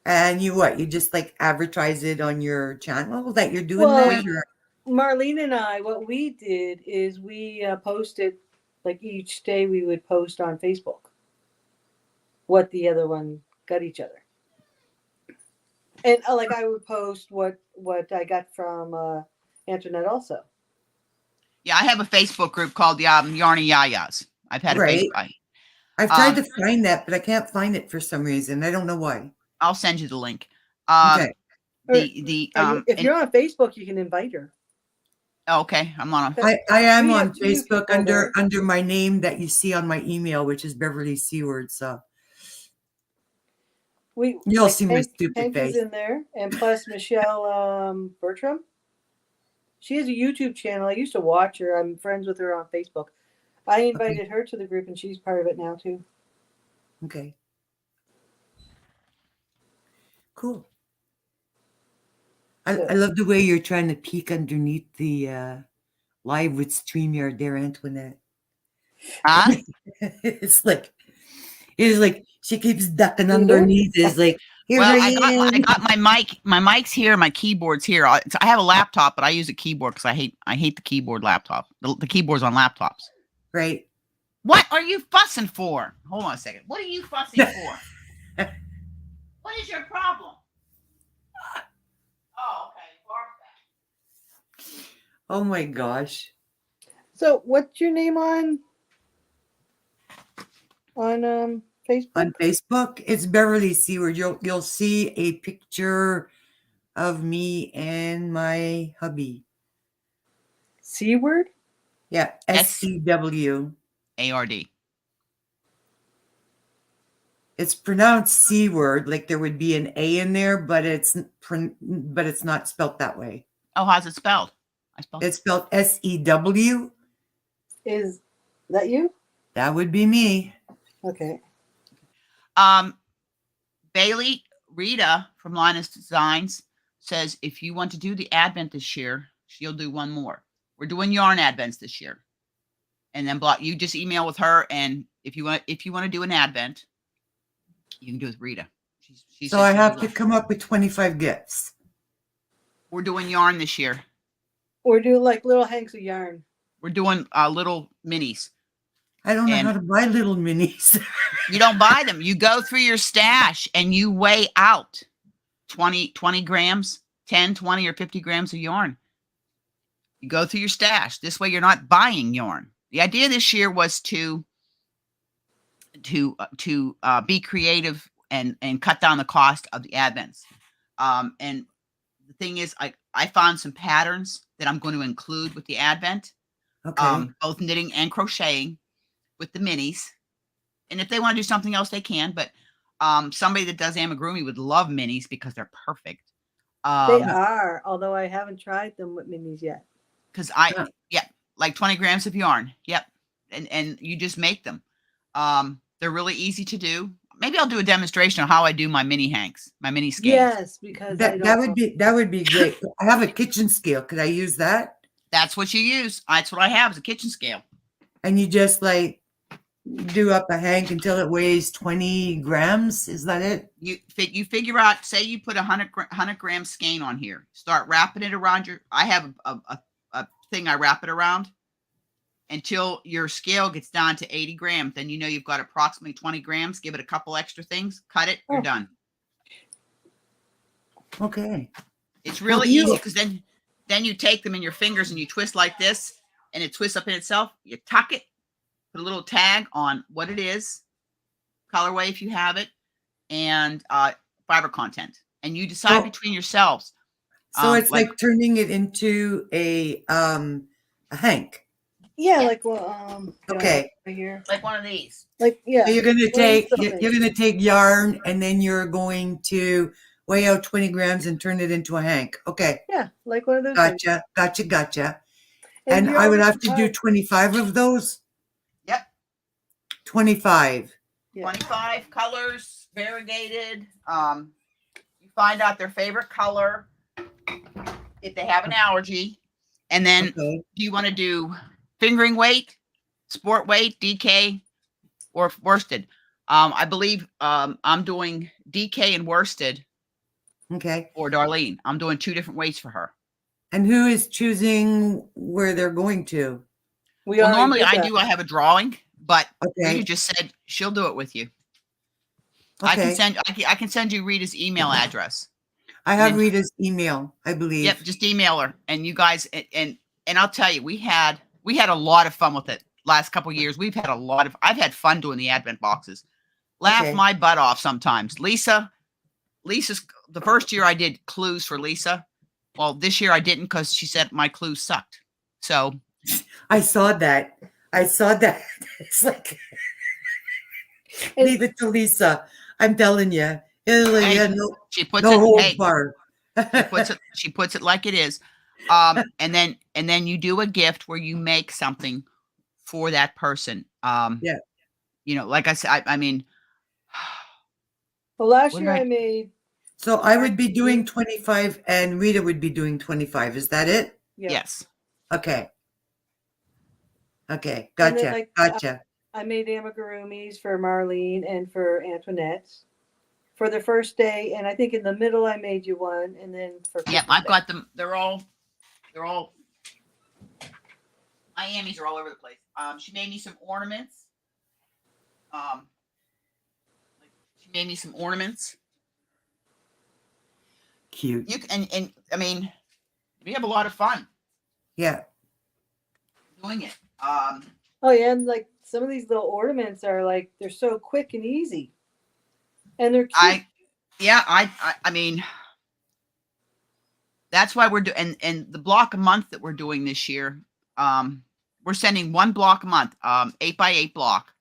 And you just like advertise it on your channel that you're doing that? Or? Marlene and I, what we did is we posted, like each day we would post on Facebook what the other one got each other. And like I would post what I got from Antoinette also. Yeah, I have a Facebook group called the Yarny Yayas. I've had a Facebook. I've tried to find that, but I can't find it for some reason. I don't know why. I'll send you the link. Okay. If you're on Facebook, you can invite her. Okay, I'm on. I am on Facebook under my name that you see on my email, which is Beverly Seward. So you'll see my stupid face in there, and plus Michelle Bertram. She has a YouTube channel. I used to watch her. I'm friends with her on Facebook. I invited her to the group, and she's part of it now too. Okay. Cool. I love the way you're trying to peek underneath the live with StreamYard there, Antoinette. Huh? It is like She keeps ducking underneath. Is like, here Well, I I am. got my mic. My mic's here. My keyboard's here. I have a laptop, but I use a keyboard because I hate the keyboard laptop. The keyboards on laptops. Right. What are you fussing for? Hold on a second. What are you fussing for? What is your problem? Oh, okay. Oh my gosh. So, what's your name on Facebook? On Facebook, it's Beverly Seward. You'll see a picture of me and my hubby. Seward? Yeah, SCW. ARD. It's pronounced C word, like there would be an A in there, but it's not spelt that way. Oh, how's it spelled? I spelled It's spelled SEW. Is that you? That would be me. Okay. Bailey Rita from Linus Designs says if you want to do the Advent this year, she'll do one more. We're doing yarn Advents this year, and then you just email with her, and if you want to do an Advent, you can do it with Rita. She So I have to come up with 25 gifts. We're doing yarn this year. Or do like little hanks of yarn. We're doing little minis. I don't know how to buy little minis. You don't buy them. You go through your stash and you weigh out 20 grams, 10, 20, or 50 grams of yarn. You go through your stash. This way you're not buying yarn. The idea this year was to be creative and cut down the cost of the Advents. And the thing is, I found some patterns that I'm going to include with the Advent. Okay. Both knitting and crocheting with the minis. And if they want to do something else, they can. But somebody that does amigurumi would love minis because they're perfect. They are, although I haven't tried them with minis yet. Because like 20 grams of yarn. Yep. And you just make them. They're really easy to do. Maybe I'll do a demonstration of how I do my mini hanks, my mini skeins. Yes, because that would be great. I have a kitchen scale. Could I use that? That's what you use. That's what I have is a kitchen scale. And you just like do up a hank until it weighs 20 grams. Is that it? You figure out, say you put 100 gram skein on here. Start wrapping it around I have a thing I wrap it around until your scale gets down to 80 grams. Then you know you've got approximately 20 grams. Give it a couple extra things. Cut it. You're done. Okay. It's really easy because then you take them in your fingers and you twist like this, and it twists up in itself. You tuck it, put a little tag on what it is, colorway if you have it, and fiber content. And you decide between yourselves. So it's like turning it into a hank. Yeah, like okay, right here, like one of these. Like So you're gonna take yarn and then you're going to weigh out 20 grams and turn it into a hank. Okay. Yeah, like one of those. Gotcha. And I would have to do 25 of those. Yep. 25. Yeah. 25 colors, variegated. You find out their favorite color if they have an allergy, and then do you want to do fingering weight, sport weight, DK, or worsted? I believe I'm doing DK and worsted. Okay. Or Darlene. I'm doing 2 different weights for her. And who is choosing where they're going to? Normally I have a drawing, but Rita just said she'll do it with you. Okay. I can send you Rita's email address. I have Rita's email, I believe. Yep, just email her, and you guys and I'll tell you, we had a lot of fun with it last couple of years. I've had fun doing the Advent boxes. Laugh my butt off sometimes. Lisa's the first year I did clues for Lisa. Well, this year I didn't because she said my clues sucked. So I saw that. It's like leave it to Lisa. I'm telling you. She puts she puts it like it is. And then you do a gift where you make something for that person. Like I said, I mean, well, last year I made. So I would be doing 25 and Rita would be doing 25. Is that it? Yeah. Yes. Okay. Gotcha. I made amigurumis for Marlene and for Antoinette for the first day, and I think in the middle I made you one, and then for Yep, Christmas I've Day. got them. They're all. Miami's are all over the place. She made me some ornaments. She made me some ornaments. Cute. You can, and I mean, we have a lot of fun Yeah. doing it. Oh yeah, and like some of these little ornaments are like they're so quick and easy, and they're cute. I mean, that's why we're doing, and the block a month that we're doing this year, we're sending one block a month, 8x8 block,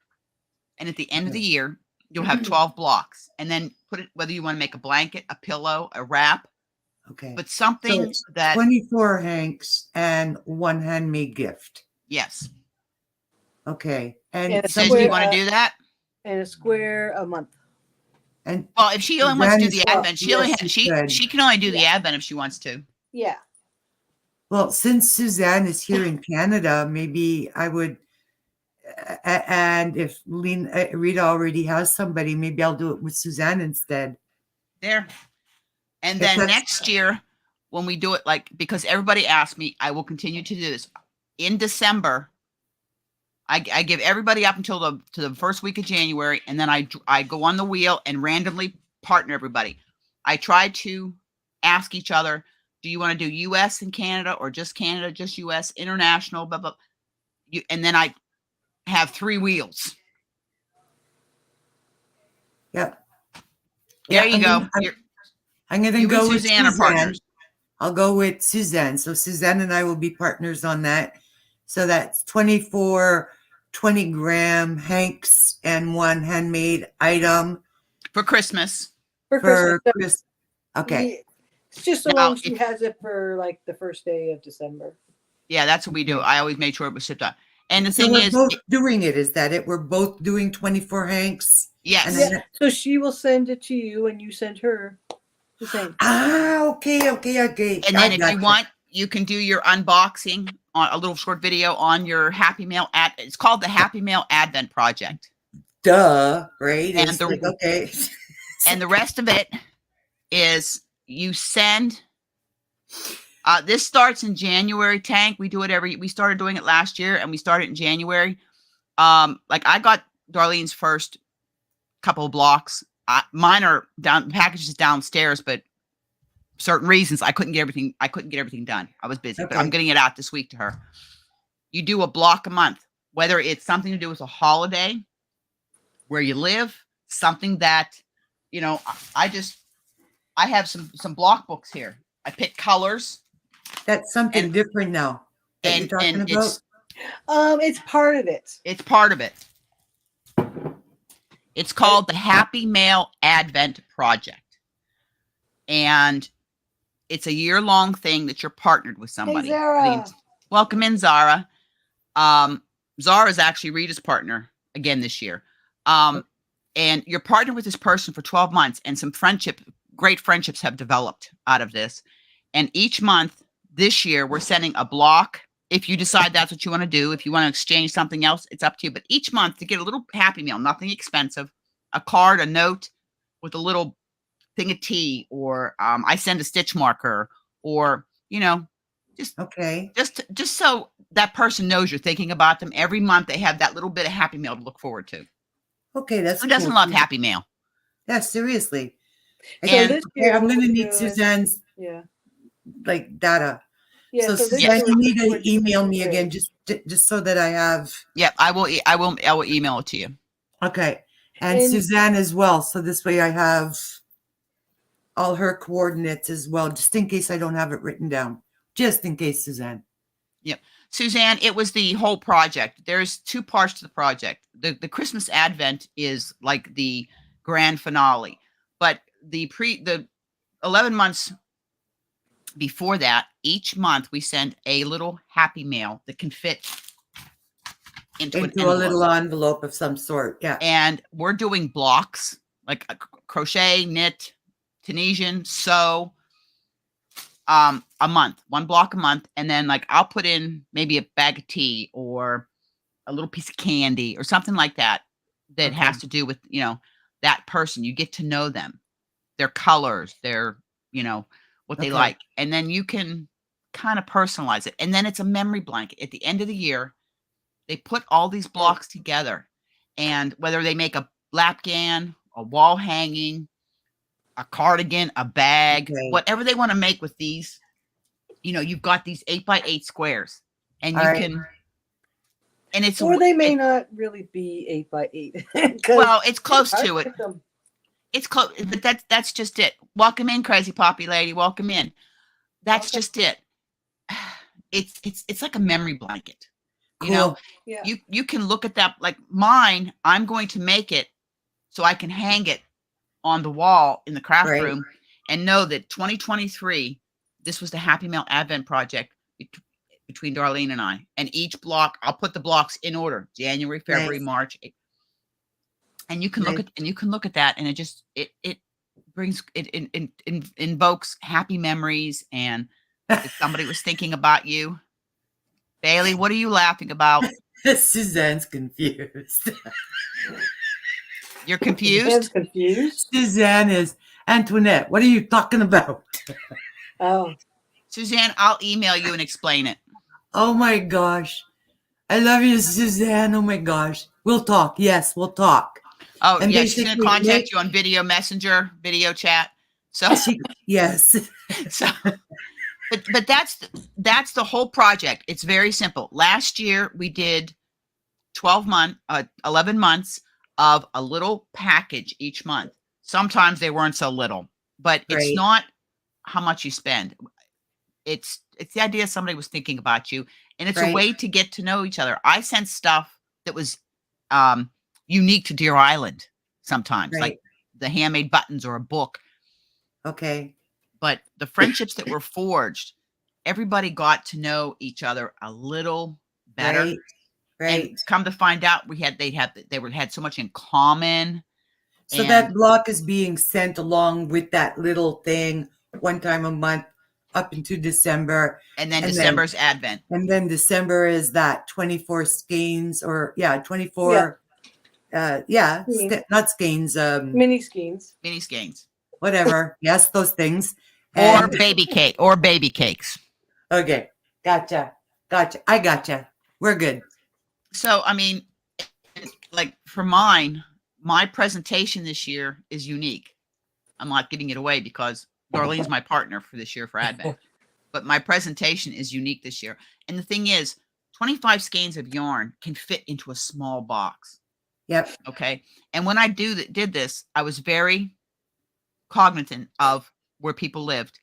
and at the end of the year, you'll have 12 blocks, and then put it whether you want to make a blanket, a pillow, a wrap, Okay. but So something it's that 24 Hanks and one handmade gift. yes. Okay. And And a Says, do somebody you square, want to do that? and a square a month. and Well, if she only wants to do the Suzanne- advent, she only yes, she could. she can only do the Yeah. advent if she wants to. Yeah. well, since Suzanne is here in Canada, maybe I would and if Rita already has somebody, maybe I'll do it with Suzanne instead. There. And If then that's- next year, when we do it, like, because everybody asked me, I will continue to do this. In December, I give everybody up until the first week of January, and then I go on the wheel and randomly partner everybody. I try to ask each other, do you want to do US and Canada, or just Canada, just US, international, blah, blah. And then I have 3 wheels. Yep. There you go. I'm going to You go and with Suzanne are Suzanne. partners. I'll go with Suzanne. So Suzanne and I will be partners on that. So that's 24 20-gram Hanks and one handmade item For Christmas. For for Christmas. Chris. Okay. It's just so Now, long she has it for like the first day of December. Yeah, that's what we do. I always made sure it was shipped out. And the So thing we're is, both doing it. Is that it? We're both doing 24 Hanks. yes. And Yeah. then, So she will send it to you, and you send her the same. okay. And then if you want, you can do your unboxing on a little short video on your Happy Mail it's called the Happy Mail Advent Project. Duh, right? And It's like, okay. And the rest of it is you send. This starts in January, Tank. We started doing it last year, and we started in January. Like I got Darlene's first couple of blocks. Mine are down, packages downstairs, but certain reasons I couldn't get everything done. I was busy, but I'm getting it out this week to her. You do a block a month, whether it's something to do with a holiday, where you live, something that, I have some block books here. I pick colors. That's something different now that you're talking about. It's part of it. It's part of it. It's called the Happy Mail Advent Project. And it's a year-long thing that you're partnered with somebody. Hey, Zara. Welcome in, Zara. Zara is actually Rita's partner again this year. And you're partnered with this person for 12 months, and some great friendships have developed out of this. And each month this year, we're sending a block. If you decide that's what you want to do, if you want to exchange something else, it's up to you. But each month to get a little Happy Meal, nothing expensive, a card, a note with a little thing of tea, or I send a stitch marker, or, just so that person knows you're thinking about them. Every month they have that little bit of Happy Meal to look forward to. Okay, that's Who doesn't love Happy Meal? Yeah, seriously. And this year I'm going to we're need doing- Suzanne's data. Yeah. So this Suzanne, year you we're need to doing email me 23. again, just so that I have. Yep, I will email it to you. Okay, and And- Suzanne as well. So this way I have all her coordinates as well, just in case I don't have it written down. Just in case, Suzanne. Yep. Suzanne, it was the whole project. There's 2 parts to the project. The Christmas Advent is like the grand finale, but the 11 months before that, each month we send a little Happy Mail that can fit into an Into a envelope. little envelope of some sort. Yeah. And we're doing blocks like crochet, knit, Tunisian, sew, a month, 1 block a month. And then like I'll put in maybe a bag of tea or a little piece of candy or something like that that Okay. has to do with, that person. You get to know them, their colors, their, what they Okay. like. And then you can kind of personalize it. And then it's a memory blanket. At the end of the year, they put all these blocks together, and whether they make a lapgan, a wall hanging, a cardigan, a bag, Okay. whatever they want to make with these, you've got these 8x8 squares, and All you right. can, and it's, Or they may it- not really be 8x8. well, it's close hard to it. get them. It's close, but that's just it. Welcome in, crazy poppy lady. Welcome in. That's Welcome. just it. It's like a memory blanket. Cool. Yeah. You can look at that, like mine. I'm going to make it so I can hang it on the wall in the craft Right. room, and know that 2023, this was the Happy Mail Advent project between Darlene and I. And each block, I'll put the blocks in order: January, February, Nice. March. And you can look Nice. at that, and it brings invokes happy memories. And if somebody was thinking about you, Bailey, what are you laughing about? Suzanne's confused. You're Suzanne's confused? confused. Suzanne is, Antoinette, what are you talking about? Oh, Suzanne, I'll email you and explain it. Oh my gosh. I love you, Suzanne. Oh my gosh. We'll talk. Yes, we'll talk. Oh, And yeah, she's going to basically contact make- you on video messenger, video chat. So, Yes. so, but that's the whole project. It's very simple. Last year we did 11 months of a little package each month. Sometimes they weren't so little, but it's Right. not how much you spend. It's the idea somebody was thinking about you, and it's a Right. way to get to know each other. I sent stuff that was unique to Deer Island sometimes, Right. like the handmade buttons or a book. Okay. But the friendships that were forged, everybody got to know each other a little better. Right. Right. And come to find out, they had so much in common. So and that block is being sent along with that little thing one time a month up into December. and then and then- December's Advent. And then December is that 24 skeins or 24. Not skeins. mini skeins. Mini skeins. Whatever. Yes, those things. Or And- baby cakes. Okay. Gotcha. I gotcha. We're good. So, I mean, like for mine, my presentation this year is unique. I'm not giving it away because Darlene's my partner for this year for Advent. But my presentation is unique this year. And the thing is, 25 skeins of yarn can fit into a small box. Yep. Okay. And when I did this, I was very cognizant of where people lived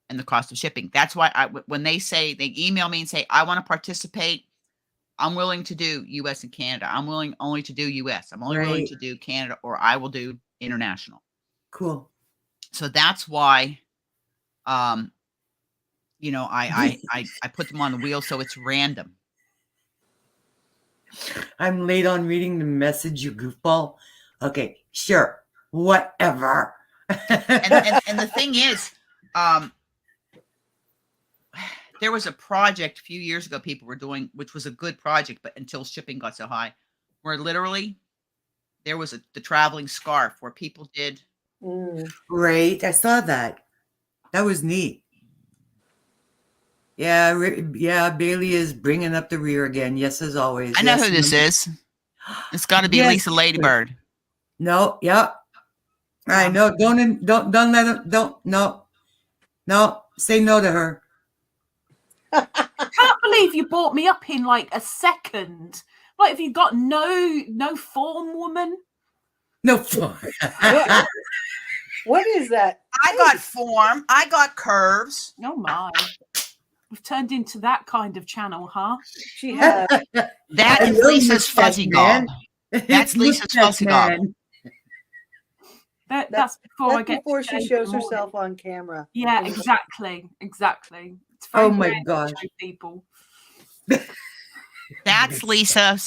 and the cost of shipping. That's why when they email me and say, I want to participate, I'm willing to do US and Canada. I'm willing only to do US. I'm only willing Right. to do Canada, or I will do international. Cool. So that's why, I put them on the wheel. So it's random. I'm late on reading the message, you goofball. Okay, sure. Whatever. And the thing is, there was a project a few years ago people were doing, which was a good project, but until shipping got so high, where literally there was the traveling scarf where people did. Right. I saw that. That was neat. Yeah, Bailey is bringing up the rear again. Yes, as always. I know Yes, who this is. It's got to be Yes. Lisa Ladybird. No, yeah. I know. Don't let him. No. Say no to her. I can't believe you brought me up in like a second. Like, have you got no form, woman? No. What is that? I got form. I got curves. Oh my. We've turned into that kind of channel, huh? She has. That is Hello, Lisa's mustache fuzzy man. gob. That's Lisa's Mustache fuzzy gob. man. That's before I That's get before to she change shows in the morning. herself on camera. Yeah, exactly. It's very Oh my rare to gosh. show people. That's Lisa.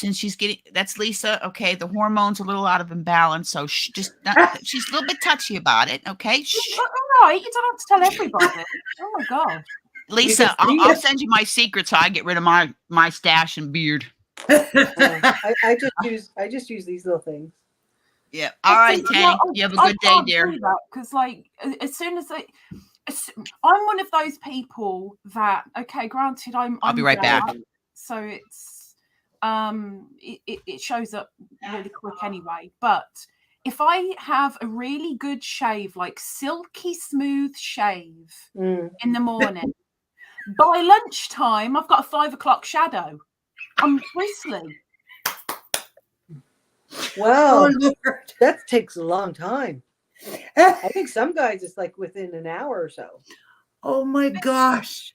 That's Lisa. Okay, the hormones are a little out of imbalance, so she's a little bit touchy about it. Okay, All right, you don't have to tell everybody. Oh my god. Lisa, can see I'll it. send you my secret so I get rid of my stash and beard. I just use these little things. Yeah. All right, Tanny. You have a good day, dear. Because as soon as I'm one of those people that, okay, granted, I'll be right back. So it's it shows up really quick anyway. But if I have a really good shave, like silky smooth shave in the morning, by lunchtime I've got a 5 o'clock shadow. I'm bristly. Wow, Oh, that takes a long time. I think some guys it's like within an hour or so. Oh my gosh.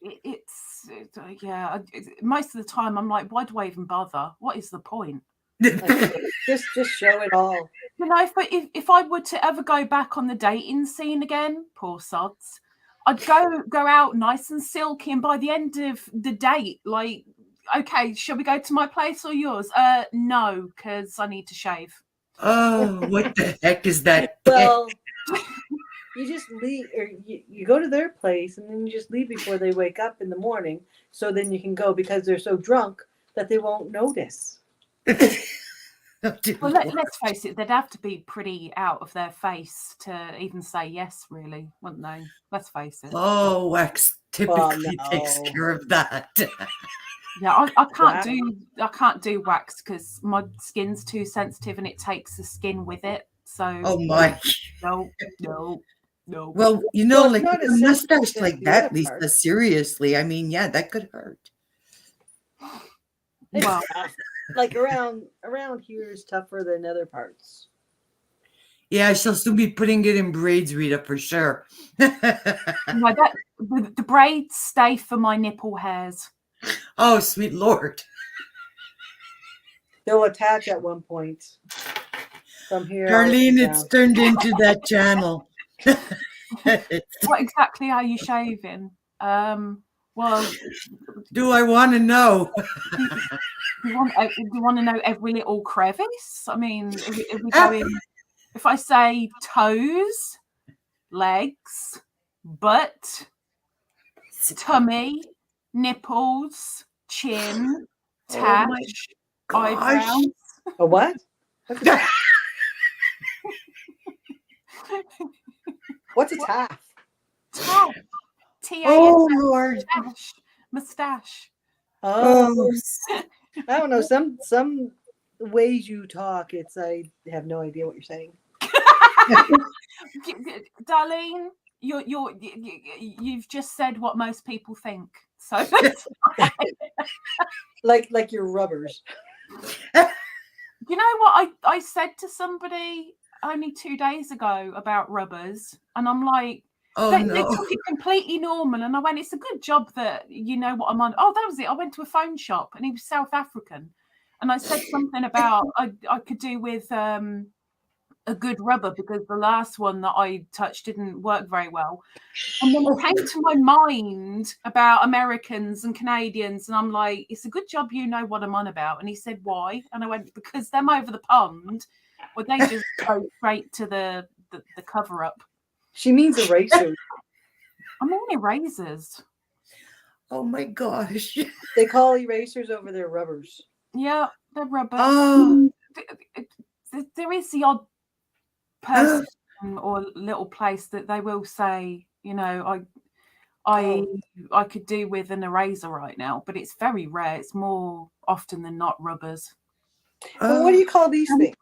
Yeah. Most of the time I'm like, why do I even bother? What is the point? Just show it all. You know, if I were to ever go back on the dating scene again, poor sods, I'd go out nice and silky, and by the end of the date, like, okay, shall we go to my place or yours? No, because I need to shave. Oh, what the heck is that? Well, you just leave, or you go to their place, and then you just leave before they wake up in the morning, so then you can go because they're so drunk that they won't notice. Well, let's face it, they'd have to be pretty out of their face to even say yes, really, wouldn't they? Let's face it. Oh, wax typically takes care of that. Yeah, I can't do wax because my skin's too sensitive and it takes the skin with it. So oh my. No. Well, you know, Well, like not a as mustache sensitive like as the that, other Lisa, part. seriously. I mean, yeah, that could hurt. Well, like around here is tougher than other parts. Yeah, I shall soon be putting it in braids, Rita, for sure. no, the braids stay for my nipple hairs. Oh, sweet Lord. They'll attach at one point. From here, Darlene, it's turned into that channel. What exactly are you shaving? Well, do I want to know? Do you want to know every little crevice? I mean, if we go in, if I say toes, legs, butt, tummy, nipples, chin, tash, eyebrows. A what? What's a taff? Taff. Oh, Lord. Mustache. Oh, I don't know. Some ways you talk, I have no idea what you're saying. Darlene, you've just said what most people think. So like your rubbers. You know what I said to somebody only 2 days ago about rubbers, and I'm like, they took it completely normal, and I went, it's a good job that you know what I'm on. Oh, that was it. I went to a phone shop, and he was South African, and I said something about I could do with a good rubber because the last one that I touched didn't work very well. And then it came to my mind about Americans and Canadians, and I'm like, it's a good job you know what I'm on about. And he said, why? And I went, because them over the pond, well, they just go straight to the cover up. She means erasers. I mean erasers. Oh my gosh. They call erasers over their rubbers. Yeah, they're rubbers. Oh. There is the odd person or little place that they will say, you know, I could do with an eraser right now, but it's very rare. It's more often than not rubbers. Well, what do you call these things?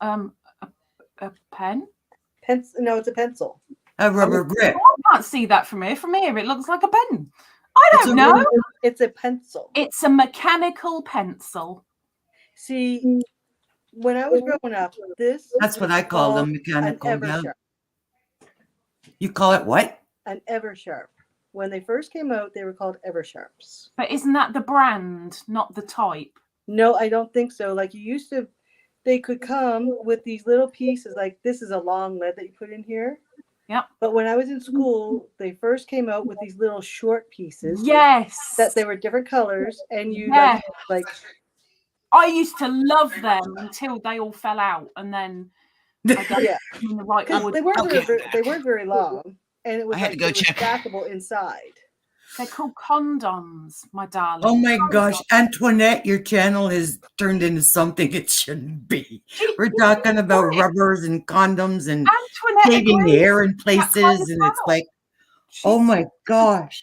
A pen? No, it's a pencil. A rubber grip. I can't see that from here. From here, it looks like a pen. I don't know. It's a pencil. It's a mechanical pencil. See, when I was growing up, that's what I call them, mechanical. An Eversharp. You call it what? An Eversharp. When they first came out, they were called Eversharps. But isn't that the brand, not the type? No, I don't think so. Like you used to, they could come with these little pieces, like this is a long lead that you put in here. Yep. But when I was in school, they first came out with these little short pieces. Yes. That they were different colors, and you like. I used to love them until they all fell out, and then I got in the right order. They weren't very long, and it was I had to go check. Stackable inside. They're called condoms, my darling. Oh my gosh, Antoinette, your channel has turned into something it shouldn't be. We're talking about rubbers and condoms and shaving hair in places, and it's like, oh my gosh.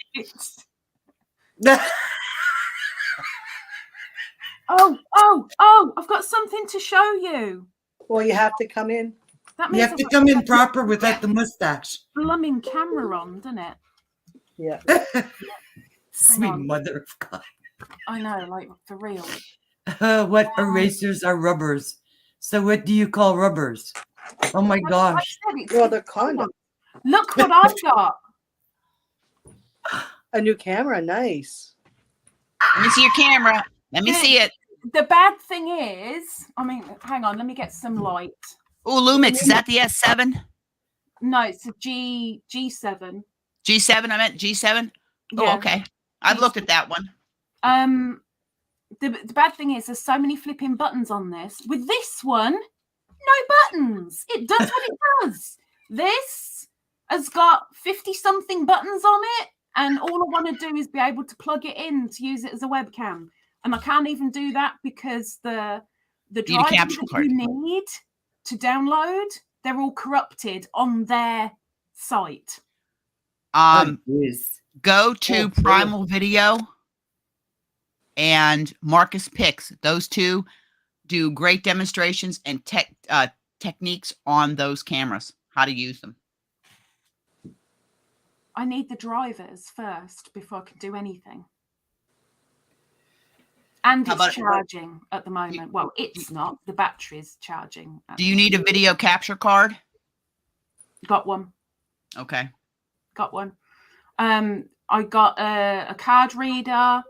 Oh, I've got something to show you. Well, you have to come in. That means You have to come in proper without the mustache. Blooming camera on, doesn't it? Yeah. Sweet mother of God. I know, like for real. What erasers are rubbers? So what do you call rubbers? Oh my gosh. Well, they're condoms. Look what I've got. A new camera. Nice. Let me see your camera. Let me see it. The bad thing is, I mean, hang on, let me get some light. Oh, Lumix, is that the S7? No, it's a G7. G7, I meant G7? Oh, Yeah. okay. I've looked at that one. The bad thing is there's so many flipping buttons on this. With this one, no buttons. It does what it does. This has got 50-something buttons on it, and all I want to do is be able to plug it in to use it as a webcam. And I can't even do that because the drivers that you need to download, they're all corrupted on their site. Go to Primal Video and Marcus Picks. Those two do great demonstrations and techniques on those cameras, how to use them. I need the drivers first before I can do anything. And it's charging at the moment. Well, it's not. The battery's charging. Do you need a video capture card? Got one. Okay. Got one. I got a card reader,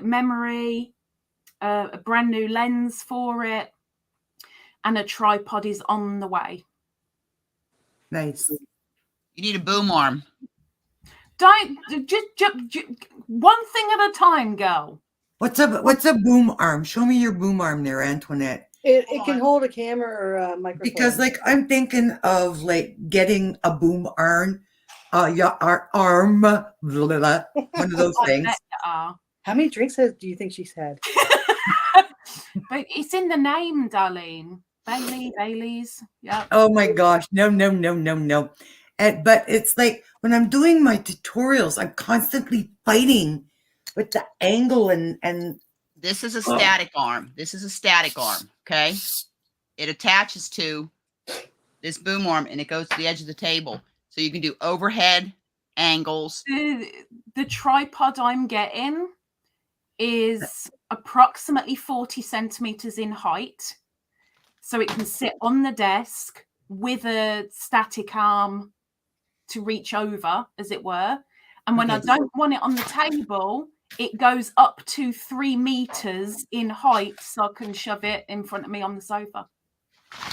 memory, a brand new lens for it, and a tripod is on the way. Nice. You need a boom arm. Don't just one thing at a time, girl. What's a boom arm? Show me your boom arm there, Antoinette. It can hold a camera or a microphone. Because like I'm thinking of like getting a boom arm, arm, blah, blah, blah, one of those things. How many drinks do you think she's had? But it's in the name, Darlene. Bailey's. Yeah. Oh my gosh. No. But it's like when I'm doing my tutorials, I'm constantly fighting with the angle and this is a static arm. This is a static arm. Okay. It attaches to this boom arm and it goes to the edge of the table. So you can do overhead angles. The tripod I'm getting is approximately 40 centimeters in height. So it can sit on the desk with a static arm to reach over, as it were. And when I don't want it on the table, it goes up to 3 meters in height, so I can shove it in front of me on the sofa.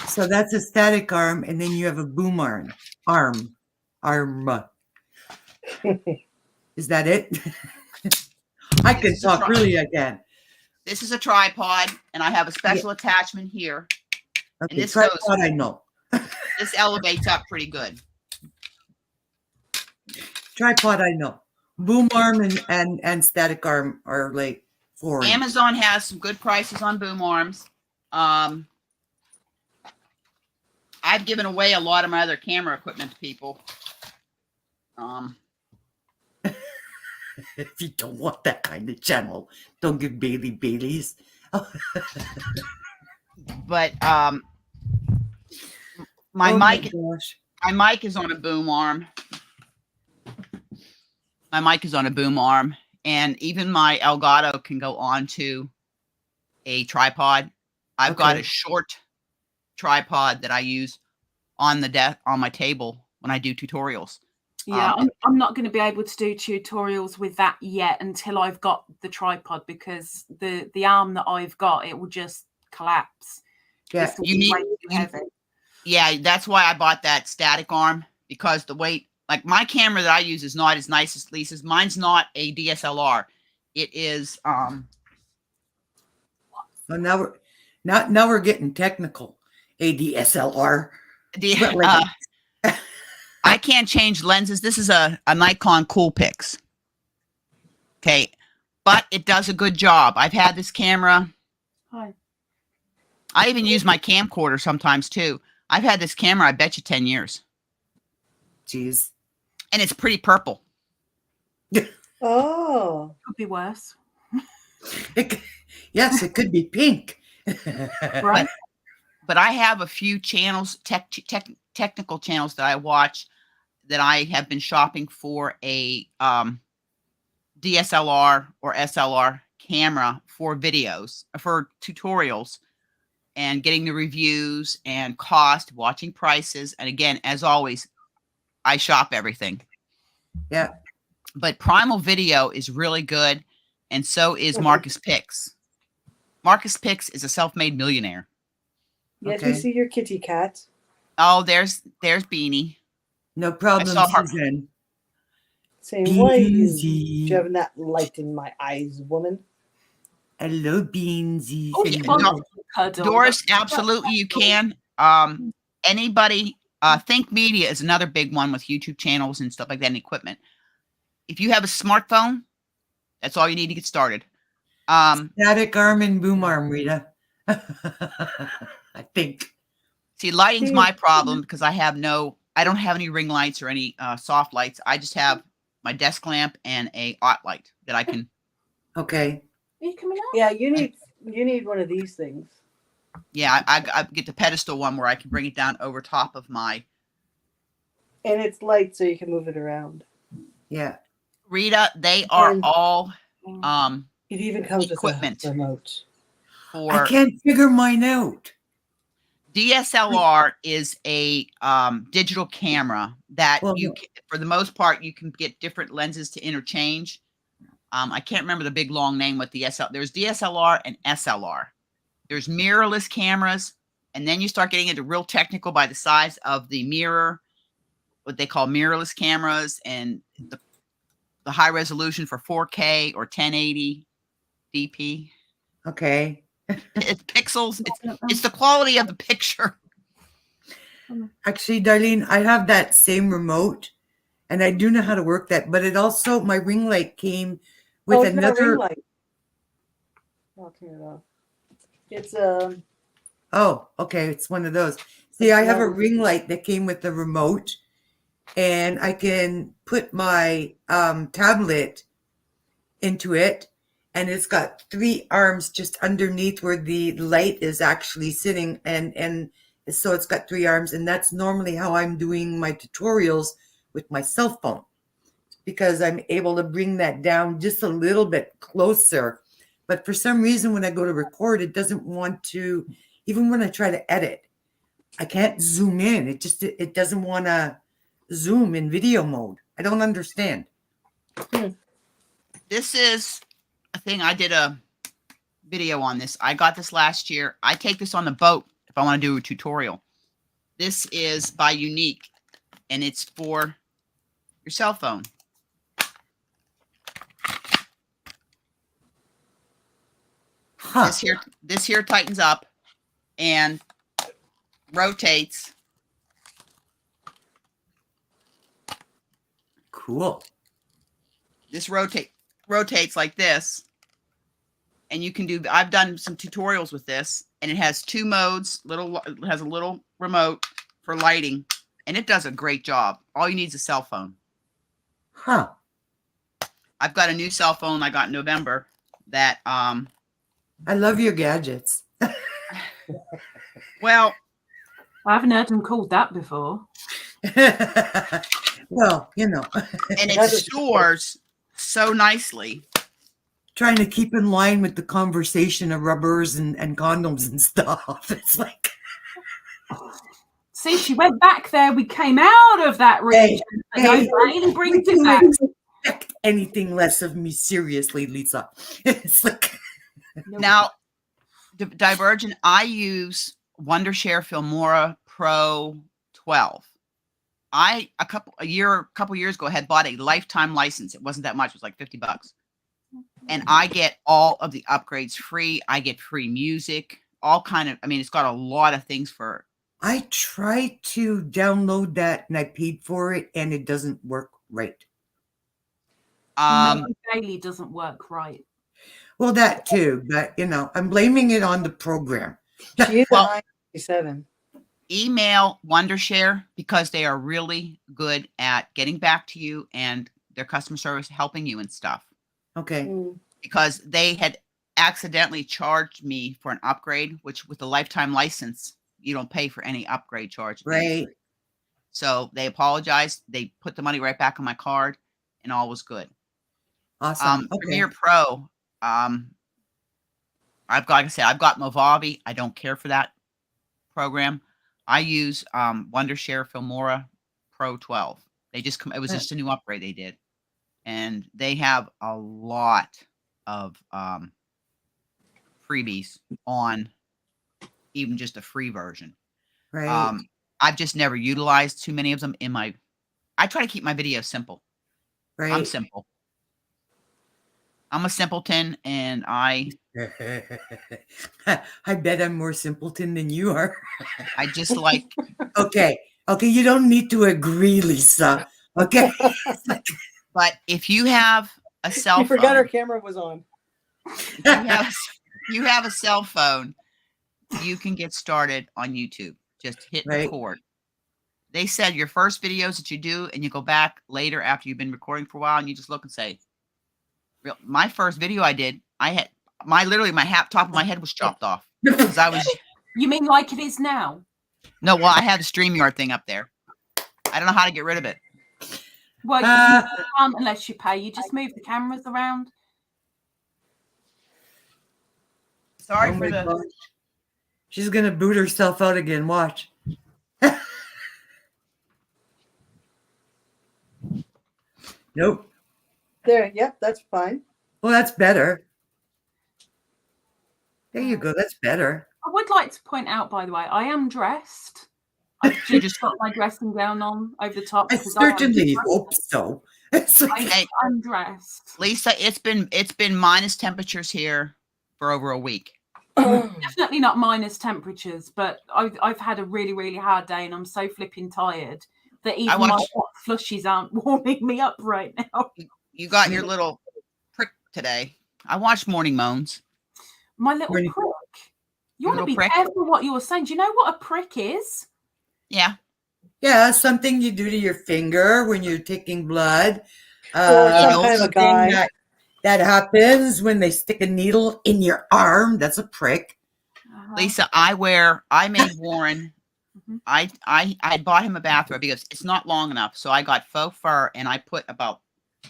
So that's a static arm, and then you have a boom arm. Is that it? I can talk really again. This is a tripod, and I have a special attachment here. Okay, and this tripod, I know. This elevates up pretty good. Tripod, I know. Boom arm and static arm are like foreign. Amazon has some good prices on boom arms. I've given away a lot of my other camera equipment to people. If you don't want that kind of channel, don't give Bailey's. But my mic is on a boom arm. My mic is on a boom arm, and even my Elgato can go onto a tripod. I've got a short tripod that I use on my table when I do tutorials. Yeah, I'm not going to be able to do tutorials with that yet until I've got the tripod, because the arm that I've got, it will just collapse. Yeah, yeah, that's why I bought that static arm, because the weight. Like my camera that I use is not as nice as Lisa's. Mine's not a DSLR. It is. So now we're getting technical. A DSLR. I can't change lenses. This is a Nikon Coolpix. Okay. But it does a good job. I've had this camera. Hi. I even use my camcorder sometimes too. I've had this camera, I bet you 10 years. Jeez. And it's pretty purple. Oh. Could be worse. Yes, it could be pink. Right. But I have a few channels, technical channels that I watch that I have been shopping for a DSLR or SLR camera for videos, for tutorials, and getting the reviews and cost, watching prices. And again, as always, I shop everything. Yeah. But Primal Video is really good, and so is Marcus Pix. Marcus Pix is a self-made millionaire. Yes, Okay. we see your kitty cat. Oh, there's Beanie. No problem, saw her. Susan. Saying, why are you Beansy. shoving that light in my eyes, woman? Hello, Beansy. Oh, yeah, you no. want to cuddle. Doris, absolutely you can. Anybody, Think Media is another big one with YouTube channels and stuff like that and equipment. If you have a smartphone, that's all you need to get started. Static arm and boom arm, Rita. I think. See, lighting's my problem because I don't have any ring lights or any soft lights. I just have my desk lamp and a hot light that I can. Okay. Are you coming out? Yeah, you need one of these things. Yeah, I get the pedestal one where I can bring it down over top of my. And it's light so you can move it around. Yeah. Rita, they are And- all It even comes equipment. with a remote. I can't figure mine out. DSLR is a digital camera that for the most part, you can get different lenses to interchange. I can't remember the big long name with the SL. There's DSLR and SLR. There's mirrorless cameras, and then you start getting into real technical by the size of the mirror, what they call mirrorless cameras, and the high resolution for 4K or 1080 DP. Okay. It's pixels. It's the quality of the picture. Actually, Darlene, I have that same remote, and I do know how to work that. But it also, my ring light came with it's not a another. ring light. I'll turn it off. It's Oh, okay. It's one of those. See, I have a ring light that came with the remote, and I can put my tablet into it, and it's got 3 arms just underneath where the light is actually sitting, and so it's got 3 arms, and that's normally how I'm doing my tutorials with my cell phone, because I'm able to bring that down just a little bit closer. But for some reason, when I go to record, it doesn't want to, even when I try to edit, I can't zoom in. It doesn't want to zoom in video mode. I don't understand. This is a thing. I did a video on this. I got this last year. I take this on the boat if I want to do a tutorial. This is by Unique, and it's for your cell phone. Huh. This here tightens up and rotates. Cool. This rotates like this, and you can do. I've done some tutorials with this, and it has 2 modes. It has a little remote for lighting, and it does a great job. All you need is a cell phone. Huh. I've got a new cell phone I got in November that I love your gadgets. well, I haven't heard them called that before. Well, you know. And it stores so nicely. Trying to keep in line with the conversation of rubbers and condoms and stuff. It's like. See, she went back there. We came out of that region. Hey, Really brings we it do back. not expect anything less of me, seriously, Lisa. It's like. Now, Divergent, I use Wondershare Filmora Pro 12. A couple years ago had bought a lifetime license. It wasn't that much. It was like $50. And I get all of the upgrades free. I get free music, all kind of, I mean, it's got a lot of things for I tried to download that and I paid for it and it doesn't work right. Maybe Daily doesn't work right. Well, that too, but I'm blaming it on the program. She is Well, a 97. Email Wondershare because they are really good at getting back to you and their customer service helping you and stuff. Okay. Because they had accidentally charged me for an upgrade, which with the lifetime license, you don't pay for any upgrade charge. Right. So they apologized. They put the money right back on my card and all was good. Awesome. Okay. Premiere Pro. I've got, like I said, I've got Movavi. I don't care for that program. I use Wondershare Filmora Pro 12. They just it was just a new upgrade they did. And they have a lot of freebies on even just a free version. Right. I've just never utilized too many of them in my I try to keep my videos simple. Right. I'm simple. I'm a simpleton and I bet I'm more simpleton than you are. I just like Okay, you don't need to agree, Lisa. Okay. But if you have a cell phone, You forgot our camera was on. you have a cell phone, you can get started on YouTube. Just hit record. They said your first videos that you do, and you go back later after you've been recording for a while, and you just look and say, my first video I did, I had literally my top of my head was chopped off because I was. You mean like it is now? No, well, I have the StreamYard thing up there. I don't know how to get rid of it. Well, you can't unless you pay. You just move the cameras around. Sorry for the. Gosh. She's gonna boot herself out again. Watch. Nope. There, yep, that's fine. Well, that's better. There you go. That's better. I would like to point out, by the way, I am dressed. I've just got my dressing gown on over the top. I certainly hope so. I'm dressed. Lisa, it's been minus temperatures here for over a week. Definitely not minus temperatures, but I've had a really, really hard day and I'm so flipping tired that even my hot flushies aren't warming me up right now. You got your little prick today. I watched Morning Moans. My little prick. You want to be careful what you're saying. Do you know what a prick is? Yeah. Yeah, something you do to your finger when you're taking blood. That happens when they stick a needle in your arm. That's a prick. Lisa, I made Warren. I bought him a bathrobe because it's not long enough. So I got faux fur and I put about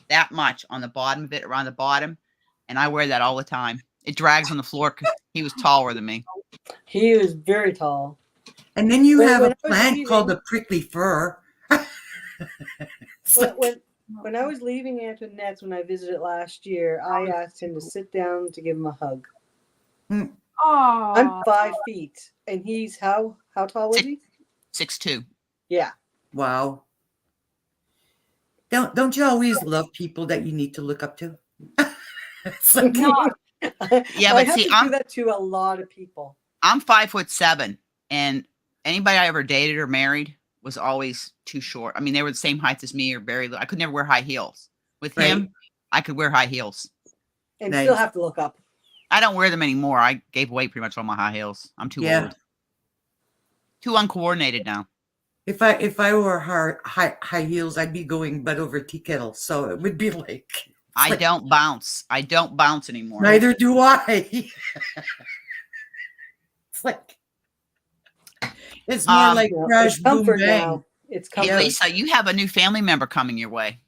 that much on the bottom of it, around the bottom. And I wear that all the time. It drags on the floor because he was taller than me. He was very tall. And then you have a plant called a prickly fur. When I was leaving Antoinette's when I visited last year, I asked him to sit down to give him a hug. Oh, I'm 5 feet, and he's how tall was he? 6'2". Yeah. Wow. Don't you always love people that you need to look up to? Yeah, but see, I do that to a lot of people. I'm 5'7", and anybody I ever dated or married was always too short. I mean, they were the same height as me or very little. I could never wear high heels. With him, I could wear high heels. And still have to look up. I don't wear them anymore. I gave away pretty much all my high heels. I'm too old. Too uncoordinated now. If I wore high heels, I'd be going butt over tea kettle. So it would be like I don't bounce. I don't bounce anymore. Neither do I. It's like it's more like crash, boom, bang. Now. It's comfort. Hey, Lisa, you have a new family member coming your way.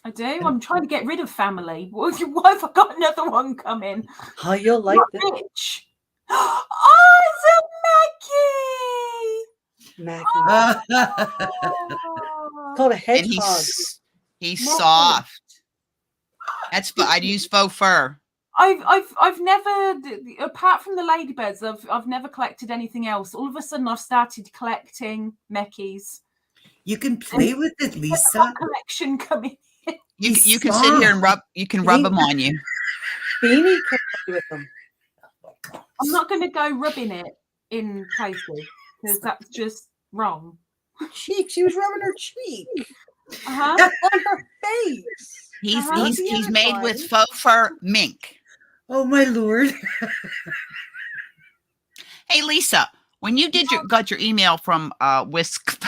I do. I'm trying to get rid of family. Why have I got another one coming? Oh, you'll like this. Bitch. Oh, it's a Mackie. It's called a hedgehog. He's soft. That's I'd use faux fur. I've never, apart from the ladybirds, I've never collected anything else. All of a sudden, I've started collecting Meckies. You can play with it, Lisa. Collection coming. You can sit here and rub. You can rub them on you. Beanie can play with them. I'm not going to go rubbing it. in places because that's just wrong. Cheek. She was rubbing her cheek Uh-huh. on her face. He's made with faux fur mink. Oh my Lord. Hey Lisa, when you got your email from Whisk,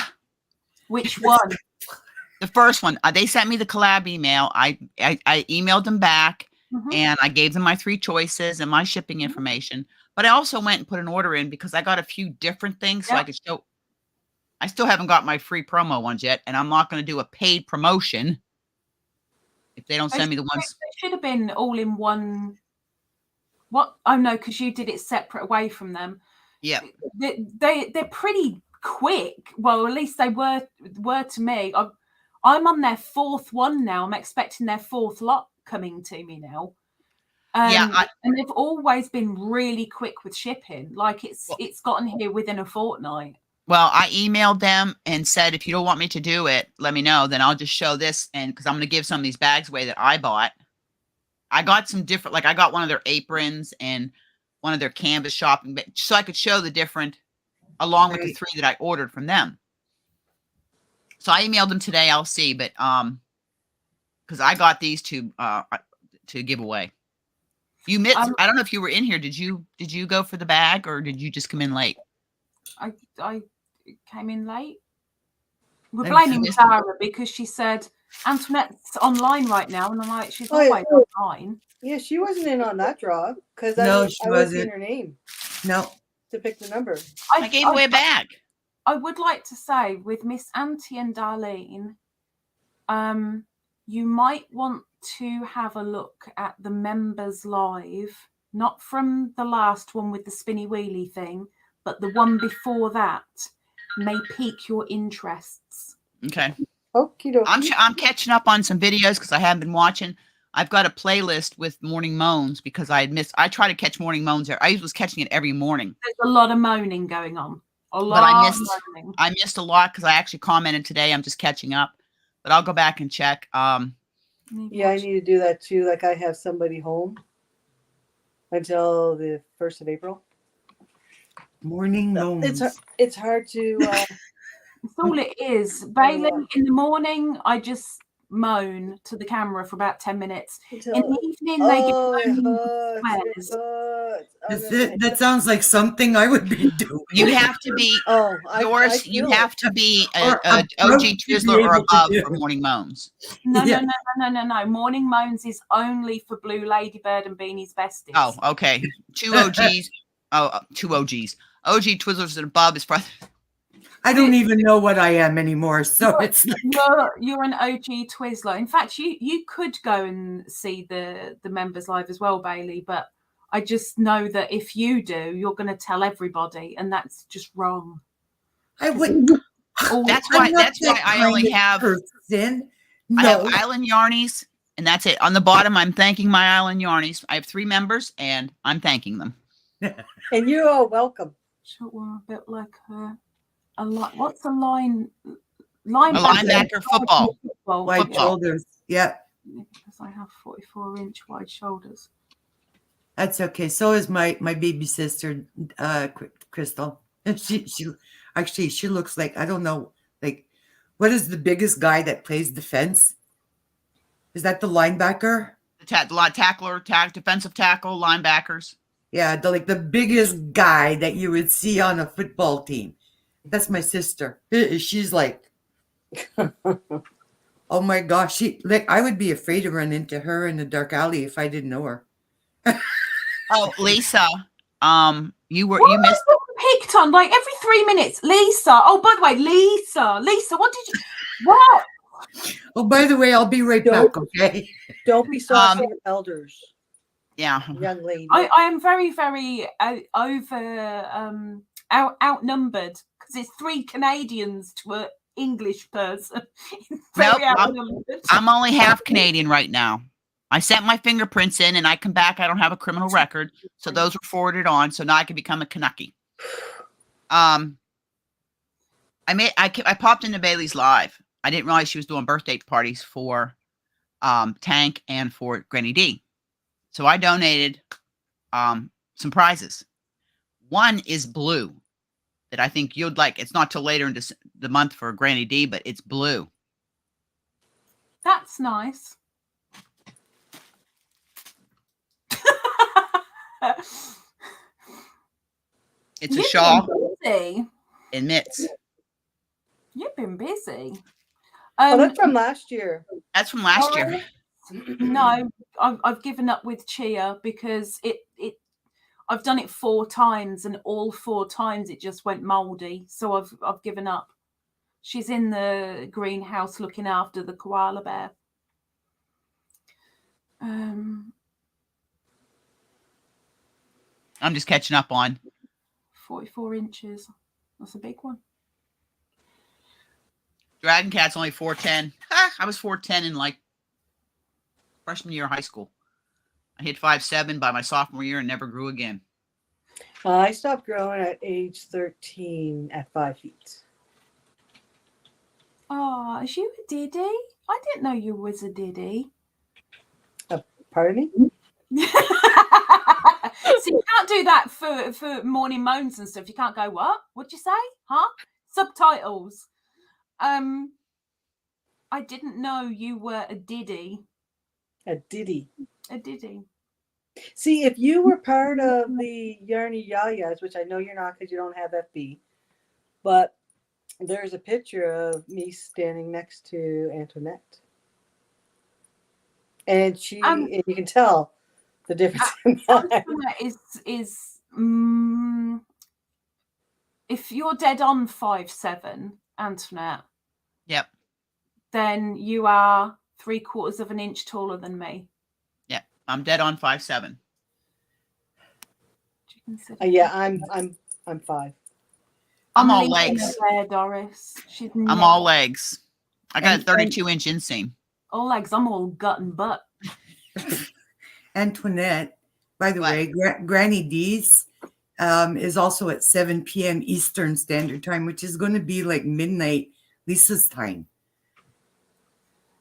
Which one? the first one, they sent me the collab email. I emailed them back, and I gave them my 3 choices and my shipping information. But I also went and put an order in because I got a few different things so I could show. I still haven't got my free promo ones yet, and I'm not going to do a paid promotion if they don't send me the ones. It should have been all in one. What? Oh no, because you did it separate away from them. Yeah, they're pretty quick. Well, at least they were to me. I'm on their 4th one now. I'm expecting their 4th lot coming to me now. And they've always been really quick with shipping. Like it's gotten here within a fortnight. Well, I emailed them and said, if you don't want me to do it, let me know. Then I'll just show this. And because I'm going to give some of these bags away that I bought. I got some different, like I got one of their aprons and one of their canvas shopping bags, so I could show the different, along with the 3 that I ordered from them. So I emailed them today. I'll see, but because I got these to give away. You missed. I don't know if you were in here. Did you go for the bag or did you just come in late? I came in late. We're blaming Sarah because she said Antoinette's online right now, and I'm like, she's always online. Yeah, she wasn't in on that draw because she I was in her name. No, to pick the number. I gave away a bag. I would like to say with Miss Auntie and Darlene, you might want to have a look at the members live, not from the last one with the spinny wheelie thing, but the one before that may pique your interests. Okay. Okie dokie. I'm catching up on some videos because I haven't been watching. I've got a playlist with Morning Moans because I try to catch Morning Moans there. I was catching it every morning. There's a lot of moaning going on. But I missed a lot because I actually commented today. I'm just catching up. But I'll go back and check. Yeah, I need to do that too. Like I have somebody home until the 1st of April. Morning Moans. It's hard to. That's all it is. Bailey, in the morning, I just moan to the camera for about 10 minutes. In the evening, they get swears. That sounds like something I would be doing. You have to be, Doris, you have to be a OG Twizzler or above for Morning Moans. No. Morning Moans is only for Blue Ladybird and Beanie's besties. Oh, okay. 2 OGs. 2 OGs. OG Twizzlers and above is probably. I don't even know what I am anymore, so it's like... you're an OG Twizzler. In fact, you could go and see the members live as well, Bailey. But I just know that if you do, you're going to tell everybody, and that's just wrong. I wouldn't. That's why I only have. No. I have Island Yarnies, and that's it. On the bottom, I'm thanking my Island Yarnies. I have 3 members, and I'm thanking them. And you're all welcome. Short one, a bit like what's a line? A linebacker football. Wide shoulders. Yeah. Because I have 44-inch wide shoulders. That's okay. So is my baby sister, Crystal. And she looks like, I don't know, like, what is the biggest guy that plays defense? Is that the linebacker? Defensive tackle, linebackers. Yeah, the biggest guy that you would see on a football team. That's my sister. She's like, oh my gosh, I would be afraid to run into her in a dark alley if I didn't know her. Oh, Lisa, you missed. Picked on like every 3 minutes, Lisa. Oh, by the way, Lisa, what did you? What? Oh, by the way, I'll be right back. Okay. Don't be sorry for elders. Yeah, young lady. I am very, very outnumbered because it's 3 Canadians to an English person. Nope, I'm only half Canadian right now. I sent my fingerprints in, and I come back. I don't have a criminal record, so those were forwarded on. So now I can become a Canucky. I popped into Bailey's live. I didn't realize she was doing birthday parties for Tank and for Granny D. So I donated some prizes. One is blue that I think you'd like. It's not till later in the month for Granny D, but it's blue. That's nice. It's a shawl busy. and mitts. You've been busy. Oh, that's from last year. That's from last year. No, I've given up with chia because I've done it 4 times and all 4 times it just went moldy. So I've given up. She's in the greenhouse looking after the koala bear. I'm just catching up on 44 inches. That's a big one. Dragon Cat's only 4'10". I was 4'10" in like freshman year of high school. I hit 5'7" by my sophomore year and never grew again. I stopped growing at age 13 at 5 feet. Oh, is you a diddy? I didn't know you was a diddy. Pardon me? So you can't do that for morning moans and stuff. You can't go, what? What'd you say? Huh? Subtitles. I didn't know you were a diddy. A diddy. A diddy. See, if you were part of the Yarny Yayas, which I know you're not because you don't have FB, but there's a picture of me standing next to Antoinette. And and you can tell the difference in that. Is if you're dead on 5'7", Antoinette. Yep. Then you are 3/4 of an inch taller than me. Yeah, I'm dead on 5'7". Yeah, I'm 5. I'm all legs. There, Doris. I'm all legs. I got a 32-inch inseam. All legs. I'm all gut and butt. Antoinette, by the way, Granny D's is also at 7 p.m. Eastern Standard Time, which is going to be like midnight Lisa's time.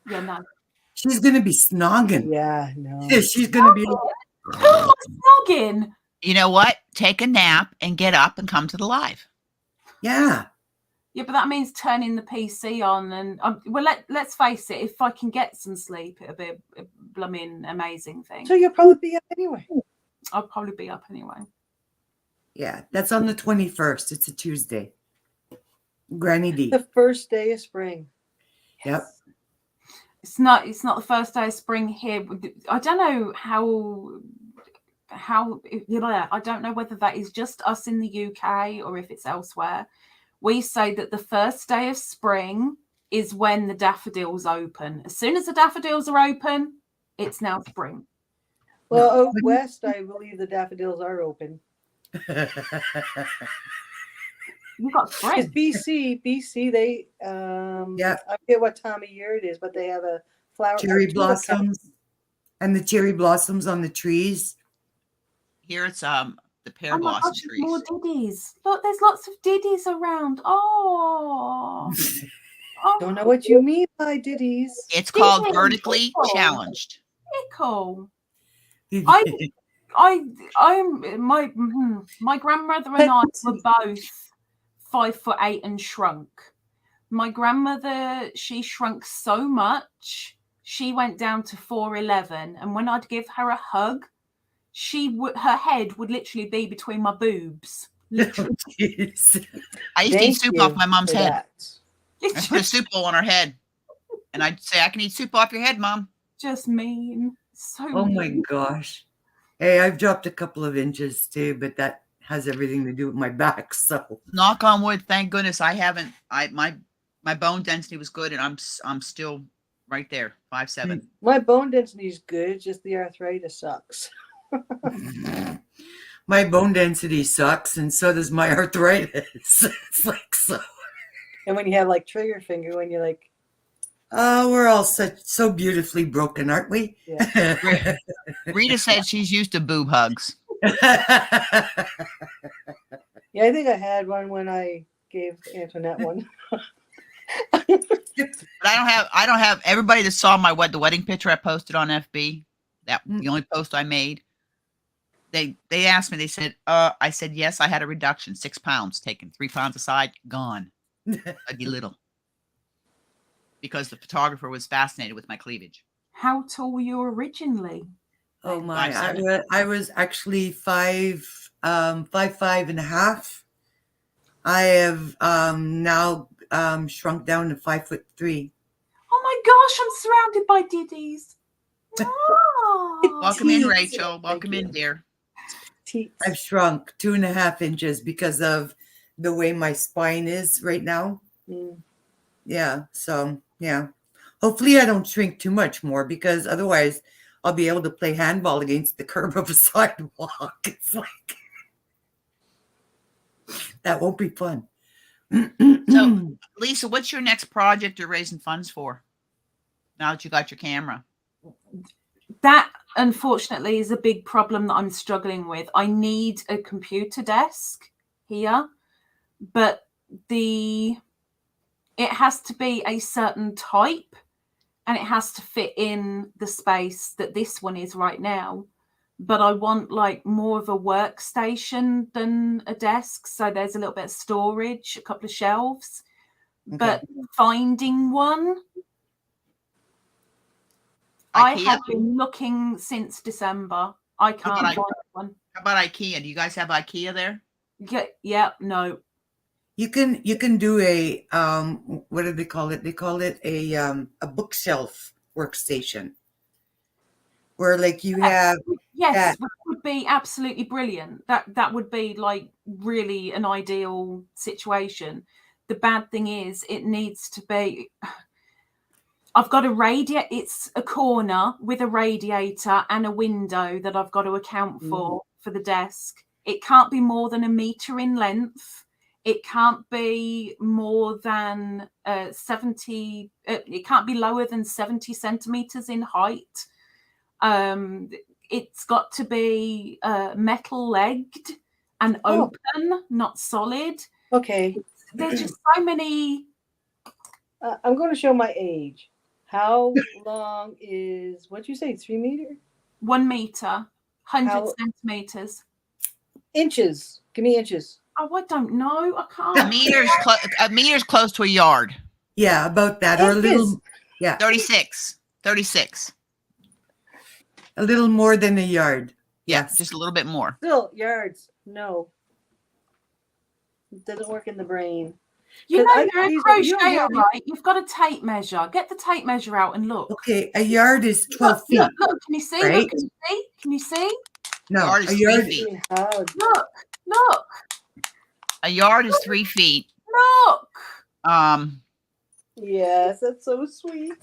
Yeah, no. She's going to be snogging. Yeah, no. She's going to be snogging. You know what? Take a nap and get up and come to the live. Yeah. Yeah, but that means turning the PC on and well, let's face it. If I can get some sleep, it'll be a blooming amazing thing. So you'll probably be up anyway. I'll probably be up anyway. Yeah, that's on the 21st. It's a Tuesday. Granny D. The first day of spring. Yep. It's not the first day of spring here. I don't know how I don't know whether that is just us in the UK or if it's elsewhere. We say that the first day of spring is when the daffodils open. As soon as the daffodils are open, it's now spring. Well, out west, I believe the daffodils are open. You got spring. BC, they I forget what time of year it is, but they have a flower cherry blossoms and the cherry blossoms on the trees. Here it's the pear blossom trees. More diddies. Look, there's lots of diddies around. Oh. Don't know what you mean by diddies. It's called vertically challenged. Cool. My grandmother and I were both 5'8" and shrunk. My grandmother, she shrunk so much, she went down to 4'11", and when I'd give her a hug, her head would literally be between my boobs. Literally. I used to eat soup off my mom's head. I put a soup bowl on her head, and I'd say, "I can eat soup off your head, Mom." Just mean. So mean. My gosh. Hey, I've dropped a couple of inches too, but that has everything to do with my back. So knock on wood, thank goodness I haven't. My bone density was good, and I'm still right there, 5'7". My bone density is good. It's just the arthritis sucks. My bone density sucks, and so does my arthritis. It's like so. And when you have like trigger finger, when you're like, we're all so beautifully broken, aren't we? Yeah. Rita said she's used to boob hugs. Yeah, I think I had one when I gave Antoinette one. But I don't have everybody that saw the wedding picture I posted on FB. That the only post I made. they asked me, they said, I said, yes, I had a reduction, 6 pounds, taken 3 pounds aside, gone. I'd be little. Because the photographer was fascinated with my cleavage. How tall were you originally? Oh my! 5'7". I was actually 5'5.5". I have now shrunk down to 5'3". Oh my gosh! I'm surrounded by diddies. Oh. Welcome in, Teens. Rachel. Welcome Thank in, you. dear. I've shrunk 2.5 inches because of the way my spine is right now. Mm. Yeah. So yeah. Hopefully I don't shrink too much more, because otherwise I'll be able to play handball against the curb of a sidewalk. It's like, that won't be fun. So, Lisa, what's your next project you're raising funds for? Now that you got your camera. That, unfortunately, is a big problem that I'm struggling with. I need a computer desk here, but it has to be a certain type, and it has to fit in the space that this one is right now. But I want like more of a workstation than a desk. So there's a little bit of storage, a couple of shelves, but finding one, I IKEA? have been looking since December. I can't find one. How about IKEA? Do you guys have IKEA there? Yeah, no. You can do a what do they call it? They call it a bookshelf workstation, where like you have Yes, which would be absolutely brilliant. That would be like really an ideal situation. The bad thing is it needs to be, I've got a radiator. It's a corner with a radiator and a window that I've got to account for the desk. It can't be more than 1 meter in length. It can't be more than 70. It can't be lower than 70 centimeters in height. It's got to be metal legged and open, not solid. Okay. There's just so many. I'm going to show my age. How long is, what'd you say, 3 meter? 1 meter, 100 centimeters. Inches. Give me inches. Oh, I don't know. I can't. A meter's close to a yard. Yeah, about that. Or a little, 36. A little more than a yard. Yeah, Yes. just a little bit more. Still, yards. No. It doesn't work in the brain. You know, you're a crocheter, right? You've got a tape measure. Get the tape measure out and look. Okay, a yard is 12 feet. Look, can you see? Right? Look, can you see? No, Yard is a yard 3 feet. Look. A yard is 3 feet. Look. Yes, that's so sweet.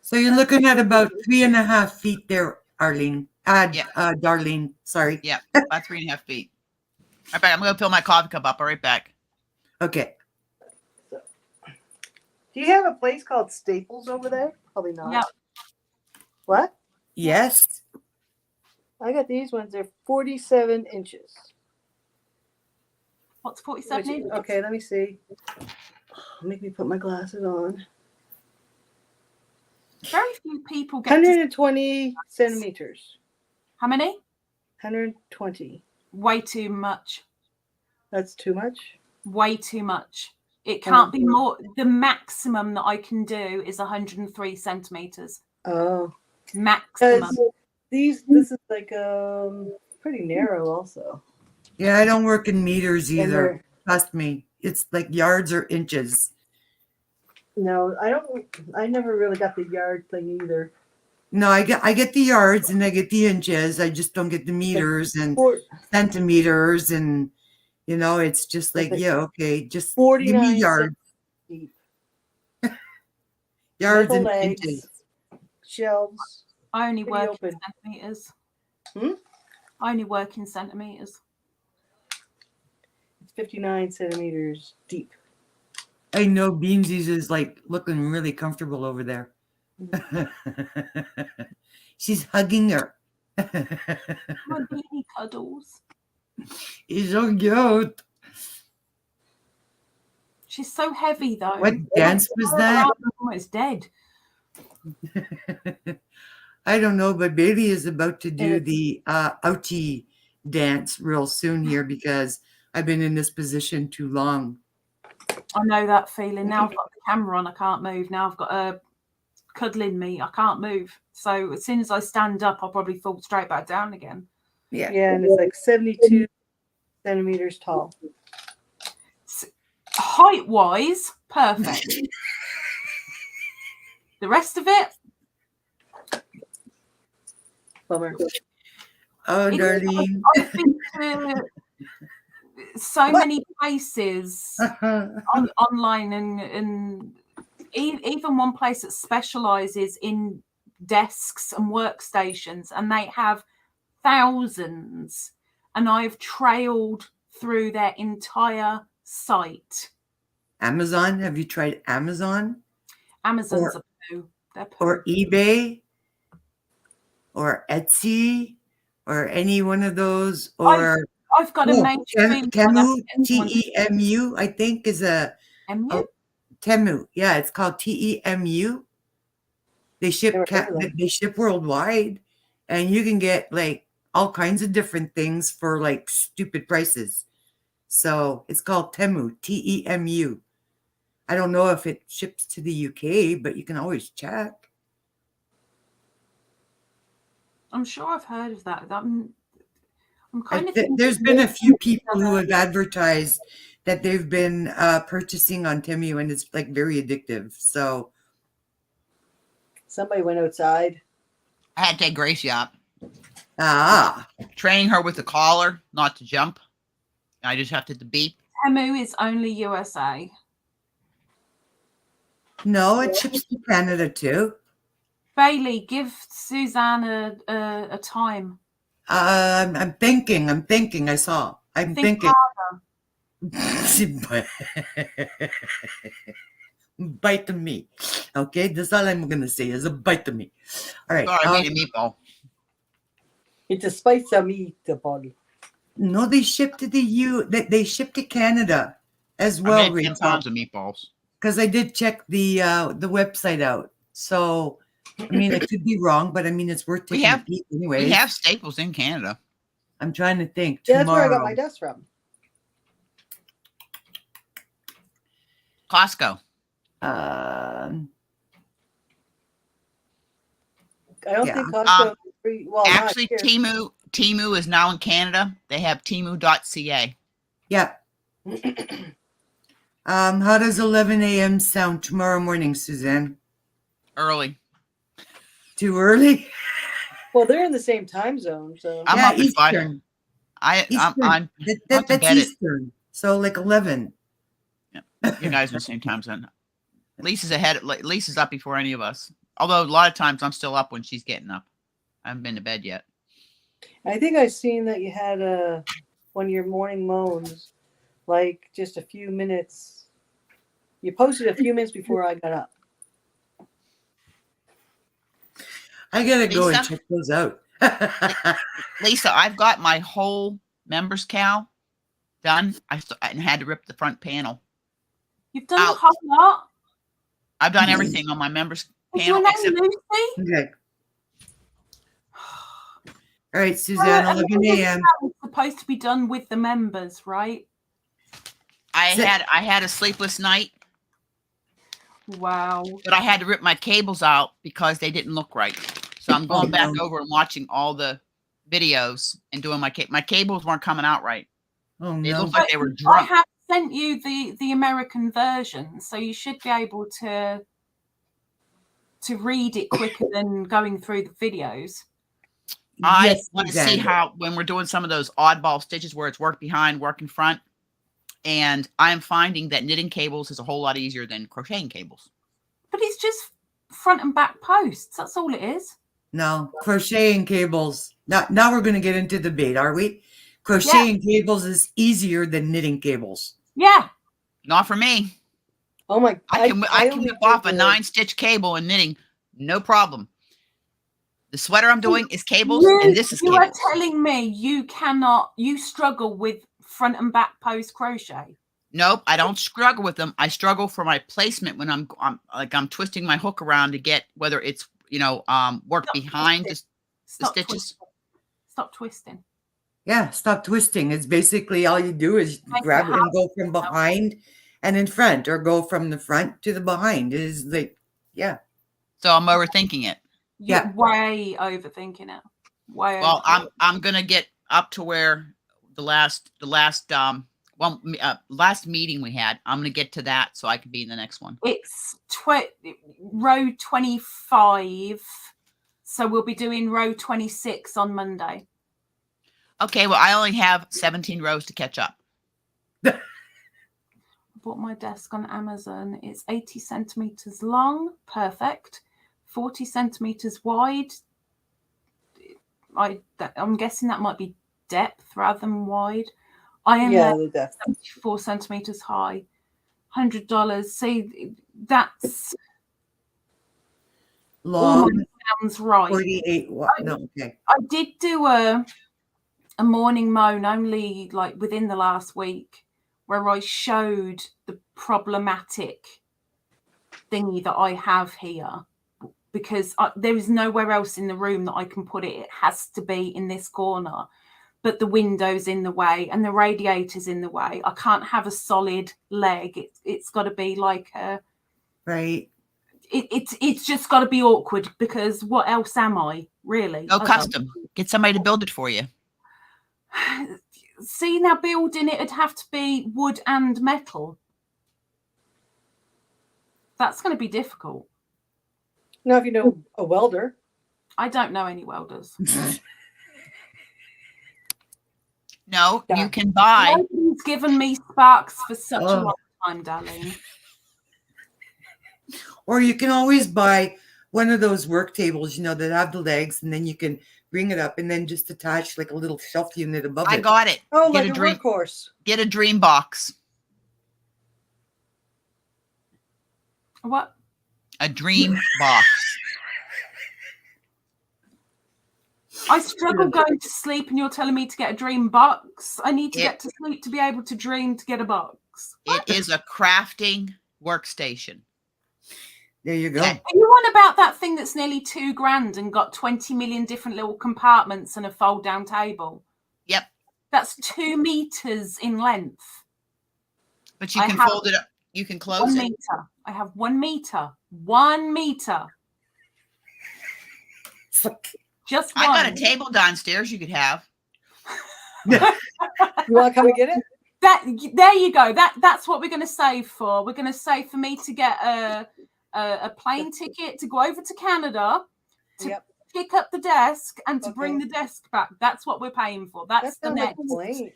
So you're looking at about 3.5 feet there, Arlene. Darlene, sorry. Yeah, about 3.5 feet. All right, I'm going to fill my coffee cup up. I'll be right back. Okay. Do you have a place called Staples over there? Probably not. Yeah. What? Yes. I got these ones. They're 47 inches. What's 47 inches? Okay, let me see. Make me put my glasses on. Very few people get 120 centimeters. How many? 120. Way too much. That's too much? Way too much. It can't be more. The maximum that I can do is 103 centimeters. Oh. Maximum. This is like pretty narrow also. Yeah, I don't work in meters either. Trust me. It's like yards or inches. No, I never really got the yard thing either. No, I get the yards and I get the inches. I just don't get the meters and centimeters, and you know, it's just like, yeah, okay, just give me yards. Yards and inches. Shelves. I only work in centimeters. I only work in centimeters. It's 59 centimeters deep. I know Beansies is like looking really comfortable over there. She's hugging her. My baby cuddles. He's so cute. She's so heavy though. What dance was that? I'm almost dead. I don't know, but Bailey is about to do the ouchie dance real soon here because I've been in this position too long. I know that feeling. Now I've got the camera on, I can't move. Now I've got a cuddling me, I can't move. So as soon as I stand up, I'll probably fall straight back down again. Yeah. Yeah, and it's like 72 centimeters tall. Height-wise, perfect. The rest of it, Bummer. Oh, darling. I've been to so many places online and even one place that specializes in desks and workstations, and they have thousands, and I've trailed through their entire site. Amazon, have you tried Amazon? Amazon's a poo. They're poo. Or eBay? Or Etsy? Or any one of those? Or I've got a major feeling Temu, T-E-M-U, I think is Temu. Yeah, it's called T-E-M-U. They ship worldwide, and you can get like all kinds of different things for like stupid prices. So it's called Temu, T-E-M-U. I don't know if it ships to the UK, but you can always check. I'm sure I've heard of that. I'm kind of there's been a few people who have advertised that they've been purchasing on Temu, and it's like very addictive. So somebody went outside. I had to take Gracie out. Training her with the collar, not to jump. I just have to beep. Temu is only USA. No, it ships to Canada too. Bailey, give Suzanne a time. I'm thinking. I'm thinking. Bite to me. Okay, that's all I'm gonna say is a bite to me. All right. Sorry, I made a meatball. It's a spice of meatball. No, they ship to they ship to Canada as well. I made 10 pounds of meatballs. Because I did check the website out. So I mean, I could be wrong, but I mean, it's worth taking a peek anyway. We have Staples in Canada. I'm trying to think. Yeah, that's where I got my dust from. Costco. I don't think Costco is free. Well, actually, Temu is now in Canada. They have Temu.ca. Yeah. How does 11 a.m. sound tomorrow morning, Suzanne? Early. Too early? Well, they're in the same time zone, so I'm up Eastern. I'm that's Eastern. So like 11. Yeah. You guys are the same time zone. Lisa's ahead. Lisa's up before any of us. Although a lot of times I'm still up when she's getting up. I haven't been to bed yet. I think I've seen that you had one of your morning moans, like just a few minutes. You posted a few minutes before I got up. I gotta go and check those out. Lisa, I've got my whole members cow done. I had to rip the front panel. You've done the whole lot? I've done everything on my members panel. Okay. All right, Suzanne, 11 a.m. It's supposed to be done with the members, right? I had a sleepless night. Wow. But I had to rip my cables out because they didn't look right. So I'm going back over and watching all the videos and doing my cables weren't coming out right. Oh no. They looked like they were drunk. I have sent you the American version, so you should be able to read it quicker than going through the videos. I want to see how, when we're doing some of those oddball stitches where it's work behind, work in front, and I'm finding that knitting cables is a whole lot easier than crocheting cables. But it's just front and back posts. That's all it is. No, crocheting cables. Now we're going to get into debate, are we? Crocheting cables is easier than knitting cables. Yeah. Not for me. Oh my! I can whip off a 9-stitch cable in knitting, no problem. The sweater I'm doing is cables, and this is cables. You are telling me you struggle with front and back post crochet? Nope, I don't struggle with them. I struggle for my placement when I'm twisting my hook around to get whether it's work behind the stitches. Stop twisting. Yeah, stop twisting. It's basically all you do is grab it and go from behind and in front, or go from the front to the behind. It is like, yeah. So I'm overthinking it. You're way overthinking it. Way Well, over. I'm gonna get up to where the last meeting we had. I'm gonna get to that so I can be in the next one. It's row 25, so we'll be doing row 26 on Monday. Okay, well, I only have 17 rows to catch up. I bought my desk on Amazon. It's 80 centimeters long, perfect. 40 centimeters wide. I'm guessing that might be depth rather than wide. I am the depth. 74 centimeters high. $100. See, that's long. Sounds right. 48. No, okay. I did do a morning moan only like within the last week, where I showed the problematic thingy that I have here, because there is nowhere else in the room that I can put it. It has to be in this corner, but the window's in the way and the radiator's in the way. I can't have a solid leg. It's got to be like a right. It's just got to be awkward, because what else am I really? Go custom. Get somebody to build it for you. See, now building it'd have to be wood and metal. That's going to be difficult. Now, if you know a welder. I don't know any welders. No, you can buy. Nobody's given me sparks for such a long time, darling. Or you can always buy one of those work tables, that have the legs, and then you can bring it up and then just attach like a little shelf unit above it. I got it. Oh, get like a workhorse. Get a dream box. What? A dream box. I struggle going to sleep, and you're telling me to get a dream box. I need to get to sleep to be able to dream to get a box. It is a crafting workstation. There you go. Are you on about that thing that's nearly $2,000 and got 20 million different little compartments and a fold-down table? Yep. That's 2 meters in length. But you can fold it up. You can close 1 it. meter. I have 1 meter. 1 meter. Just one. I got a table downstairs you could have. You want to come and get it? There you go. That's what we're going to save for. We're going to save for me to get a plane ticket to go over to Canada to pick up the desk and to bring the desk back. That's what we're paying for. That's the next.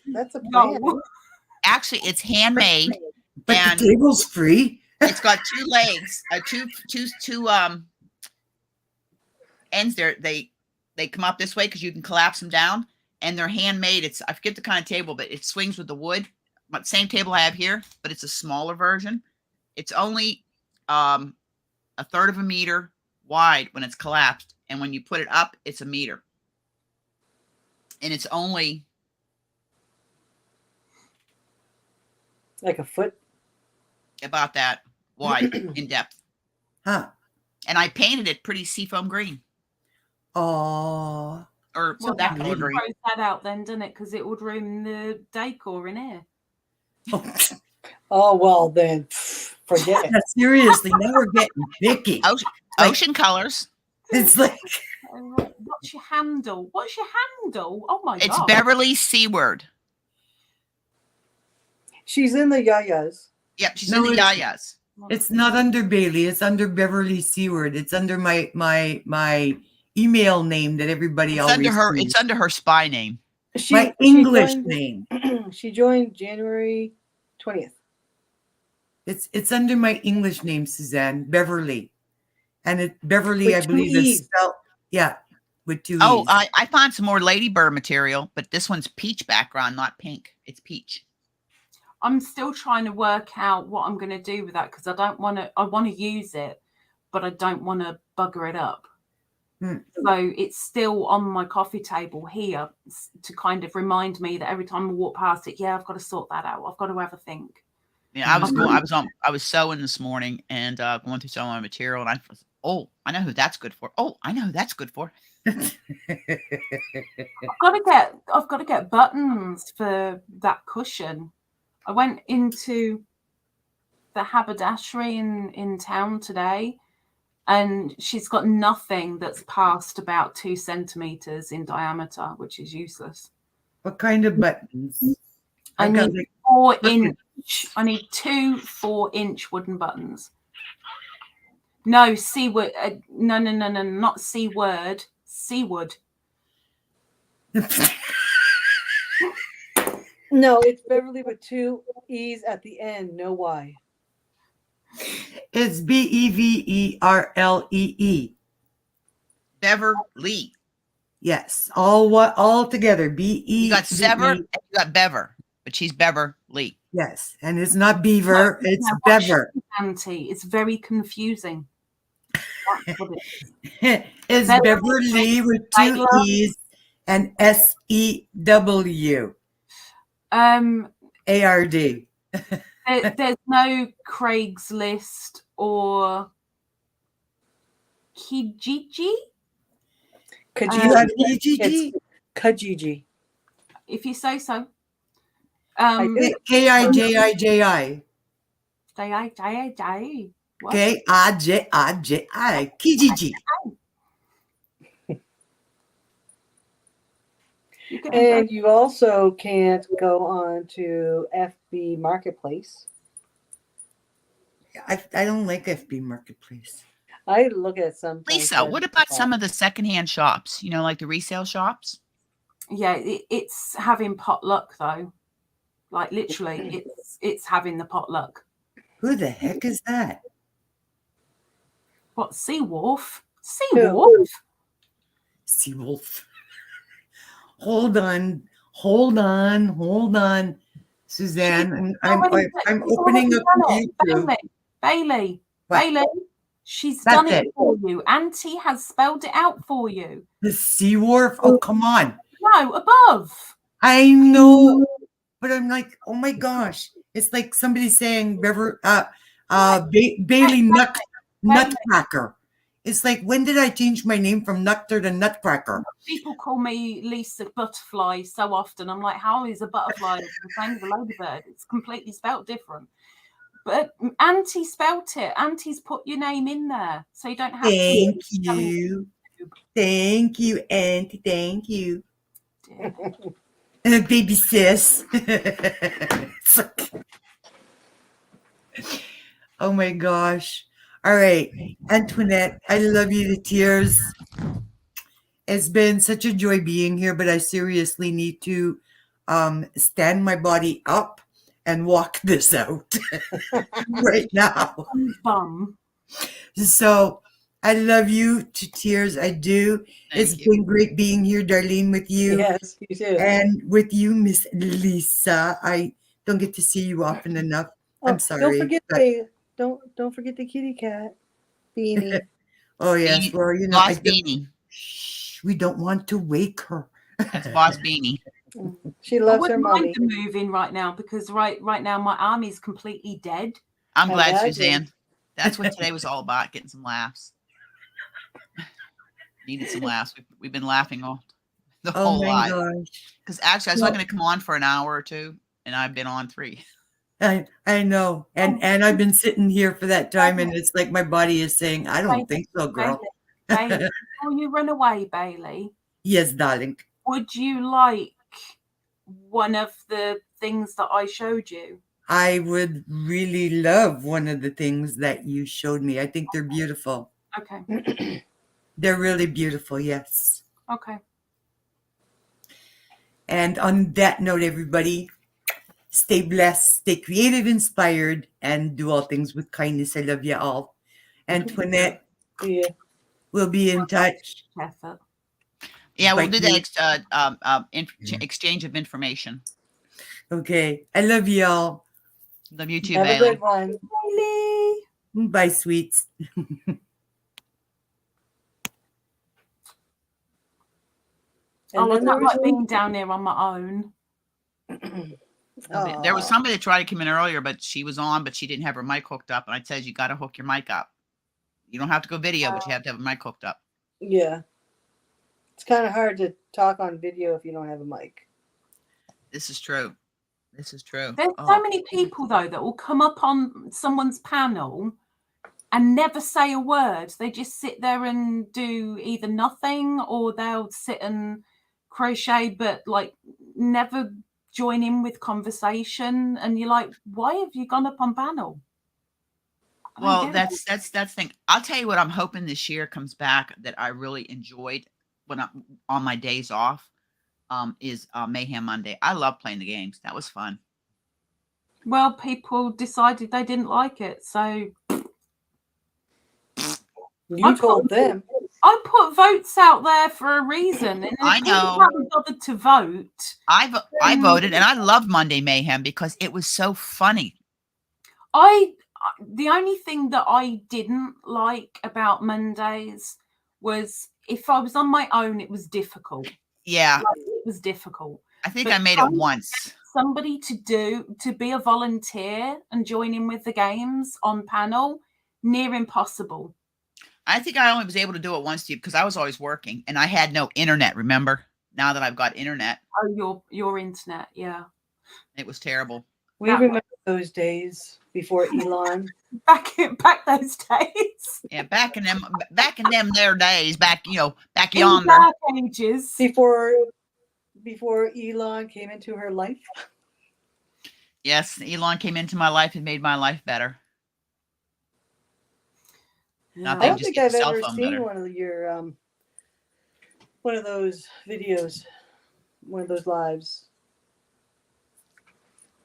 That's a plan. Actually, it's handmade. But and the table's free. It's got 2 legs, two ends there. They come up this way because you can collapse them down, and they're handmade. I forget the kind of table, but it swings with the wood. Same table I have here, but it's a smaller version. It's only 1/3 of a meter wide when it's collapsed, and when you put it up, it's a meter. And it's only like a foot, about that wide in depth. Huh. And I painted it pretty seafoam green. Oh. Or that color green. Throws that out then, doesn't it? Because it would ruin the decor in here. Oh, well, then forget it. Seriously, now we're getting picky. Ocean colors. It's like. What's your handle? What's your handle? Oh, my God. It's Beverly Seaward. She's in the Yayas. Yep, she's in the Yayas. It's not under Bailey. It's under Beverly Seaward. It's under my email name that everybody always sees. It's under her spy name. My English name. She joined January 20th. It's under my English name, Suzanne. Beverly. And Beverly, I believe, is spelled with 2 E's. Oh, I found some more Ladybird material, but this one's peach background, not pink. It's peach. I'm still trying to work out what I'm going to do with that, because I want to use it, but I don't want to bugger it up. So it's still on my coffee table here to kind of remind me that every time I walk past it, I've got to sort that out. I've got to have a think. Yeah, I was sewing this morning and going through some of my material, and I know who that's good for. Oh, I know who that's good for. I've got to get buttons for that cushion. I went into the haberdashery in town today, and she's got nothing that's past about 2 centimeters in diameter, which is useless. What kind of buttons? I I've got need like 4-inch. I need 2 4-inch wooden buttons. No, C-word. No, not C-word. C-wood. No, it's Beverly with 2 E's at the end, no Y. It's Beverlee. Beverly. Yes, all together. You got Sever and Beve. you got Bever, but she's Beverly. Yes, and it's not Beaver, it's Bever. Auntie, it's very confusing. That's what it is. It's Beverly with 2 E's and SEW. ARD. There's no Craigslist or Kijiji. Kijiji. Kijiji. If you say so. Kijiji. Kijiji. Kijiji. And you also can't go on to FB Marketplace. I don't like FB Marketplace. I look at some. Lisa, what about some of the secondhand shops? You know, like the resale shops? Yeah, it's having potluck though. Like literally, it's having the potluck. Who the heck is that? What, Seawolf? Seawolf? Seawolf. Hold on, Suzanne. I'm opening up YouTube. Bailey. She's That's done it it. for you. Auntie has spelled it out for you. The Seawolf? Oh, come on. No, above. I know, but I'm like, oh my gosh. It's like somebody saying Bailey Nutcracker. It's like, when did I change my name from Nutter to Nutcracker? People call me Lisa Butterfly so often. I'm like, how is a butterfly the same as a ladybird? It's completely spelt different. But Auntie spelt it. Auntie's put your name in there, so you don't have Thank you. Thank you, Auntie. Thank you. Baby sis. Oh my gosh. All right, Antoinette, I love you to tears. It's been such a joy being here, but I seriously need to stand my body up and walk this out right now. So I love you to tears. I do. It's been great being here, Darlene, with you. Yes, you too. And with you, Miss Lisa. I don't get to see you often enough. I'm sorry. Don't forget the kitty cat, Beanie. Oh yes, Beanie. well, you know, Boss Beanie. We don't want to wake her. That's Boss Beanie. She loves her mommy. I wouldn't mind moving right now because right now my arm is completely dead. I'm glad, Suzanne. That's what today was all about, getting some laughs. Needed some laughs. We've been laughing the whole lot. Because actually, I was going to come on for an hour or two, and I've been on 3. I know. And I've been sitting here for that time, and it's like my body is saying, I don't think so, girl. Bailey, before you run away, Bailey. Yes, darling. Would you like one of the things that I showed you? I would really love one of the things that you showed me. I think they're beautiful. Okay. They're really beautiful, yes. Okay. And on that note, everybody, stay blessed, stay creative, inspired, and do all things with kindness. I love you all. Antoinette, we'll be in touch. Yeah, we'll do that exchange of information. Okay. I love you all. Love you too, Have Bailey. a good one. Bailey. Bye, sweets. I don't like being down there on my own. There was somebody that tried to come in earlier, but she was on, but she didn't have her mic hooked up. And I said, you got to hook your mic up. You don't have to go video, but you have to have a mic hooked up. Yeah. It's kind of hard to talk on video if you don't have a mic. This is true. This is true. There's so many people, though, that will come up on someone's panel and never say a word. They just sit there and do either nothing, or they'll sit and crochet, but like never join in with conversation. And you're like, why have you gone up on panel? Well, that's the thing. I'll tell you what I'm hoping this year comes back that I really enjoyed when I'm on my days off, is Mayhem Monday. I love playing the games. That was fun. Well, people decided they didn't like it, so You told them. I put votes out there for a reason, and if I people know. haven't bothered to vote. I voted, and I loved Monday Mayhem because it was so funny. The only thing that I didn't like about Mondays was if I was on my own, it was difficult. Yeah, Like, it was difficult. I think But I made it once. Somebody to be a volunteer and join in with the games on panel, near impossible. I think I only was able to do it once, Steve, because I was always working and I had no internet. Remember? Now that I've got internet, Oh, your internet, yeah. it was terrible. We remember those days before Elon. Back those days. Yeah, back in them there days, back In the yonder. dark ages. Before Elon came into her life. Yes, Elon came into my life and made my life better. Yeah. They I don't just think get I've the cell ever phone seen better. one of your one of those videos, one of those lives.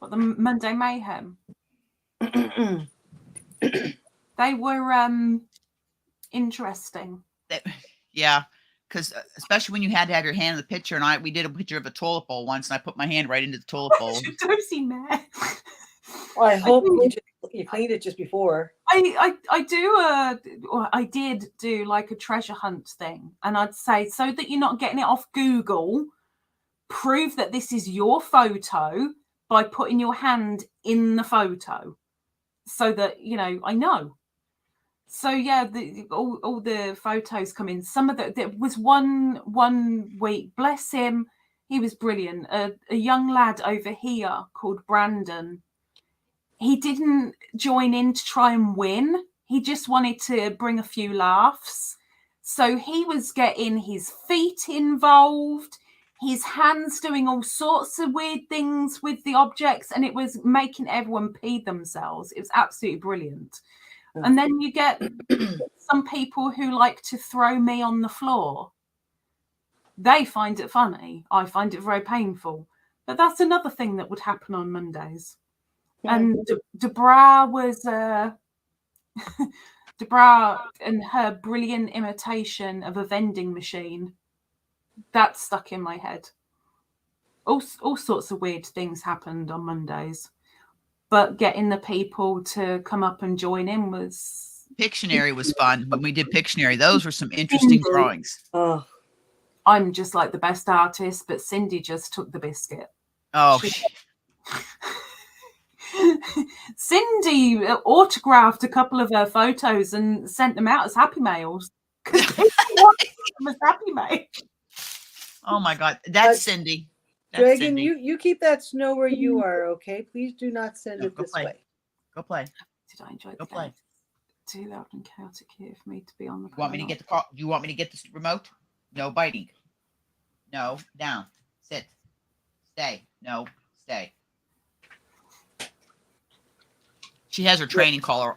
What, the Monday Mayhem? They were interesting. Yeah, because especially when you had to have your hand in the picture, and we did a picture of a toilet bowl once, and I put my hand right into the toilet bowl. Dozy mare. I hope you cleaned it just before. I did do like a treasure hunt thing, and I'd say, so that you're not getting it off Google, prove that this is your photo by putting your hand in the photo, so that I know. So yeah, all the photos come in. Some of there was one week, bless him, he was brilliant. A young lad over here called Brandon. He didn't join in to try and win. He just wanted to bring a few laughs. So he was getting his feet involved, his hands doing all sorts of weird things with the objects, and it was making everyone pee themselves. It was absolutely brilliant. And then you get some people who like to throw me on the floor. They find it funny. I find it very painful. But that's another thing that would happen on Mondays. And Debra was Debra and her brilliant imitation of a vending machine. That stuck in my head. All sorts of weird things happened on Mondays. But getting the people to come up and join in was... Pictionary was fun. When we did Pictionary, those were some interesting drawings. Oh, I'm just like the best artist, but Cindy just took the biscuit. Oh, Cindy autographed a couple of her photos and sent them out as happy mails. Because people wanted them as happy mail. Oh my God, that's Cindy. That's Dragon, Cindy. you keep that snow where you are, okay? Please do not send No, it go this play. way. Go play. Did I enjoy Go the play. game? Too loud and chaotic here for me to be on the You want me to panel. get the call? You want me to get the remote? No biting. No, down. Sit. Stay. No, stay. She has her training collar,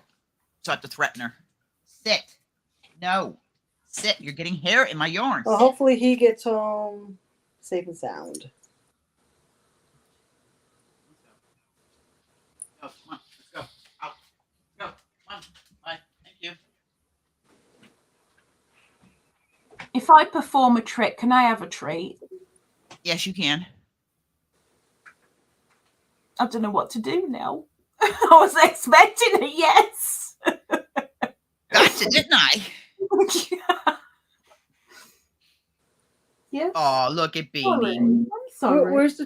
so I have to threaten her. Sit. No. Sit. You're getting hair in my yarn. Well, hopefully he gets home safe and sound. Go, come on, let's go. Out. Go. Come on. Bye. Thank you. If I perform a trick, can I have a treat? Yes, you can. I don't know what to do now. I was expecting a yes. Gotcha, didn't I? Yes. Oh, look at Sorry. Beanie. I'm sorry. Where's the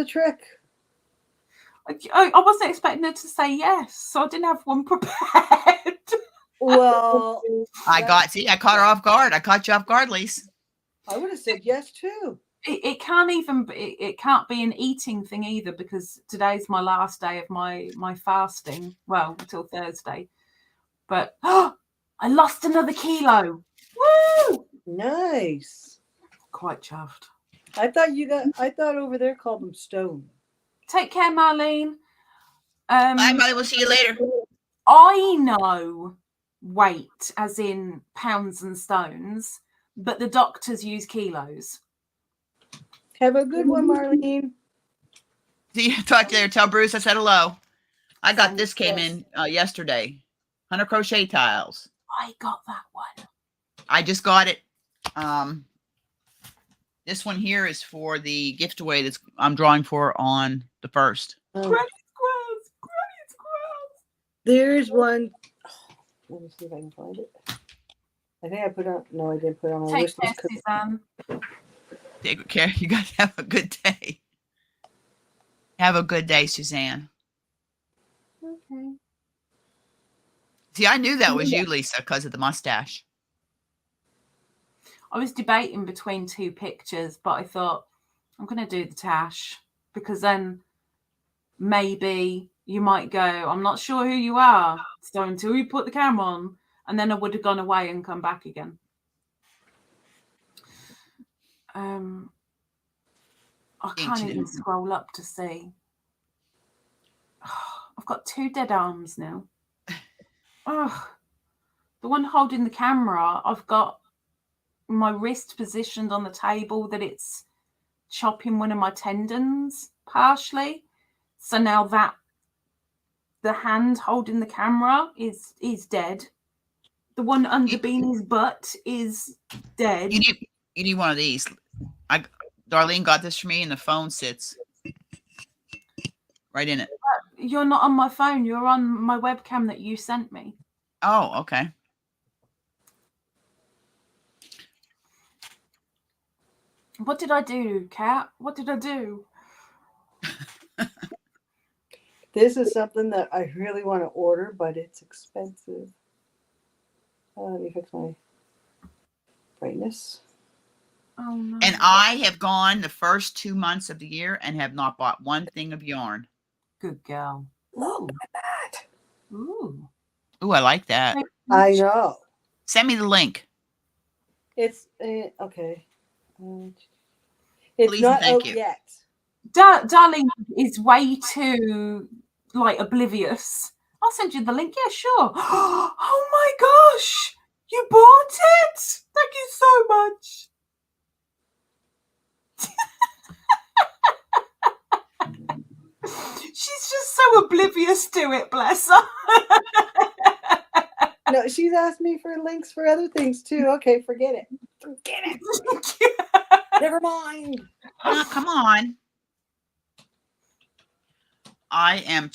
trick? I wasn't expecting her to say yes, so I didn't have one prepared. Well, I caught her off guard. I caught you off guard, Lise. I would have said yes too. It can't even it can't be an eating thing either, because today's my last day of my fasting. Well, until Thursday. But I lost another kilo. Woo! Nice. Quite chuffed. I thought over there called them stone. Take care, Marlene. Bye, Molly. We'll see you later. I know weight as in pounds and stones, but the doctors use kilos. Have a good one, Marlene. See you. Talk to you later. Tell Bruce I said hello. I got this came in yesterday. 100 crochet tiles. I got that one. I just got it. This one here is for the gift away that's I'm drawing for on the 1st. Oh. Granny squirrels. Granny squirrels. There's one. Let me see if I can find it. I think I put on. No, I didn't put on my wish Take care, list. Suzanne. Take good care. You guys have a good day. Have a good day, Suzanne. Okay. See, I knew that was you, Lisa, because of the mustache. I was debating between two pictures, but I thought I'm going to do the tash, because then maybe you might go, I'm not sure who you are, so until you put the camera on, and then I would have gone away and come back again. I can't even scroll up to see. I've got 2 dead arms now. Oh, the one holding the camera, I've got my wrist positioned on the table that it's chopping one of my tendons partially. So now that the hand holding the camera is dead. The one under Beanie's butt is dead. You need one of these. Darlene got this for me, and the phone sits right in it. You're not on my phone. You're on my webcam that you sent me. Oh, okay. What did I do, Kat? What did I do? This is something that I really want to order, but it's expensive. Let me fix my brightness. Oh no. And I have gone the first 2 months of the year and have not bought one thing of yarn. Good girl. Look at that. Ooh. Ooh, I like that. I know. Send me the link. It's okay. It's Please not and thank out you. yet. Darling is way too oblivious. I'll send you the link. Yeah, sure. Oh my gosh, you bought it. Thank you so much. She's just so oblivious to it, bless her. No, she's asked me for links for other things too. Okay, forget it. Forget it. Never mind. Come on. I'm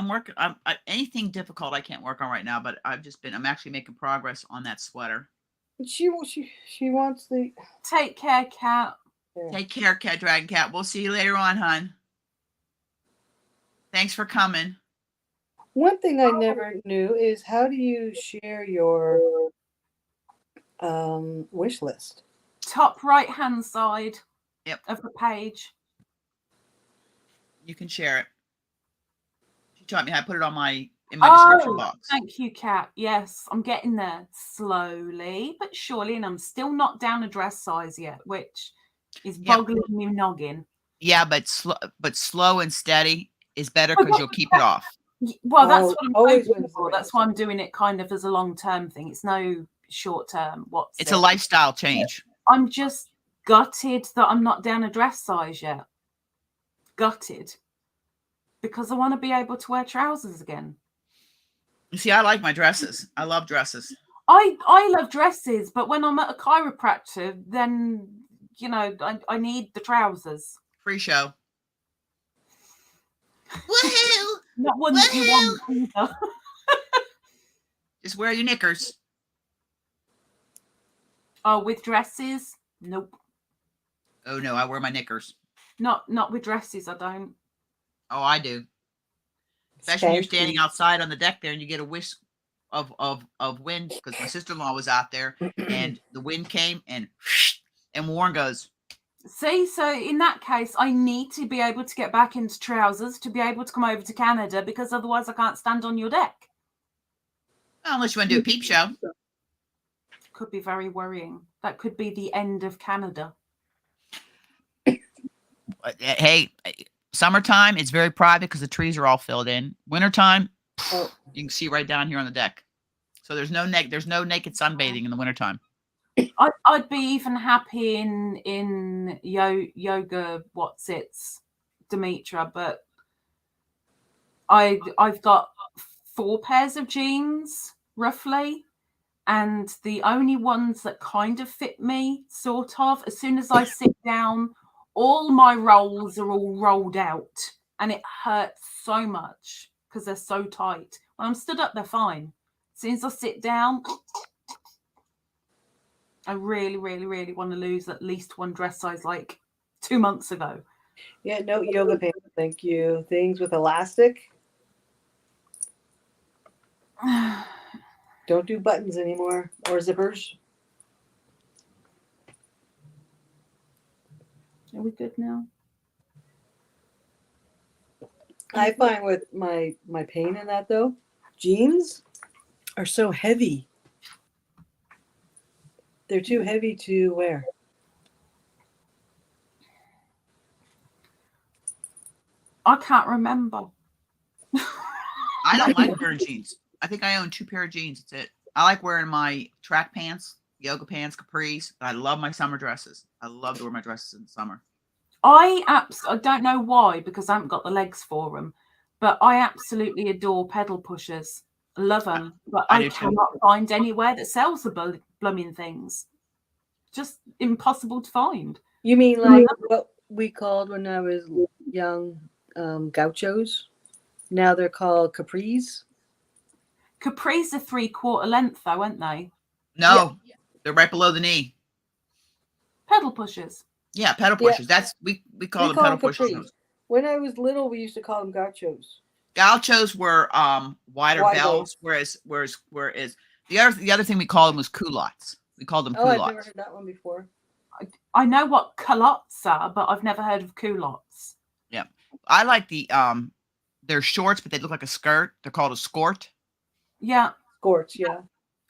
working. Anything difficult I can't work on right now, but I'm actually making progress on that sweater. But she wants the. Take care, Kat. Yeah. Take care, Cat Dragon Cat. We'll see you later on, hon. Thanks for coming. One thing I never knew is how do you share your wish list? Top right hand side of the page. You can share it. She taught me how to put it on in my description box. Thank you, Kat. Yes, I'm getting there slowly but surely, and I'm still not down a dress size yet, which is boggling me noggin. Yeah, but slow and steady is better because you'll keep it off. Well, that's what I'm hoping for. That's why I'm doing it kind of as a long-term thing. It's no short-term. It's a lifestyle change. I'm just gutted that I'm not down a dress size yet. Gutted. Because I want to be able to wear trousers again. You see, I like my dresses. I love dresses. I love dresses, but when I'm at a chiropractor, then, I need the trousers. Free show. Woohoo! Not one that you want either. Just wear your knickers. Oh, with dresses? Nope. Oh no, I wear my knickers. Not with dresses, I don't. Oh, I do. Especially when you're standing outside on the deck there and you get a of wind because my sister-in-law was out there and the wind came and Warren goes, see, so in that case, I need to be able to get back into trousers to be able to come over to Canada because otherwise I can't stand on your deck. well, unless you want to do a peep show. Could be very worrying. That could be the end of Canada. Hey, summertime, it's very private because the trees are all filled in. Wintertime, you can see right down here on the deck. So there's no naked sunbathing in the wintertime. I'd be even happy in yoga Demetra, but I've got 4 pairs of jeans roughly, and the only ones that kind of fit me, sort of, as soon as I sit down, all my rolls are all rolled out, and it hurts so much because they're so tight. When I'm stood up, they're fine. As soon as I sit down, I really, really, really want to lose at least 1 dress size, like 2 months ago. Yeah, no yoga pants, thank you. Things with elastic. Don't do buttons anymore or zippers. Are we good now? I find with my pain in that though, jeans are so heavy. They're too heavy to wear. I can't remember. I don't like wearing jeans. I think I own 2 pair of jeans. That's it. I like wearing my track pants, yoga pants, capris. I love my summer dresses. I love to wear my dresses in the summer. I don't know why, because I haven't got the legs for them, but I absolutely adore pedal pushers. I love them, but I cannot find anywhere that sells the blooming things. Just impossible to find. You mean like what we called when I was young, gauchos? Now they're called capris. Capris are 3/4 length though, aren't they? No, they're right below the knee. Pedal pushers. Yeah, pedal pushers. Yeah. That's we call them pedal pushers. When I was little, we used to call them gauchos. Gauchos were wider bells, whereas the other thing we called them was culottes. We called them culottes. I've never heard that one before. I know what culottes are, but I've never heard of culottes. Yeah, I like the they're shorts, but they look like a skirt. They're called a skort. Yeah, skirts. Yeah,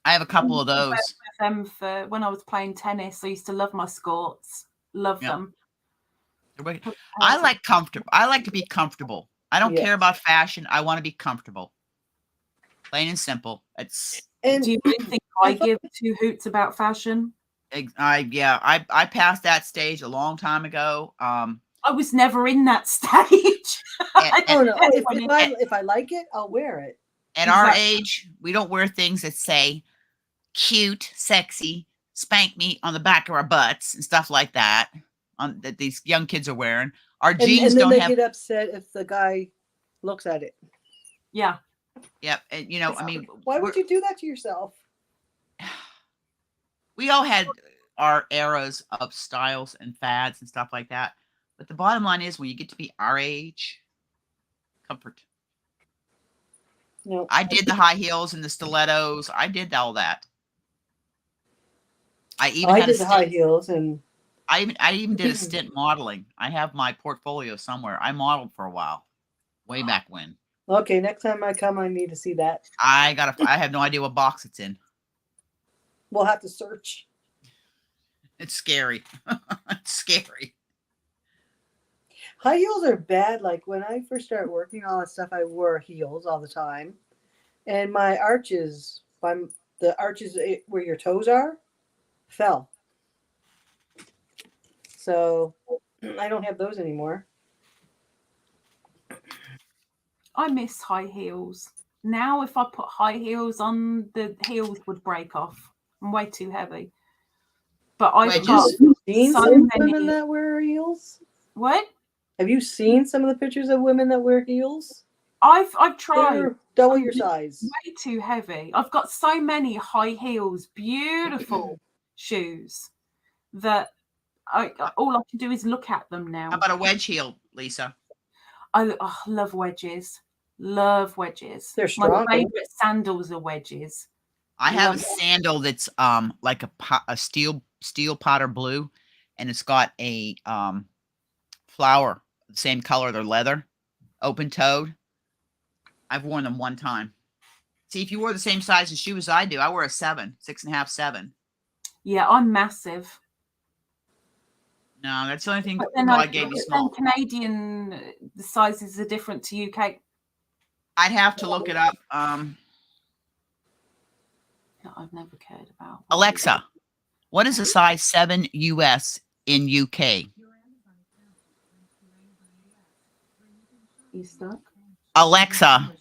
I have a couple of those. Them for when I was playing tennis. I used to love my skirts. Love them. I like comfortable. I like to be comfortable. I don't care about fashion. I want to be comfortable. Plain and simple. Do you really think I give 2 hoots about fashion? I passed that stage a long time ago. I was never in that stage. If I like it, I'll wear it. At our age, we don't wear things that say cute, sexy, spank me on the back of our butts and stuff like that. That these young kids are wearing. Our jeans and then don't they get upset if the guy looks at it. Yeah. Yep. And I mean, why would you do that to yourself? We all had our eras of styles and fads and stuff like that. But the bottom line is, when you get to be our age, comfort. No, I did the high heels and the stilettos. I did all that. I did the high heels, and I even did a stint modeling. I have my portfolio somewhere. I modeled for a while, way back when. Okay, next time I come, I need to see that. I have no idea what box it's in. We'll have to search. It's scary. It's scary. High heels are bad. Like when I first started working all that stuff, I wore heels all the time, and my arches, the arches where your toes are, fell. So I don't have those anymore. I miss high heels. Now, if I put high heels on, the heels would break off. I'm way too heavy. But I've got seen some women that wear heels. What? Have you seen some of the pictures of women that wear heels? I've tried. They're double your size. Way too heavy. I've got so many high heels, beautiful shoes that all I can do is look at them now. How about a wedge heel, Lisa? I love wedges. Love wedges. They're My strong. favorite sandals are wedges. I have a Love it. sandal that's like a steel powder blue, and it's got a flower, the same color, they're leather, open toed. I've worn them one time. See, if you wore the same size of shoe as I do, I wear a 7, 6.5, 7. Yeah, I'm massive. No, that's the only thing But then God gave me small. Canadian, the sizes are different to UK. I'd have to look it up. That I've never cared about. Alexa, what is a size 7 US in UK? You stuck? Alexa,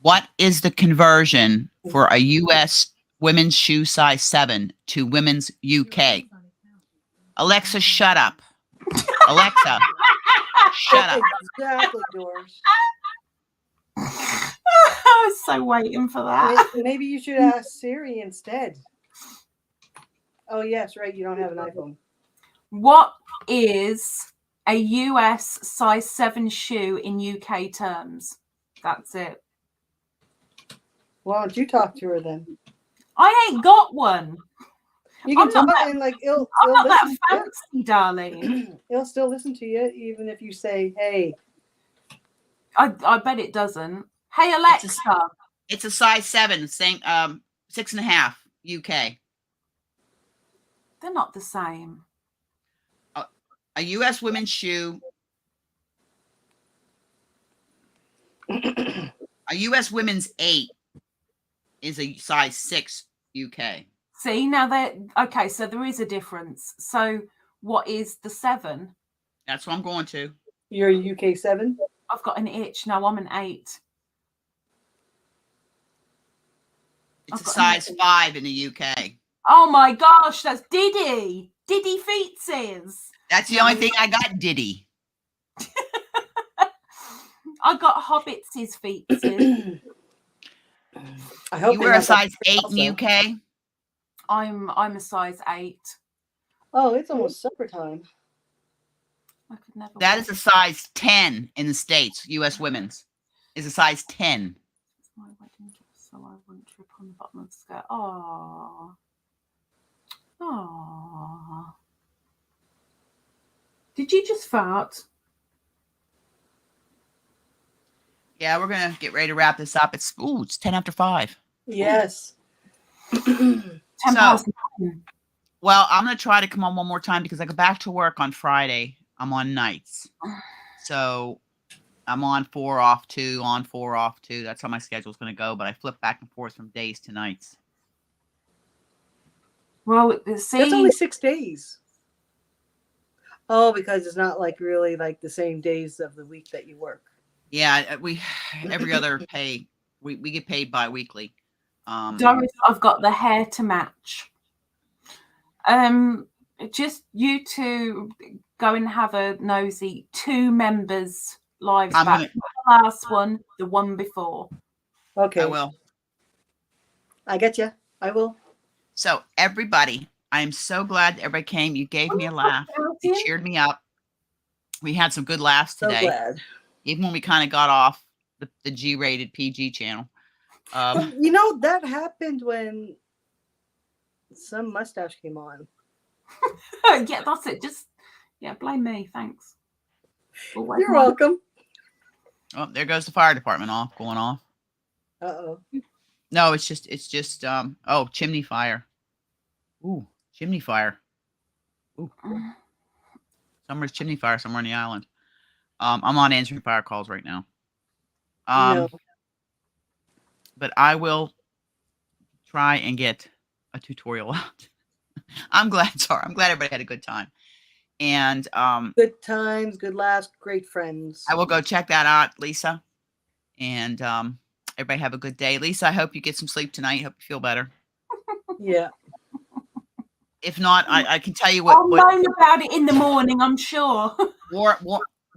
what is the conversion for a US women's shoe size 7 to women's UK? Alexa, shut up. Alexa, shut up. Exactly, Doris. I was so waiting for that. Maybe you should ask Siri instead. Oh, yes, right. You don't have an iPhone. What is a US size 7 shoe in UK terms? That's it. Why don't you talk to her then? I ain't got one. You can I'm not talk that- and like I'm not that listen to fancy, darling. you. It'll still listen to you even if you say, "Hey." I bet it doesn't. Hey Alexa. It's a size 7, saying 6.5 UK. They're not the same. A US women's shoe. A US women's 8 is a size 6 UK. See, now that okay, so there is a difference. So what is the 7? That's what I'm going to. You're a UK 7? I've got an itch. No, I'm an 8. It's a size 5 in the UK. Oh my gosh, that's Diddy. Diddy Feetses. That's the only thing I got, Diddy. I got Hobbits' Feetses. I hope You they wear a have that size 8 in the also. UK? I'm a size 8. Oh, it's almost supper time. I could never. That wear is a size 10 in the States. US women's is a size 10. my wedding dress, so I wouldn't trip on the bottom of the skirt. Oh. Oh. Did you just fart? Yeah, we're going to get ready to wrap this up. It's 10 after 5. Yes. 10 past 9. Well, I'm going to try to come on one more time because I go back to work on Friday. I'm on nights. So I'm on 4 off 2, on 4 off 2. That's how my schedule is going to go. But I flip back and forth from days to nights. Well, see, That's only 6 days. Oh, because it's not like really like the same days of the week that you work. Yeah, we every other pay we get paid bi-weekly. Doris, I've got the hair to match. Just you two go and have a nosy 2 members lives I'm back. gonna- Not the last one, the one before. Okay. I will. I get you. I will. So everybody, I am so glad everybody came. You gave me a laugh. You cheered me up. We had some good laughs So today. glad. Even when we kind of got off the G-rated PG channel. You know, that happened when some mustache came on. Yeah, that's it. Just blame me. Thanks. Always You're mine. welcome. Oh, there goes the fire department going off. Uh-oh. No, it's just chimney fire. Ooh, chimney fire. Ooh. Somewhere's chimney fire somewhere on the island. I'm on answering fire calls right now. No. But I will try and get a tutorial out. I'm glad everybody had a good time. And Good times, good laughs, great friends. I will go check that out, Lisa. And everybody have a good day. Lisa, I hope you get some sleep tonight. Hope you feel better. Yeah. If not, I can tell you I'll what moan about it in the morning, I'm sure.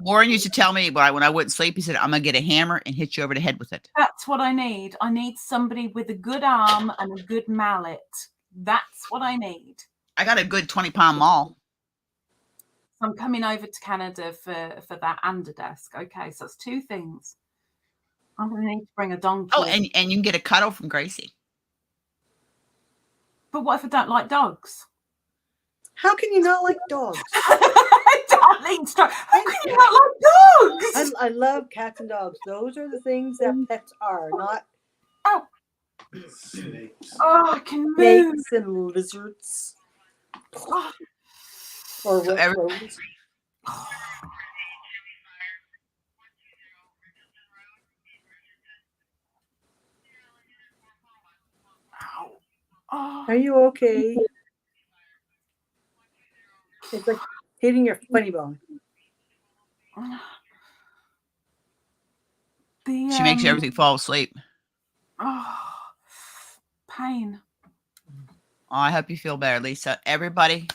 Warren used to tell me when I wouldn't sleep, he said, I'm going to get a hammer and hit you over the head with it. That's what I need. I need somebody with a good arm and a good mallet. That's what I need. I got a good 20-pound maul. So I'm coming over to Canada for that and a desk. Okay, so that's 2 things. I'm gonna need to bring a donkey. Oh, and you can get a cuddle from Gracie. But what if I don't like dogs? How can you not like dogs? Darling, stop. How can you not like dogs? I love cats and dogs. Those are the things that pets are, not Oh, I can move. snakes and lizards Oh. or So every- rodents. Oh. Are you okay? It's like hitting your funny bone. She makes everything fall asleep. Oh, pain. Oh, I hope you feel better, Lisa. Everybody,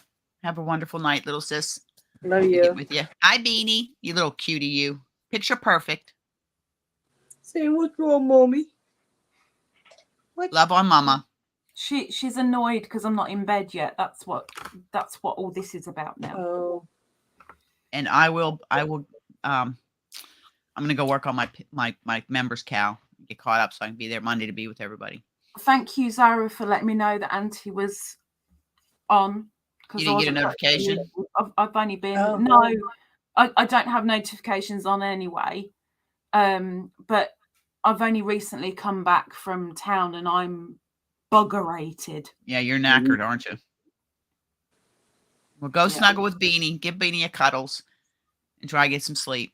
have a wonderful night, little sis. Love Get you. with you. Hi, Beanie. You little cutie, you. Picture perfect. Saying what's wrong, mommy? What? Love on mama. She's annoyed because I'm not in bed yet. That's what all this is about now. Oh, And I'm gonna go work on my members cow. Get caught up so I can be there Monday to be with everybody. Thank you, Zara, for letting me know that Auntie was on. You didn't get a notification? I've only been Oh. I don't have notifications on anyway. But I've only recently come back from town and I'm buggerated. Yeah, you're knackered, aren't you? Well, go snuggle with Beanie. Give Beanie a cuddles and try to get some sleep.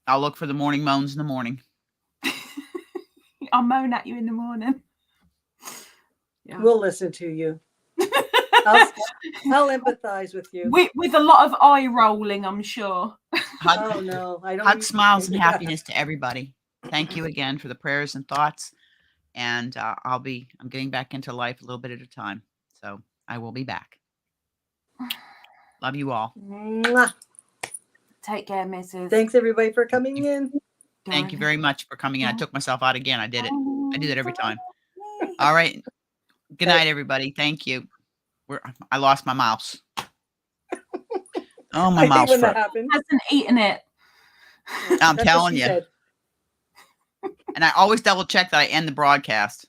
I'll look for the morning moans in the morning. I'll moan at you in the morning. Yeah. we'll listen to you. I'll empathize with you. With a lot of eye rolling, I'm sure. Oh no, I don't. Hug, smiles, and happiness to everybody. Thank you again for the prayers and thoughts. And I'm getting back into life a little bit at a time. So I will be back. Love you all. Mwah. Take care, Mrs. Thanks everybody for coming in. Thank you very much for coming in. I took myself out again. I did it. I do that every time. All right. Good night, everybody. Thank you. I lost my mouse. Oh, my I mouse. hate when that happens. Hasn't eaten it. I'm That's what telling she you. said. And I always double check that I end the broadcast.